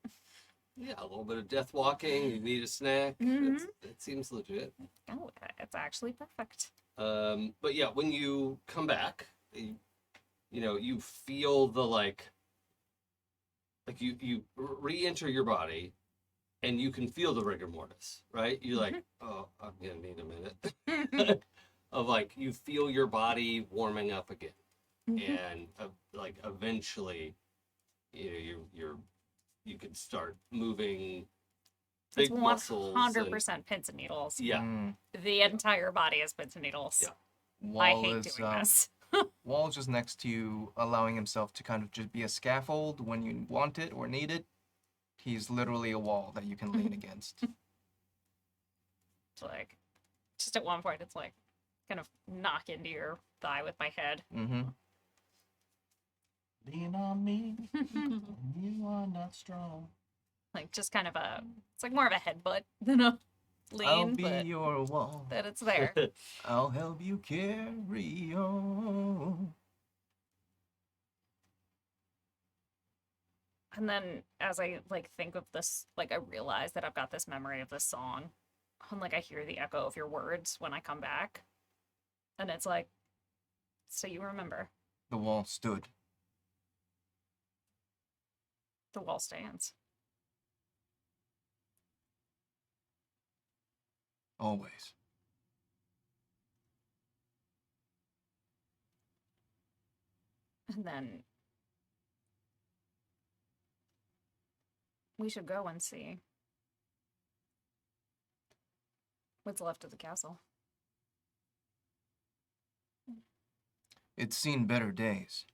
Yeah, a little bit of death walking. You need a snack.
Mhm.
It seems legit.
Oh, it's actually perfect.
But yeah, when you come back, you feel the like you re-enter your body, and you can feel the rigor mortis, right? You're like, oh, I'm gonna need a minute. Of like you feel your body warming up again, and like eventually, you can start moving
It's
big muscles.
100% pins and needles.
Yeah.
Mm.
The entire body is pins and needles.
Yeah.
I
Wall
hate
is
doing this.
Wall's just next to you, allowing himself to kind of just be a scaffold when you want it or need it. He's literally a wall that you can lean against.
It's like, just at one point, it's like, kind of knock into your thigh with my head.
Mm-hmm.
Lean on me, you are not strong.
Like, just kind of it's like more of a headbutt than a
I'll
lean,
be
but
your wall.
that it's there.
I'll help you carry on.
And then as I like think of this, like I realize that I've got this memory of this song, and like I hear the echo of your words when I come back, and it's like, so you remember,
The wall stood.
the wall stands.
Always.
And then we should go and see what's left of the castle.
It's seen better days.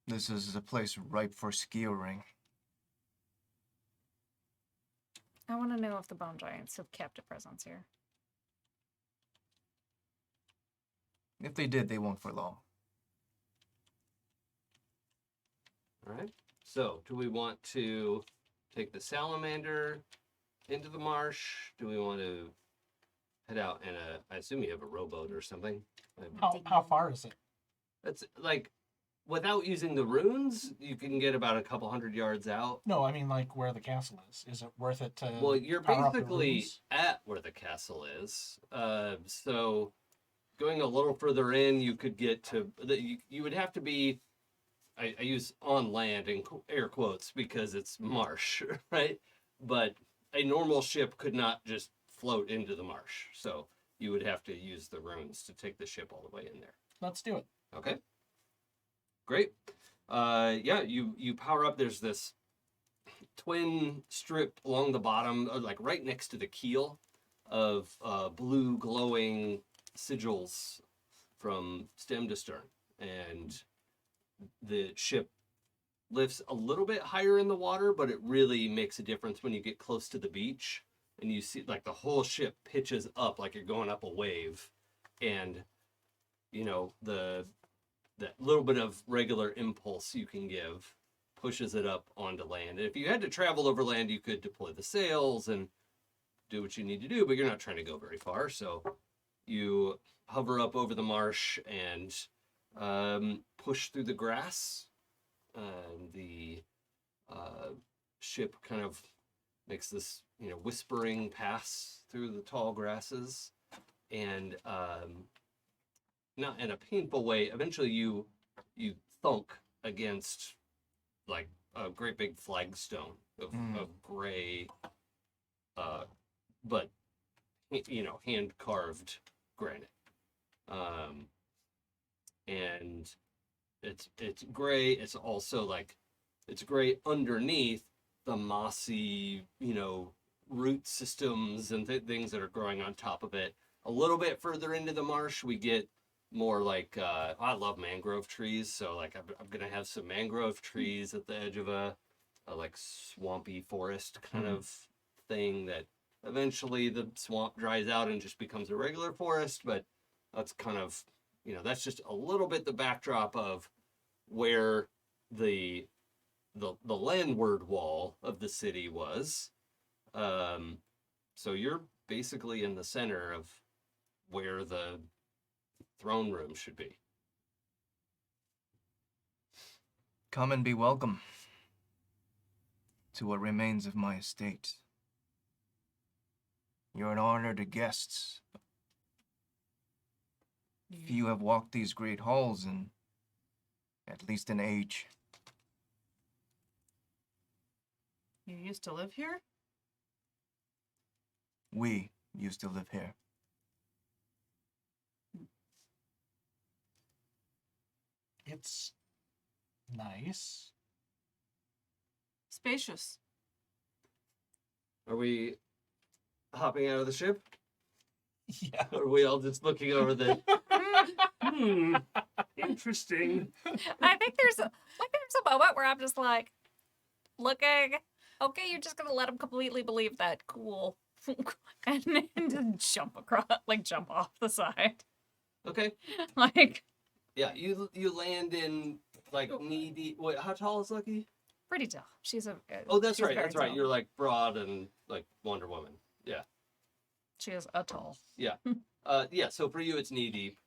This is a place ripe for skewering.
I want to know if the bone giants have kept a presence here.
If they did, they won't for long.
All right. So, do we want to take the Salamander into the marsh? Do we want to head out in I assume you have a rowboat or something.
How far is it?
That's like, without using the runes, you can get about a couple hundred yards out.
No, I mean like where the castle is. Is it worth it to?
Well, you're
power up the
basically
runes?
at where the castle is. So going a little further in, you could get to. You would have to be. I use on land in air quotes because it's marsh, right? But a normal ship could not just float into the marsh. So you would have to use the runes to take the ship all the way in there.
Let's do it.
Okay. Great. Yeah, you power up. There's this twin strip along the bottom, like right next to the keel, of blue glowing sigils from stem to stern, and the ship lifts a little bit higher in the water, but it really makes a difference when you get close to the beach and you see like the whole ship pitches up like you're going up a wave, and you know that little bit of regular impulse you can give pushes it up onto land. And if you had to travel over land, you could deploy the sails and do what you need to do, but you're not trying to go very far. So you hover up over the marsh and push through the grass. The ship kind of makes this, whispering pass through the tall grasses, and not in a painful way. Eventually, you thunk against like a great big flagstone of gray, but hand carved granite, and it's gray. It's also like it's gray underneath the mossy, root systems and things that are growing on top of it. A little bit further into the marsh, we get more like I love mangrove trees, so like I'm gonna have some mangrove trees at the edge of a like swampy forest kind of thing that eventually the swamp dries out and just becomes a regular forest. But that's kind of that's just a little bit the backdrop of where the landward wall of the city was. So you're basically in the center of where the throne room should be.
Come and be welcome to what remains of my estate. You're an honored guests. Few have walked these great halls in at least an age.
You used to live here?
We used to live here.
It's nice.
Spacious.
Are we hopping out of the ship?
Yeah.
Or are we all just looking over the interesting.
I think there's a moment where I'm just like looking. Okay, you're just gonna let him completely believe that. Cool. and then jump off the side.
Okay.
Like
Yeah, you land in like knee deep. Wait, how tall is Lucky?
pretty tall. She's a
Oh, that's
she's
right.
very
That's right.
tall.
You're like broad and like Wonder Woman. Yeah.
She is a tall.
Yeah. Yeah. So for you, it's knee deep.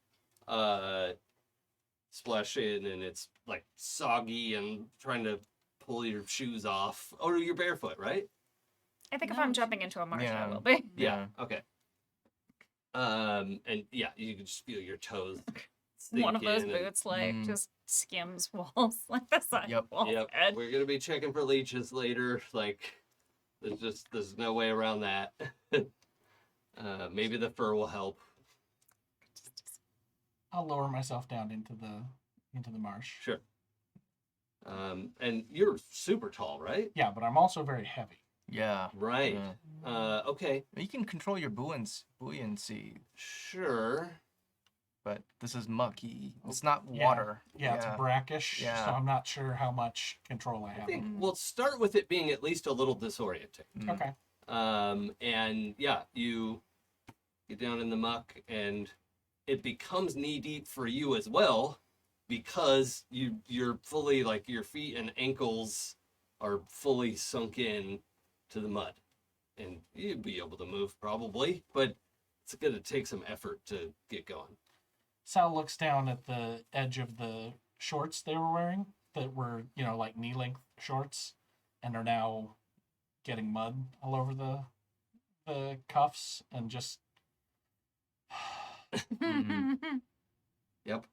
Splash in, and it's like soggy and trying to pull your shoes off. Oh, you're barefoot, right?
I think if
No,
I'm jumping into a marsh,
Yeah.
I will be.
Yeah. Okay. And yeah, you can just feel your toes.
One of those
sink in and-
boots like
Mm.
just skims walls like the sidewalk.
Yep.
Yep. We're gonna be checking for leeches later. Like, there's no way around that. Maybe the fur will help.
I'll lower myself down into the marsh.
Sure. And you're super tall, right?
Yeah, but I'm also very heavy.
Yeah.
Right.
Yeah.
Okay.
You can control your buoyancy,
Sure.
but this is mucky. It's not water.
Yeah, it's brackish,
Yeah.
so I'm not sure how much control I
I
have.
think we'll start with it being at least a little disorienting.
Mm.
Okay.
And yeah, you get down in the muck, and it becomes knee deep for you as well, because you're fully like your feet and ankles are fully sunk in to the mud, and you'd be able to move probably, but it's gonna take some effort to get going.
Sal looks down at the edge of the shorts they were wearing that were, like knee-length shorts, and are now getting mud all over the cuffs, and just
Yep.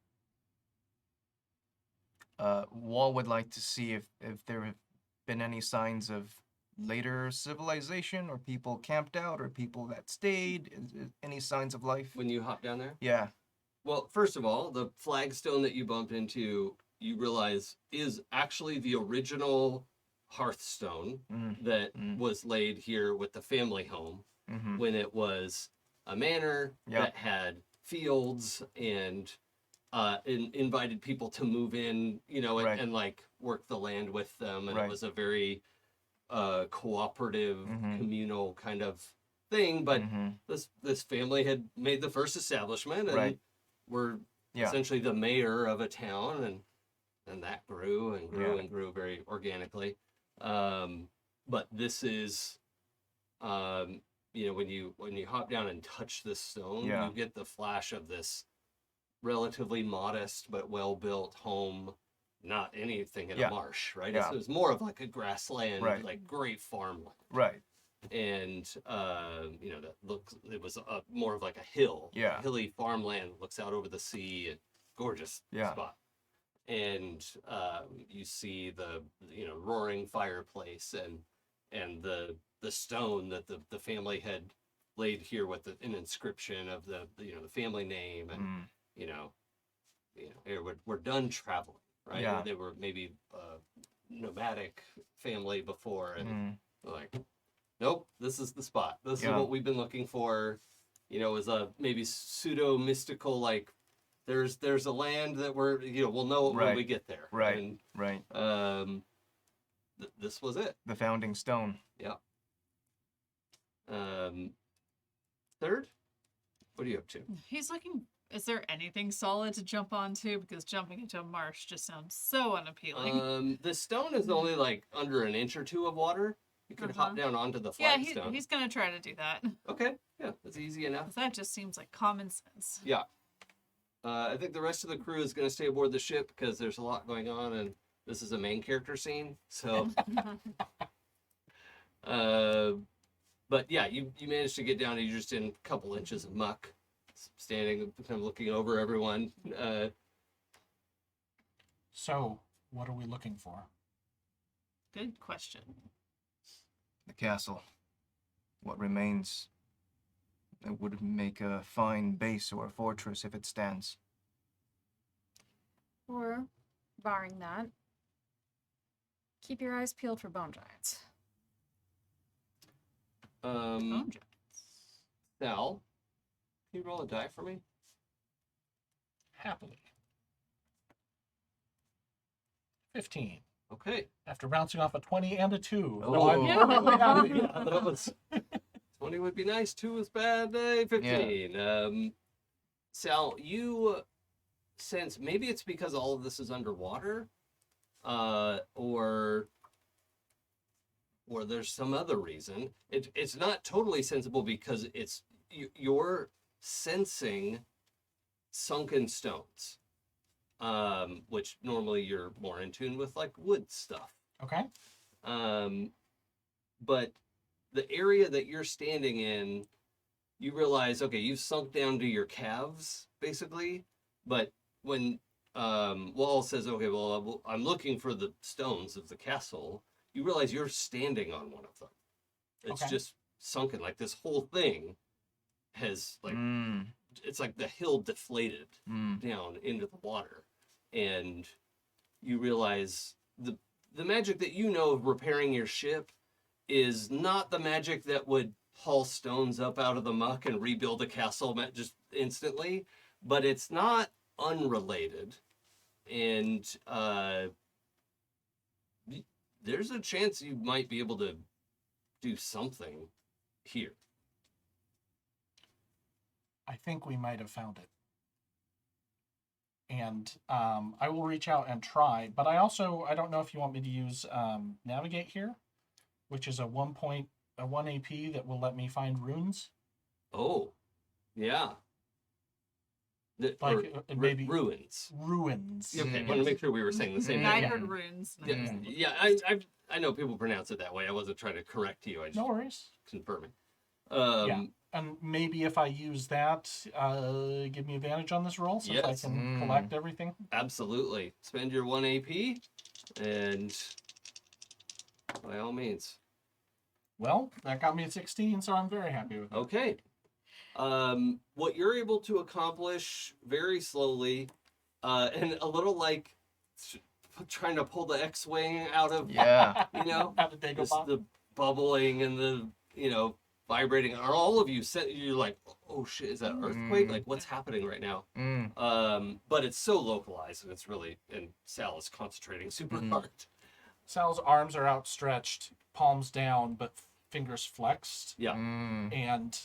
Wall would like to see if there have been any signs of later civilization, or people camped out, or people that stayed? Any signs of life?
When you hop down there?
Yeah.
Well, first of all, the flagstone that you bumped into, you realize is actually the original hearthstone that was laid here with the family home when it was a manor that had fields and invited people to move in, and like work the land with them. And it was a very cooperative, communal kind of thing. But this family had made the first establishment and were essentially the mayor of a town, and that grew and grew and grew very organically. But this is, when you hop down and touch this stone, you get the flash of this relatively modest but well-built home, not anything in a marsh, right?
Yeah.
It was more of like a grassland, like great farmland.
Right.
And, it was more of like a hill, hilly farmland, looks out over the sea, and gorgeous spot. And you see the roaring fireplace and the stone that the family had laid here with an inscription of the family name, and we're done traveling, right?
Yeah.
They were maybe a nomadic family before, and like, nope, this is the spot. This is what we've been looking for. Is a maybe pseudo mystical, like, there's a land that we'll know it when we get there.
Right.
And,
right.
This was it.
The founding stone.
Yeah. Third, what are you up to?
He's looking. Is there anything solid to jump onto? Because jumping into a marsh just sounds so unappealing.
The stone is only like under an inch or two of water. You could hop down onto the flagstone.
He's gonna try to do that.
Okay. Yeah, that's easy enough.
'Cause that just seems like common sense.
Yeah. I think the rest of the crew is going to stay aboard the ship because there's a lot going on, and this is a main character scene. So, but yeah, you managed to get down, and you're just in a couple inches of muck, standing, kind of looking over everyone.
So, what are we looking for?
Good question.
The castle. What remains? It would make a fine base or a fortress if it stands.
Or, barring that, keep your eyes peeled for bone giants.
Sal, can you roll a die for me?
Happily. 15.
Okay.
After bouncing off a 20 and a 2.
Oh,
No, I'm
yeah.
perfectly happy.
Yeah, that was 20 would be nice. 2 is bad. 15. Sal, you sense maybe it's because all of this is underwater, or there's some other reason. It's not totally sensible because you're sensing sunken stones, which normally you're more in tune with, like wood stuff.
Okay.
But the area that you're standing in, you realize, okay, you've sunk down to your calves, basically. But when Wall says, okay, well, I'm looking for the stones of the castle, you realize you're standing on one of them. It's just sunken. Like, this whole thing has, like, it's like the hill deflated down into the water. And you realize the magic that you know of repairing your ship is not the magic that would haul stones up out of the muck and rebuild a castle just instantly, but it's not unrelated. And there's a chance you might be able to do something here.
I think we might have found it. And I will reach out and try, but I don't know if you want me to use navigate here, which is a 1 AP that will let me find runes.
Oh, yeah.
Maybe
ruins.
Ruins.
Okay, I want to make sure we were saying the same
I
thing.
heard runes.
Yeah, I know people pronounce it that way. I wasn't trying to correct you. I just
No worries.
confirming.
And maybe if I use that, give me advantage on this roll, since
Yes.
I can collect everything.
Absolutely. Spend your 1 AP, and by all means.
Well, that got me a 16, so I'm very happy with it.
Okay. What you're able to accomplish very slowly, and a little like trying to pull the X-wing out of,
Yeah.
you know,
How did they go
just
pop?
the bubbling and the, vibrating. Are all of you you're like, oh shit, is that earthquake? Like, what's happening right now? But it's so localized, and it's really, and Sal is concentrating super hard.
Sal's arms are outstretched, palms down, but fingers flexed.
Yeah.
And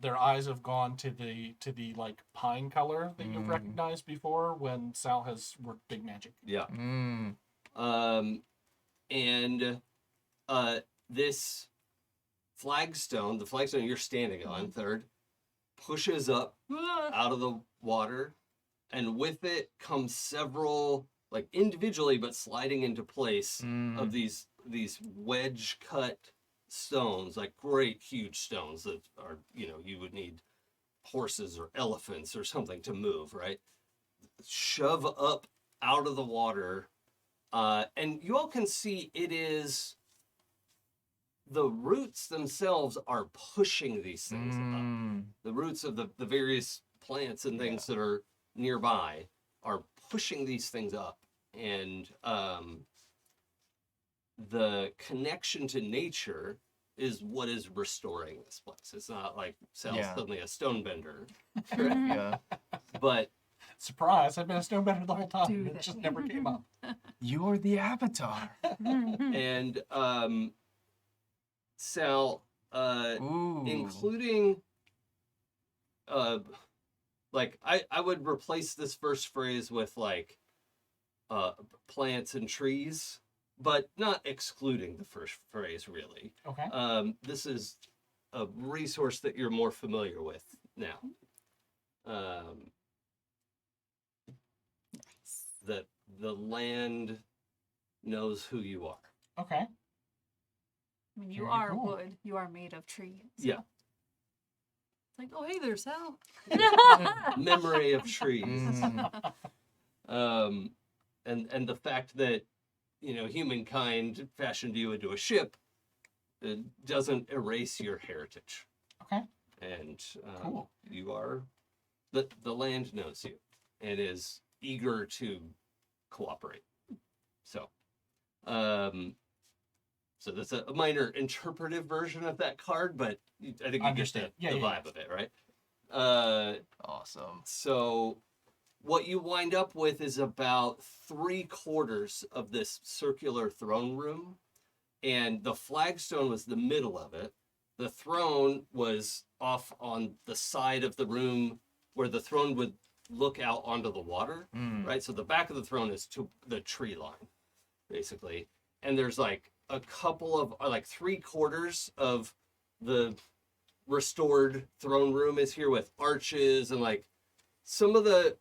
their eyes have gone to the like pine color that you've recognized before when Sal has worked big magic.
Yeah. And this flagstone, the flagstone you're standing on, third, pushes up out of the water, and with it comes several, like individually but sliding into place, of these wedge cut stones, like great huge stones that are, you would need horses or elephants or something to move, right? Shove up out of the water, and you all can see it is the roots themselves are pushing these things up. The roots of the various plants and things that are nearby are pushing these things up, and the connection to nature is what is restoring this place. It's not like Sal's suddenly a stone bender,
Yeah.
but
Surprise! I've been a snowbender the whole time.
Do
It
that.
just never came up.
You're the avatar.
and Sal,
Ooh.
including like I would replace this first phrase with like plants and trees, but not excluding the first phrase really.
Okay.
This is a resource that you're more familiar with now. That the land knows who you are.
Okay.
I mean, you
Very
are
cool.
wood. You are made of trees.
Yeah.
It's like, oh, hey there, Sal.
Memory of trees.
Mm.
And the fact that humankind fashioned you into a ship, it doesn't erase your heritage.
Okay.
And
Cool.
you are the land knows you and is eager to cooperate. So so that's a minor interpretive version of that card, but I think you
Understand.
get the vibe of it, right?
Awesome.
So what you wind up with is about 3/4 of this circular throne room, and the flagstone was the middle of it. The throne was off on the side of the room where the throne would look out onto the water, right? So the back of the throne is to the tree line, basically. And there's like a couple of, like 3/4 of the restored throne room is here with arches and like some of the,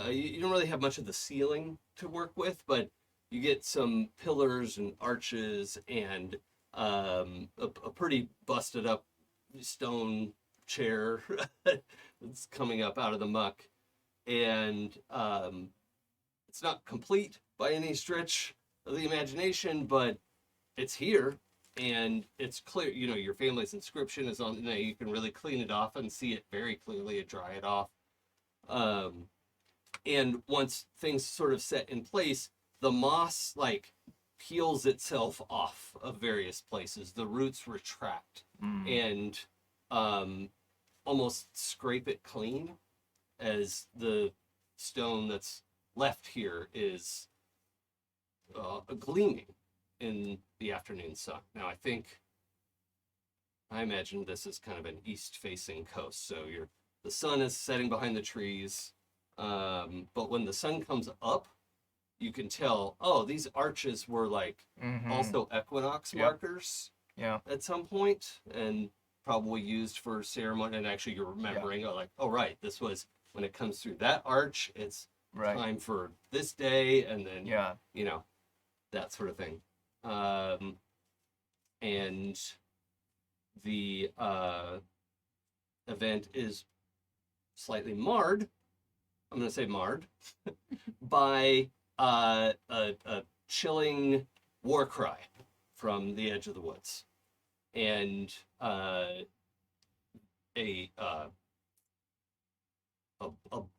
you don't really have much of the ceiling to work with, but you get some pillars and arches and a pretty busted up stone chair that's coming up out of the muck. And it's not complete by any stretch of the imagination, but it's here and it's clear, your family's inscription is on, you can really clean it off and see it very clearly and dry it off. And once things sort of set in place, the moss like peels itself off of various places. The roots retract and almost scrape it clean as the stone that's left here is gleaming in the afternoon sun. Now, I imagine this is kind of an east-facing coast, so the sun is setting behind the trees, but when the sun comes up, you can tell, oh, these arches were like also equinox markers at some point, and probably used for ceremony, and actually you're remembering, right, this was, when it comes through that arch, it's time for this day, and then, that sort of thing. And the event is slightly marred, I'm going to say marred, by a chilling war cry from the edge of the woods, and a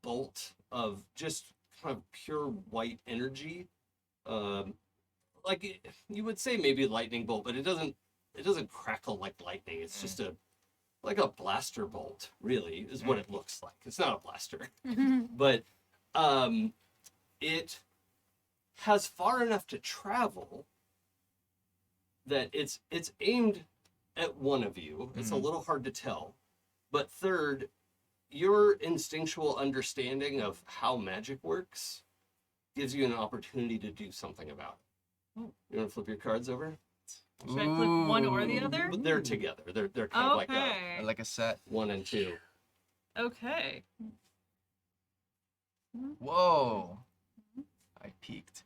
bolt of just kind of pure white energy, you would say maybe a lightning bolt, but it doesn't crackle like lightning. It's just like a blaster bolt, really, is what it looks like. It's not a blaster, but it has far enough to travel that it's aimed at one of you. It's a little hard to tell, but third, your instinctual understanding of how magic works gives you an opportunity to do something about it. You want to flip your cards over?
Should I flip one or the other?
But they're together. They're kind of
Okay.
Like a set.
1 and 2.
Okay.
Whoa. I peeked.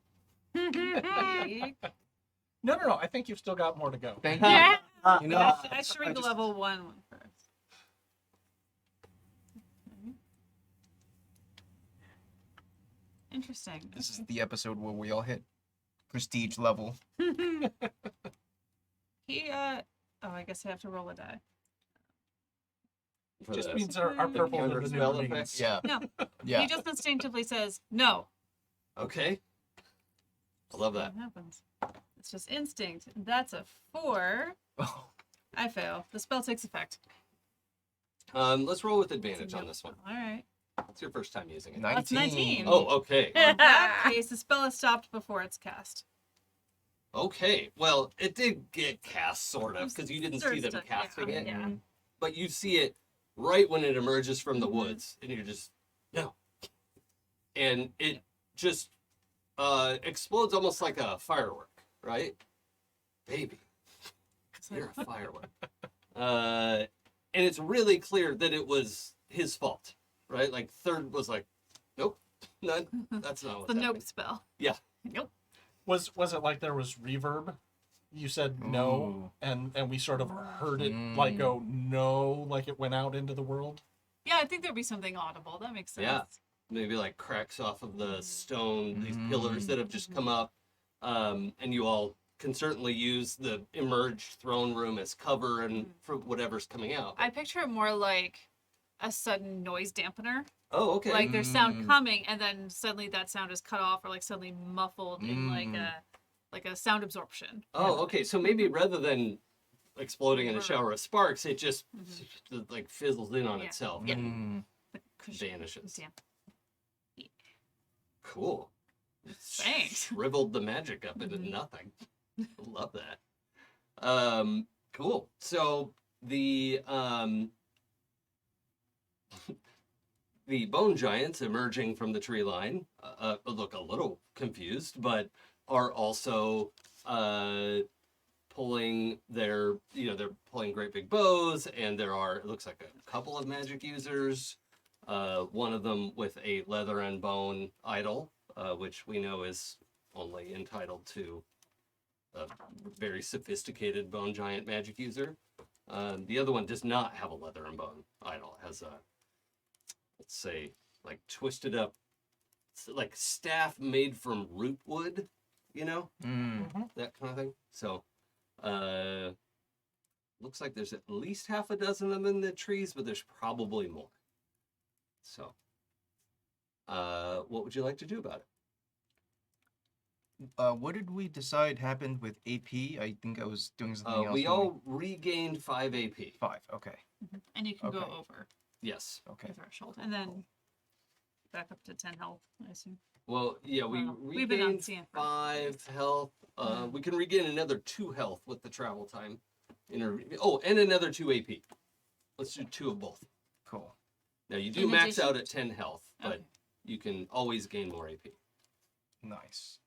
No. I think you've still got more to go.
Thank you.
Yeah.
You know,
I should read
I
the
just-
level one first. Interesting.
This is the episode where we all hit prestige level.
He I guess I have to roll a die.
For
Just
the-
means our
the
purple
counter
are the
spell
new
effect?
greens.
Yeah.
No.
Yeah.
He just instinctively says no.
Okay. I love that.
What happens? It's just instinct. That's a 4.
Oh.
I fail. The spell takes effect.
Let's roll with advantage on this one.
All right.
It's your first time using it.
That's 19.
Oh, okay.
In that case, the spell is stopped before it's cast.
Okay. Well, it did get cast, sort of, because you didn't see them
Sort of,
casting
yeah.
it.
Yeah.
But you see it right when it emerges from the woods, and you're just, no. And it just explodes almost like a firework, right? Baby, you're a firework. And it's really clear that it was his fault, right? Like, third was like, nope, none. That's not what's
The
happening.
nope spell.
Yeah.
Nope.
Was it like there was reverb? You said no, and we sort of heard it like go no, like it went out into the world.
Yeah, I think there'd be something audible. That makes sense.
Yeah. Maybe like cracks off of the stone, these pillars that have just come up. And you all can certainly use the emerged throne room as cover and for whatever's coming out.
I picture it more like a sudden noise dampener.
Oh, okay.
Like there's sound coming, and then suddenly that sound is cut off, or like suddenly muffled in like a sound absorption.
Oh, okay. So maybe rather than exploding in a shower of sparks, it just like fizzles in on
Yeah.
itself
Yeah.
and
The cushion.
vanishes.
Yeah.
Cool.
Thanks.
Shriveled the magic up into nothing. Love that. Cool. So the the bone giants emerging from the tree line look a little confused, but are also pulling their, they're pulling great big bows, and there are, it looks like a couple of magic users. One of them with a leather and bone idol, which we know is only entitled to a very sophisticated bone giant magic user. The other one does not have a leather and bone idol. It has a, let's say, like twisted up, like staff made from root wood, that kind of thing. So, looks like there's at least half a dozen of them in the trees, but there's probably more. So, what would you like to do about it?
What did we decide happened with AP? I think I was doing something else.
We
when
all regained 5 AP.
5. Okay.
And you can go
Okay.
over
Yes.
Okay.
the threshold, and then back up to 10 health, I assume.
Well, yeah, we
Well, we've been on
regained
CN for-
5 health. We can regain another 2 health with the travel time. And another 2 AP. Let's do 2 of both.
Cool.
Now, you do
In
max
addition
out at 10 health, but
Okay.
you can always gain more AP.
Nice.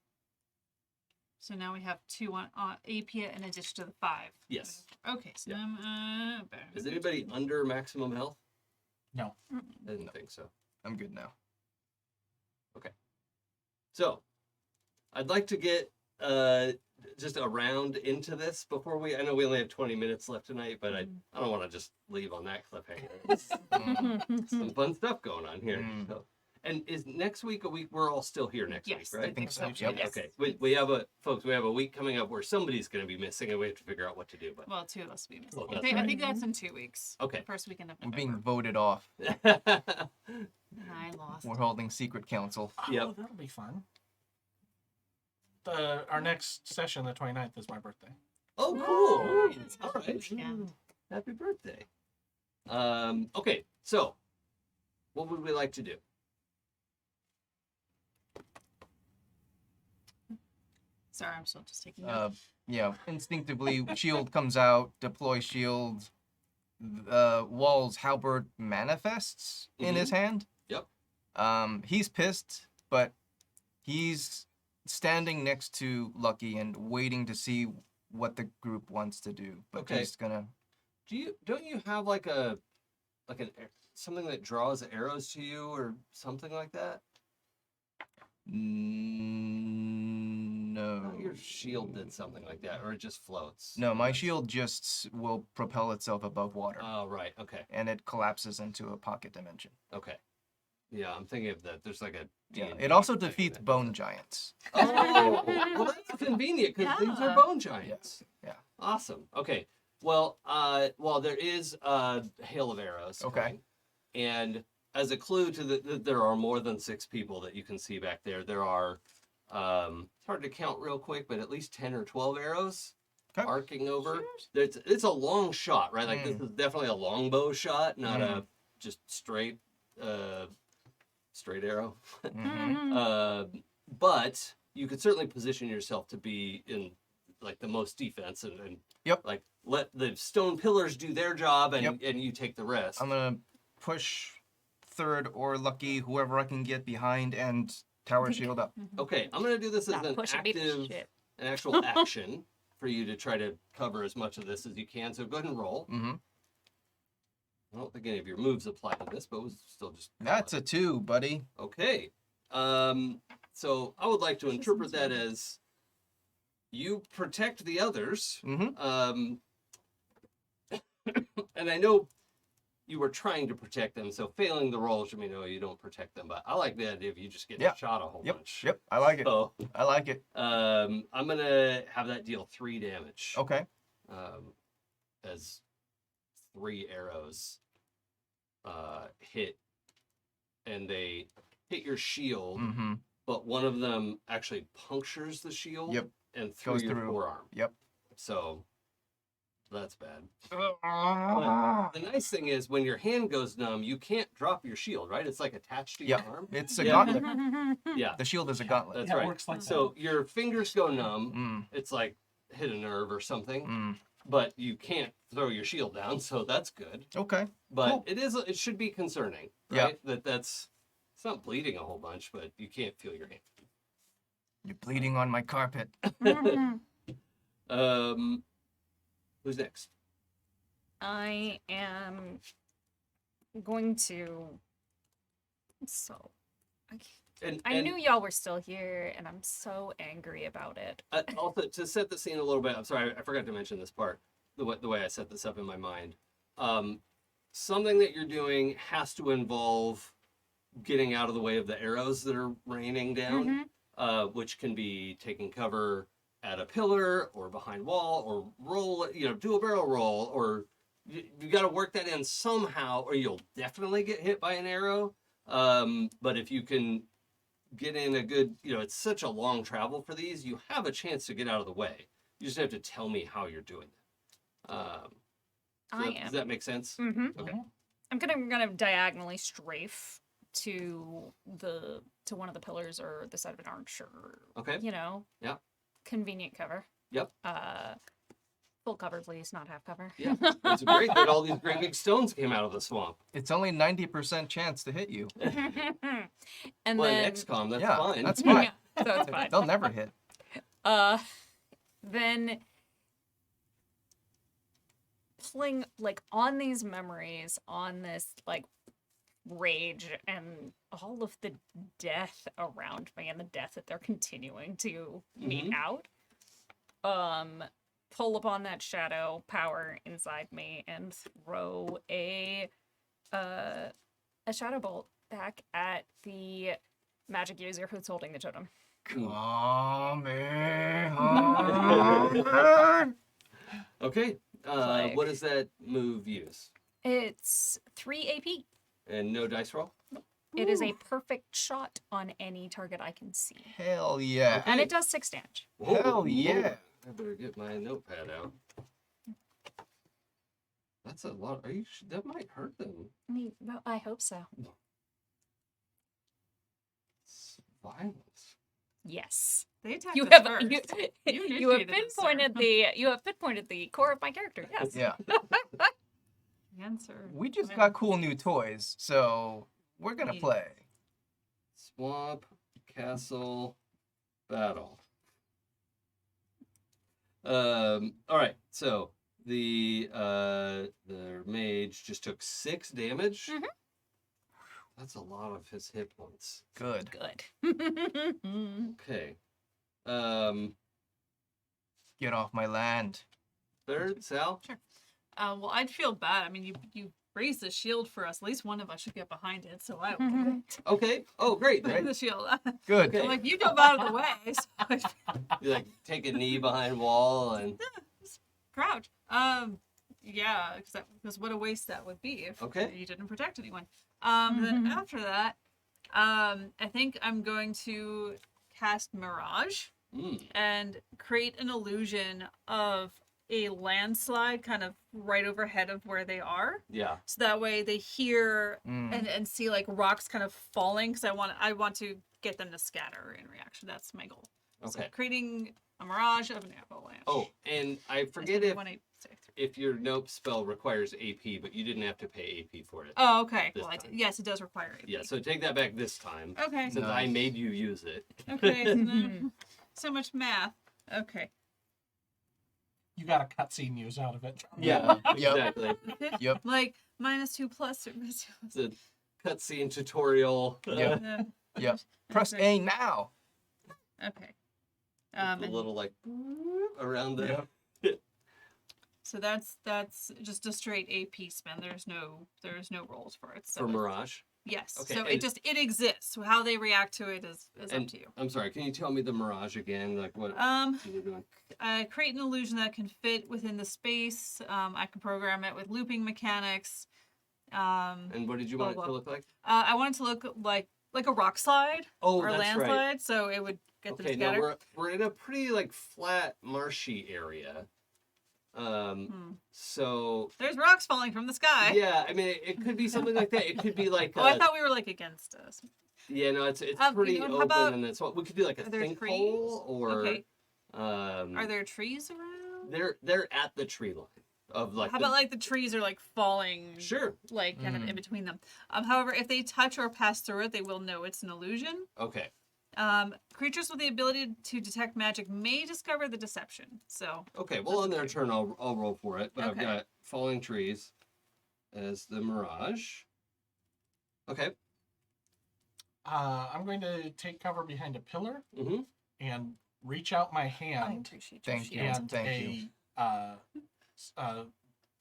So now we have 2 on AP in addition to the 5.
Yes.
Okay, so
Yeah.
I'm
Is anybody under maximum health?
No.
I didn't think so.
I'm good now.
So, I'd like to get just a round into this before I know we only have 20 minutes left tonight, but I don't want to just leave on that cliffhanger. Some fun stuff going on here.
Mm.
So, And is next week a week? We're all still here next
Yes,
week, right?
I think so.
so.
Yep.
Yes.
Okay. We have a week coming up where somebody's going to be missing, and we have to figure out what to do. But
Well, 2 of us will be missing.
Oh,
I
that's
think, I
right.
think that's in 2 weeks.
Okay.
The first weekend of
We're
November.
being voted off.
And I lost.
We're holding secret council.
Yep.
Oh, that'll be fun. Our next session, the 29th, is my birthday.
Oh, cool.
Nice.
All right.
Weekend.
Happy birthday. Okay. So, what would we like to do?
Sorry, I'm still just taking
Uh,
notes.
yeah, instinctively, shield comes out, deploy shield. Wall's halberd manifests in his hand.
Yep.
He's pissed, but he's standing next to Lucky and waiting to see what the group wants to do. But
Okay.
he's gonna.
Don't you have something that draws arrows to you or something like that?
No.
Your shield did something like that, or it just floats.
No, my shield just will propel itself above water,
Oh, right. Okay.
and it collapses into a pocket dimension.
Okay. Yeah, I'm thinking of that. There's like a.
Yeah,
D&D
it also
thing
defeats
that-
bone giants.
Oh, well, that's convenient because these are
Yeah.
bone giants.
Yeah.
Awesome. Okay. Well, there is a hail of arrows.
Okay.
coming, and as a clue to there are more than 6 people that you can see back there. There are, it's hard to count real quick, but at least 10 or 12 arrows
Okay.
arcing over. It's a long shot, right? Like this is definitely a longbow shot, not a just straight arrow.
Mhm.
But you could certainly position yourself to be in like the most defense and
Yep.
like let the stone pillars do their job and
Yep.
and you take the rest.
I'm gonna push third or Lucky, whoever I can get behind, and tower shield up.
Okay, I'm gonna do this as
Not
an
pushing me to
active,
shit.
an actual action for you to try to cover as much of this as you can. So go ahead and roll.
Mm-hmm.
I don't think any of your moves apply to this, but we'll still just.
That's a 2, buddy.
Okay. So I would like to interpret that as you protect the others.
Mm-hmm.
And I know you were trying to protect them, so failing the roll should mean no, you don't protect them. But I like the idea of you just getting
Yeah.
shot a whole
Yep.
bunch.
Yep. I like it.
So
I like it.
I'm gonna have that deal 3 damage.
Okay.
As 3 arrows hit, and they hit your shield,
Mm-hmm.
but one of them actually punctures the shield.
Yep.
And through
Goes
your
through.
forearm.
Yep.
So that's bad. But the nice thing is when your hand goes numb, you can't drop your shield, right? It's like attached to your
Yep.
arm.
It's a
Yeah.
gauntlet.
Yeah,
The shield is a gauntlet.
that's
Yeah, it
right.
works like that.
So your fingers go numb.
Mm.
It's like hit a nerve or something,
Mm.
but you can't throw your shield down, so that's good.
Okay.
But
Cool.
it should be concerning,
Yeah.
right? It's not bleeding a whole bunch, but you can't feel your hand.
You're bleeding on my carpet.
Who's next?
I am going to. So,
And
I knew y'all were still here, and I'm so angry about it.
Also, to set the scene a little bit, I'm sorry, I forgot to mention this part, the way I set this up in my mind. Something that you're doing has to involve getting out of the way of the arrows that are raining down, which can be taking cover at a pillar or behind wall or roll, do a barrel roll, or you got to work that in somehow, or you'll definitely get hit by an arrow. But if you can get in a good, it's such a long travel for these, you have a chance to get out of the way. You just have to tell me how you're doing that. Does that make sense?
Mm-hmm.
Okay.
I'm gonna diagonally strafe to one of the pillars or the side of an arch, or
Okay. Yeah.
convenient cover.
Yep.
Full cover, please, not half cover.
Yeah. It's great that all these great big stones came out of the swamp.
It's only 90% chance to hit you.
And
Well,
then
in XCOM, that's
Yeah,
fine.
that's fine.
Yeah, so it's fine.
They'll never hit.
Then pulling on these memories, on this rage and all of the death around me and the death that they're continuing to mete out. Pull upon that shadow power inside me and throw a shadow bolt back at the magic user who's holding the totem.
Come here.
Okay.
Like-
What does that move use?
It's 3 AP.
And no dice roll?
It is a perfect shot on any target I can see.
Hell yeah.
Okay.
And it does 6 damage.
Hell yeah.
I better get my notepad out. That's a lot. Are you? That might hurt them.
Well, I hope so.
It's violence.
Yes.
They attacked
You
us
have
first.
you,
You
you have
initiated this, sir.
pinpointed the core of my character. Yes.
Yeah.
Answer.
We just got cool new toys, so we're gonna
Yeah.
play.
Swamp Castle Battle. All right. So the mage just took 6 damage.
Mhm.
That's a lot of his hit points.
Good.
Good.
Okay.
Get off my land.
Third, Sal.
Well, I'd feel bad. I mean, you raised the shield for us. At least one of us should get behind it, so I
Mm-hmm.
will
Okay. Oh, great.
get the shield.
Good.
Okay.
I'm like, you jump out of the way. So I
You like take a knee behind wall and
crouch. Yeah, because what a waste that would be if
Okay.
you didn't protect anyone. Then after that, I think I'm going to cast Mirage and create an illusion of a landslide kind of right overhead of where they are.
yeah.
So that way they hear
Mm.
and see like rocks kind of falling because I want to get them to scatter in reaction. That's my goal. So
Okay.
creating a mirage of an avalanche.
Oh, and I
That's
forget
gonna be
if
1, 8, 6.
if your nope spell requires AP, but you didn't have to pay AP for it.
Oh, okay.
This
Well,
time.
yes, it does require it.
Yeah, so take that back this time.
Okay.
Since I made you use it.
Okay. So, then, so much math. Okay.
You got a cutscene use out of it.
Yeah,
Yep.
exactly.
Yep.
Like -2 plus.
It's a cutscene tutorial.
Yeah.
Uh,
Yep. Press A now.
Okay.
A
And
little like around the.
Yep.
so that's just a straight AP spin. There's no rolls for it. So
For Mirage.
yes.
Okay,
So
and-
it exists. How they react to it is up
And
to you.
I'm sorry, can you tell me the Mirage again? Like what you were doing?
Create an illusion that can fit within the space. I can program it with looping mechanics.
And what did you want it
blah,
to
blah.
look like?
I want it to look like a rock slide
Oh,
or a
that's
landslide,
right.
so it would get them
Okay,
to
now
scatter.
we're in a pretty like flat, marshy area. So
There's rocks falling from the sky.
yeah, I mean it could be something like that. It could be like
Oh, I thought we were like against us.
yeah, no, it's
you
pretty
know, how
open,
about-
and that's what we could do like a
are there
sinkhole
trees?
or
Okay.
Are
Are there trees around?
they're at the tree line of like
How about like the trees are like falling,
sure
like kind of in between them. However, if they touch or pass through it, they will know it's an illusion.
okay
Creatures with the ability to detect magic may discover the deception. So
okay well on their turn I'll roll for it, but I've
Okay.
got falling trees as the Mirage. Okay.
I'm going to take cover behind a pillar
Mm-hmm.
and reach out my
I
hand,
appreciate your
Thank you.
shield.
and
Thank you.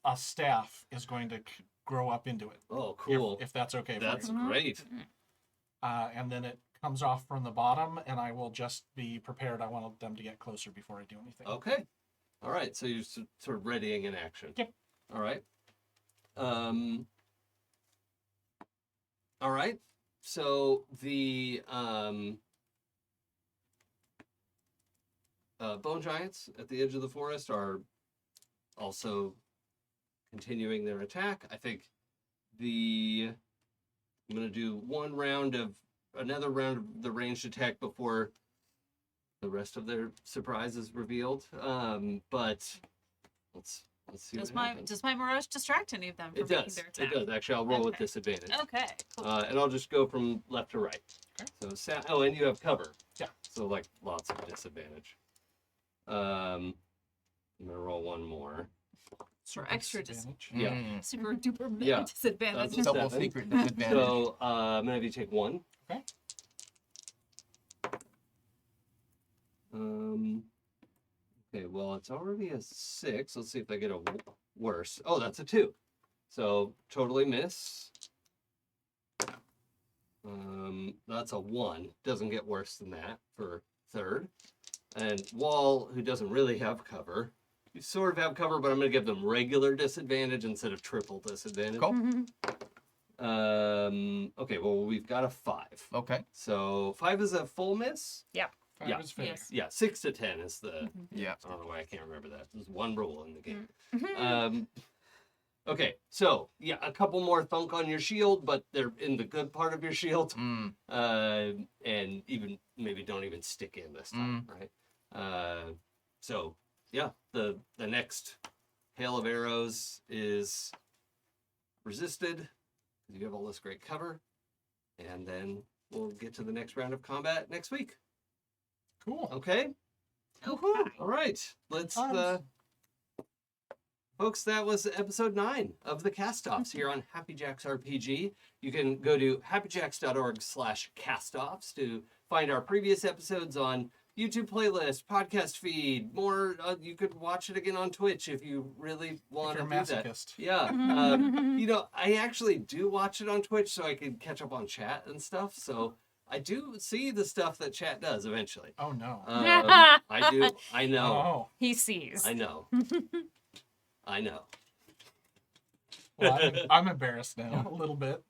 a staff is going to grow up into it.
Oh, cool.
If that's okay
That's
for you.
great.
And then it comes off from the bottom, and I will just be prepared. I want them to get closer before I do anything.
Okay. All right. So you're sort of readying an action.
Yep.
All right. All right. So the bone giants at the edge of the forest are also continuing their attack. I think I'm going to do another round of the ranged attack before the rest of their surprise is revealed. But let's see
Does
what happens.
my mirage distract any of them from
It
making
does.
their
It
attack?
does. Actually, I'll roll with
Okay.
disadvantage.
Okay. Cool.
And I'll just go from left to right.
Okay.
So, and you have cover.
Yeah.
So, like, lots of disadvantage. I'm going to roll one more.
For extra
disadvantage.
Yeah.
Mm.
Super duper mega
Yeah.
disadvantage.
That's
Double
7.
secret disadvantage.
So, I'm going to have you take 1.
Okay.
Okay, well, it's already a 6. Let's see if I get a worse. Oh, that's a 2. So, totally miss. That's a 1. Doesn't get worse than that for third. And Wall, who doesn't really have cover. You sort of have cover, but I'm going to give them regular disadvantage instead of triple disadvantage.
Cool.
Okay, well, we've got a 5.
Okay.
So 5 is a full miss?
Five
Yeah.
is fair.
Yes.
Yeah, 6 to 10 is the...
Yeah.
I don't know why I can't remember that. There's one rule in the game. Okay, so, yeah, a couple more thunk on your shield, but they're in the good part of your shield.
Mm.
And even maybe don't even stick in this time, right? So, yeah, the next hail of arrows is resisted, because you have all this great cover. And then we'll get to the next round of combat next week.
Cool.
Okay?
Okay.
All right, let's...
Times.
Folks, that was episode 9 of the Castoffs here on Happy Jacks RPG. You can go to happyjacks.org/castoffs to find our previous episodes on YouTube playlist, podcast feed, more. You could watch it again on Twitch if you really want to
If
do
you're a
that.
masochist.
Yeah. You know, I actually do watch it on Twitch so I can catch up on chat and stuff. So I do see the stuff that chat does eventually.
Oh no.
I do. I know.
Oh.
He sees.
I know. I know.
Well, I'm embarrassed now a little bit.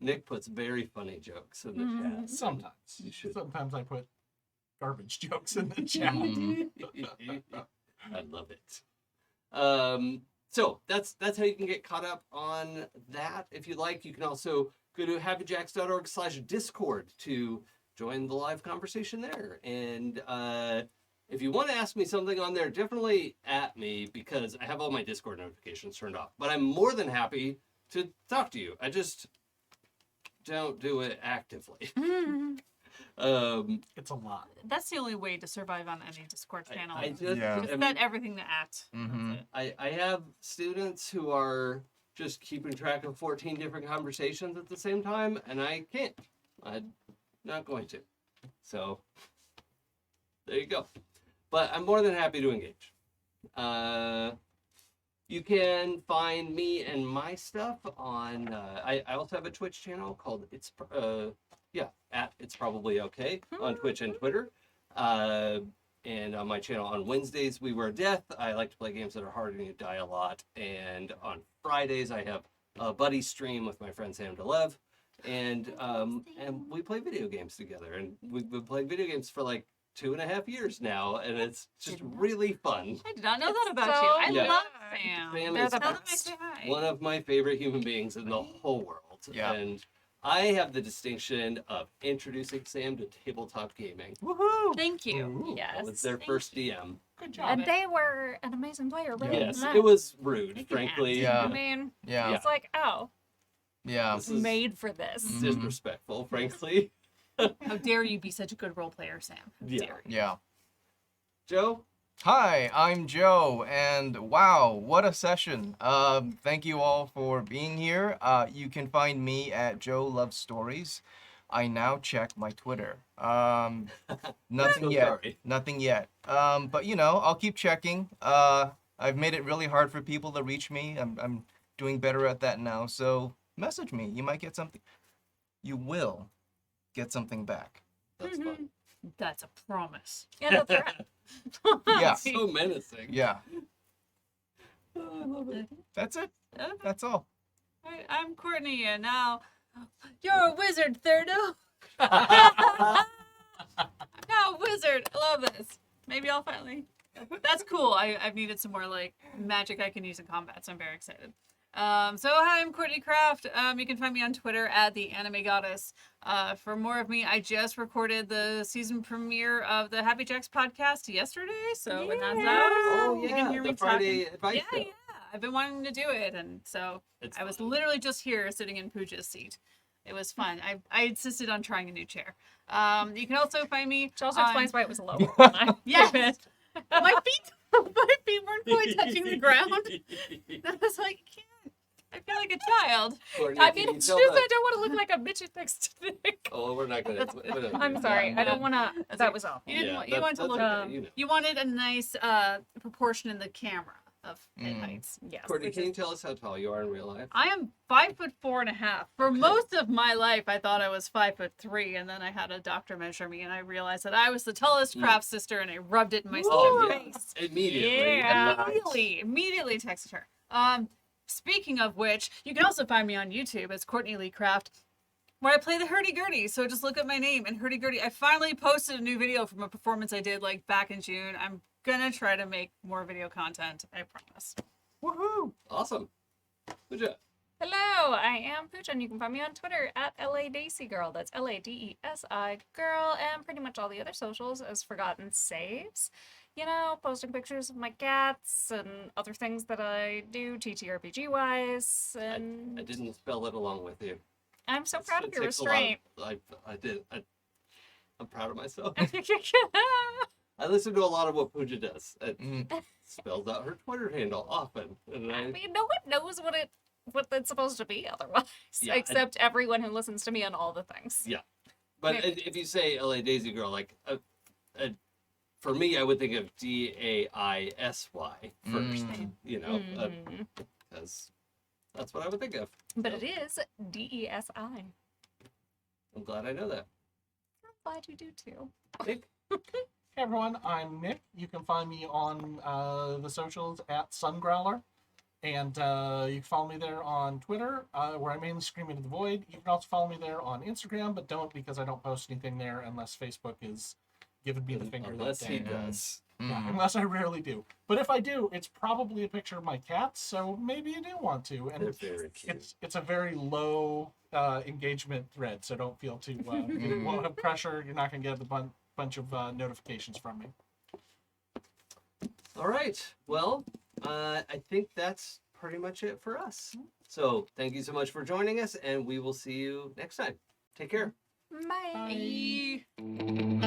Nick puts very funny jokes in the chat.
Sometimes.
You should.
Sometimes I put garbage jokes in the chat.
I love it. So that's how you can get caught up on that. If you like, you can also go to happyjacks.org/discord to join the live conversation there. And if you want to ask me something on there, definitely at me, because I have all my Discord notifications turned off. But I'm more than happy to talk to you. I just don't do it actively.
It's a lot.
That's the only way to survive on any Discord channel.
I just
Yeah.
Just
am-
set everything to at.
Mm-hmm.
That's it.
I have students who are just keeping track of 14 different conversations at the same time, and I can't. I'm not going to. So, there you go. But I'm more than happy to engage. You can find me and my stuff on, I also have a Twitch channel called It's Probably Okay on Twitch and Twitter. And on my channel on Wednesdays, We Were Death. I like to play games that are hard and you die a lot. And on Fridays, I have a buddy stream with my friend Sam DeLev. And we play video games together. And we've been playing video games for like 2.5 years now. And it's just really fun.
I did not know that about
so
you. I
Yeah.
love Sam.
Sam
They're
is
the
Tell them I
best.
say hi.
one of my favorite human beings in the whole world.
Yeah.
And I have the distinction of introducing Sam to tabletop gaming.
Woohoo!
Thank you.
Ooh.
I was
Yes.
their first DM.
Good job.
And they were an amazing player. Right?
Yes,
Yeah.
it was rude,
You can
frankly.
Yeah.
I mean,
Yeah.
it's like, oh,
Yeah.
This is
made for this.
Mhm.
disrespectful, frankly.
How dare you be such a good role player, Sam? How
Yeah.
dare you?
Yeah.
Joe?
Hi, I'm Joe, and wow, what a session. Thank you all for being here. You can find me at Joe Loves Stories. I now check my Twitter. Nothing
So
yet.
sorry.
Nothing yet. But you know, I'll keep checking. I've made it really hard for people to reach me. I'm doing better at that now. So message me. You might get something. You will get something back.
That's fun.
That's a promise.
Yeah, that's right.
Yeah.
So menacing.
Yeah.
Oh, I love it.
That's it.
Okay.
That's all.
Alright, I'm Courtney, and now you're a wizard, Thurdo. I'm now a wizard. I love this. Maybe I'll finally. That's cool. I've needed some more like magic I can use in combat, so I'm very excited. So hi, I'm Courtney Craft. You can find me on Twitter at the Anime Goddess. For more of me, I just recorded the season premiere of the Happy Jacks podcast yesterday. So when that's out,
Oh,
you
yeah.
can hear me
The Friday
talking.
advice
Yeah,
show.
yeah. I've been wanting to do it, and so
It's
I was
fun.
literally just here sitting in Pooja's seat. It was fun. I insisted on trying a new chair. You can also find me.
Which also
on-
explains why it was lower. When I
Yes.
gave it.
my feet weren't quite touching the ground. I was like, I can't. I feel like a child.
Courtney,
I
can
mean,
you
it's
tell
just
the-
I don't want to look like a bitch next to Nick.
Oh, we're not gonna. we're not
I'm
gonna-
sorry. I don't want to.
That's
That
okay.
was awful.
You didn't
Yeah,
want, you wanted to
that's
look.
okay, you know.
You wanted a nice proportion in the camera.
of heights. Yes.
Courtney,
which
can you
is-
tell us how tall you are in real life?
I am 5'4.5". For
Okay.
most of my life, I thought I was 5'3", and then I had a doctor measure me, and I realized that I was the tallest craft sister, and I rubbed it in my
Oh,
sister's
yeah.
face.
Immediately.
Yeah, immediately texted her. Speaking of which, you can also find me on YouTube as Courtney Lee Craft, where I play the hurdy-gurdy. So just look up my name and hurdy-gurdy. I finally posted a new video from a performance I did like back in June. I'm gonna try to make more video content. I promise.
Woohoo!
Awesome. Pooja.
Hello, I am Pooja, and you can find me on Twitter at LADesigirl. That's LADESI girl, and pretty much all the other socials as Forgotten Saves. You know, posting pictures of my cats and other things that I do TTRPG wise. And
I didn't spell it along with you.
I'm so proud of
It
your
takes a lot
restraint.
I'm proud of myself. I listen to a lot of what Pooja does. It spells out her Twitter handle often. And
I mean, no one knows what it's supposed to be otherwise,
Yeah,
except everyone who listens to me on all the things.
Yeah. But
Maybe.
if you say LA Daisy Girl, like, for me, I would think of DAISY first, you know,
Mhm.
because that's what I would think of.
But
So,
it is DESI. I'm
I'm glad I know that.
glad you do too.
Nick?
Hey everyone, I'm Nick. You can find me on the socials at Sungrowler. And you can follow me there on Twitter, where I mainly scream into the void. You can also follow me there on Instagram, but don't because I don't post anything there unless Facebook is giving me the finger
Unless
that
he
day.
does.
Yeah, unless I rarely do. But if I do, it's probably a picture of my cats, so maybe you do want to. And
They're very cute.
it's a very low engagement thread, so don't feel too you won't have pressure. You're not going to get a bunch of notifications from me.
All right. Well, I think that's pretty much it for us. So thank you so much for joining us, and we will see you next time. Take care.
Bye.
Bye.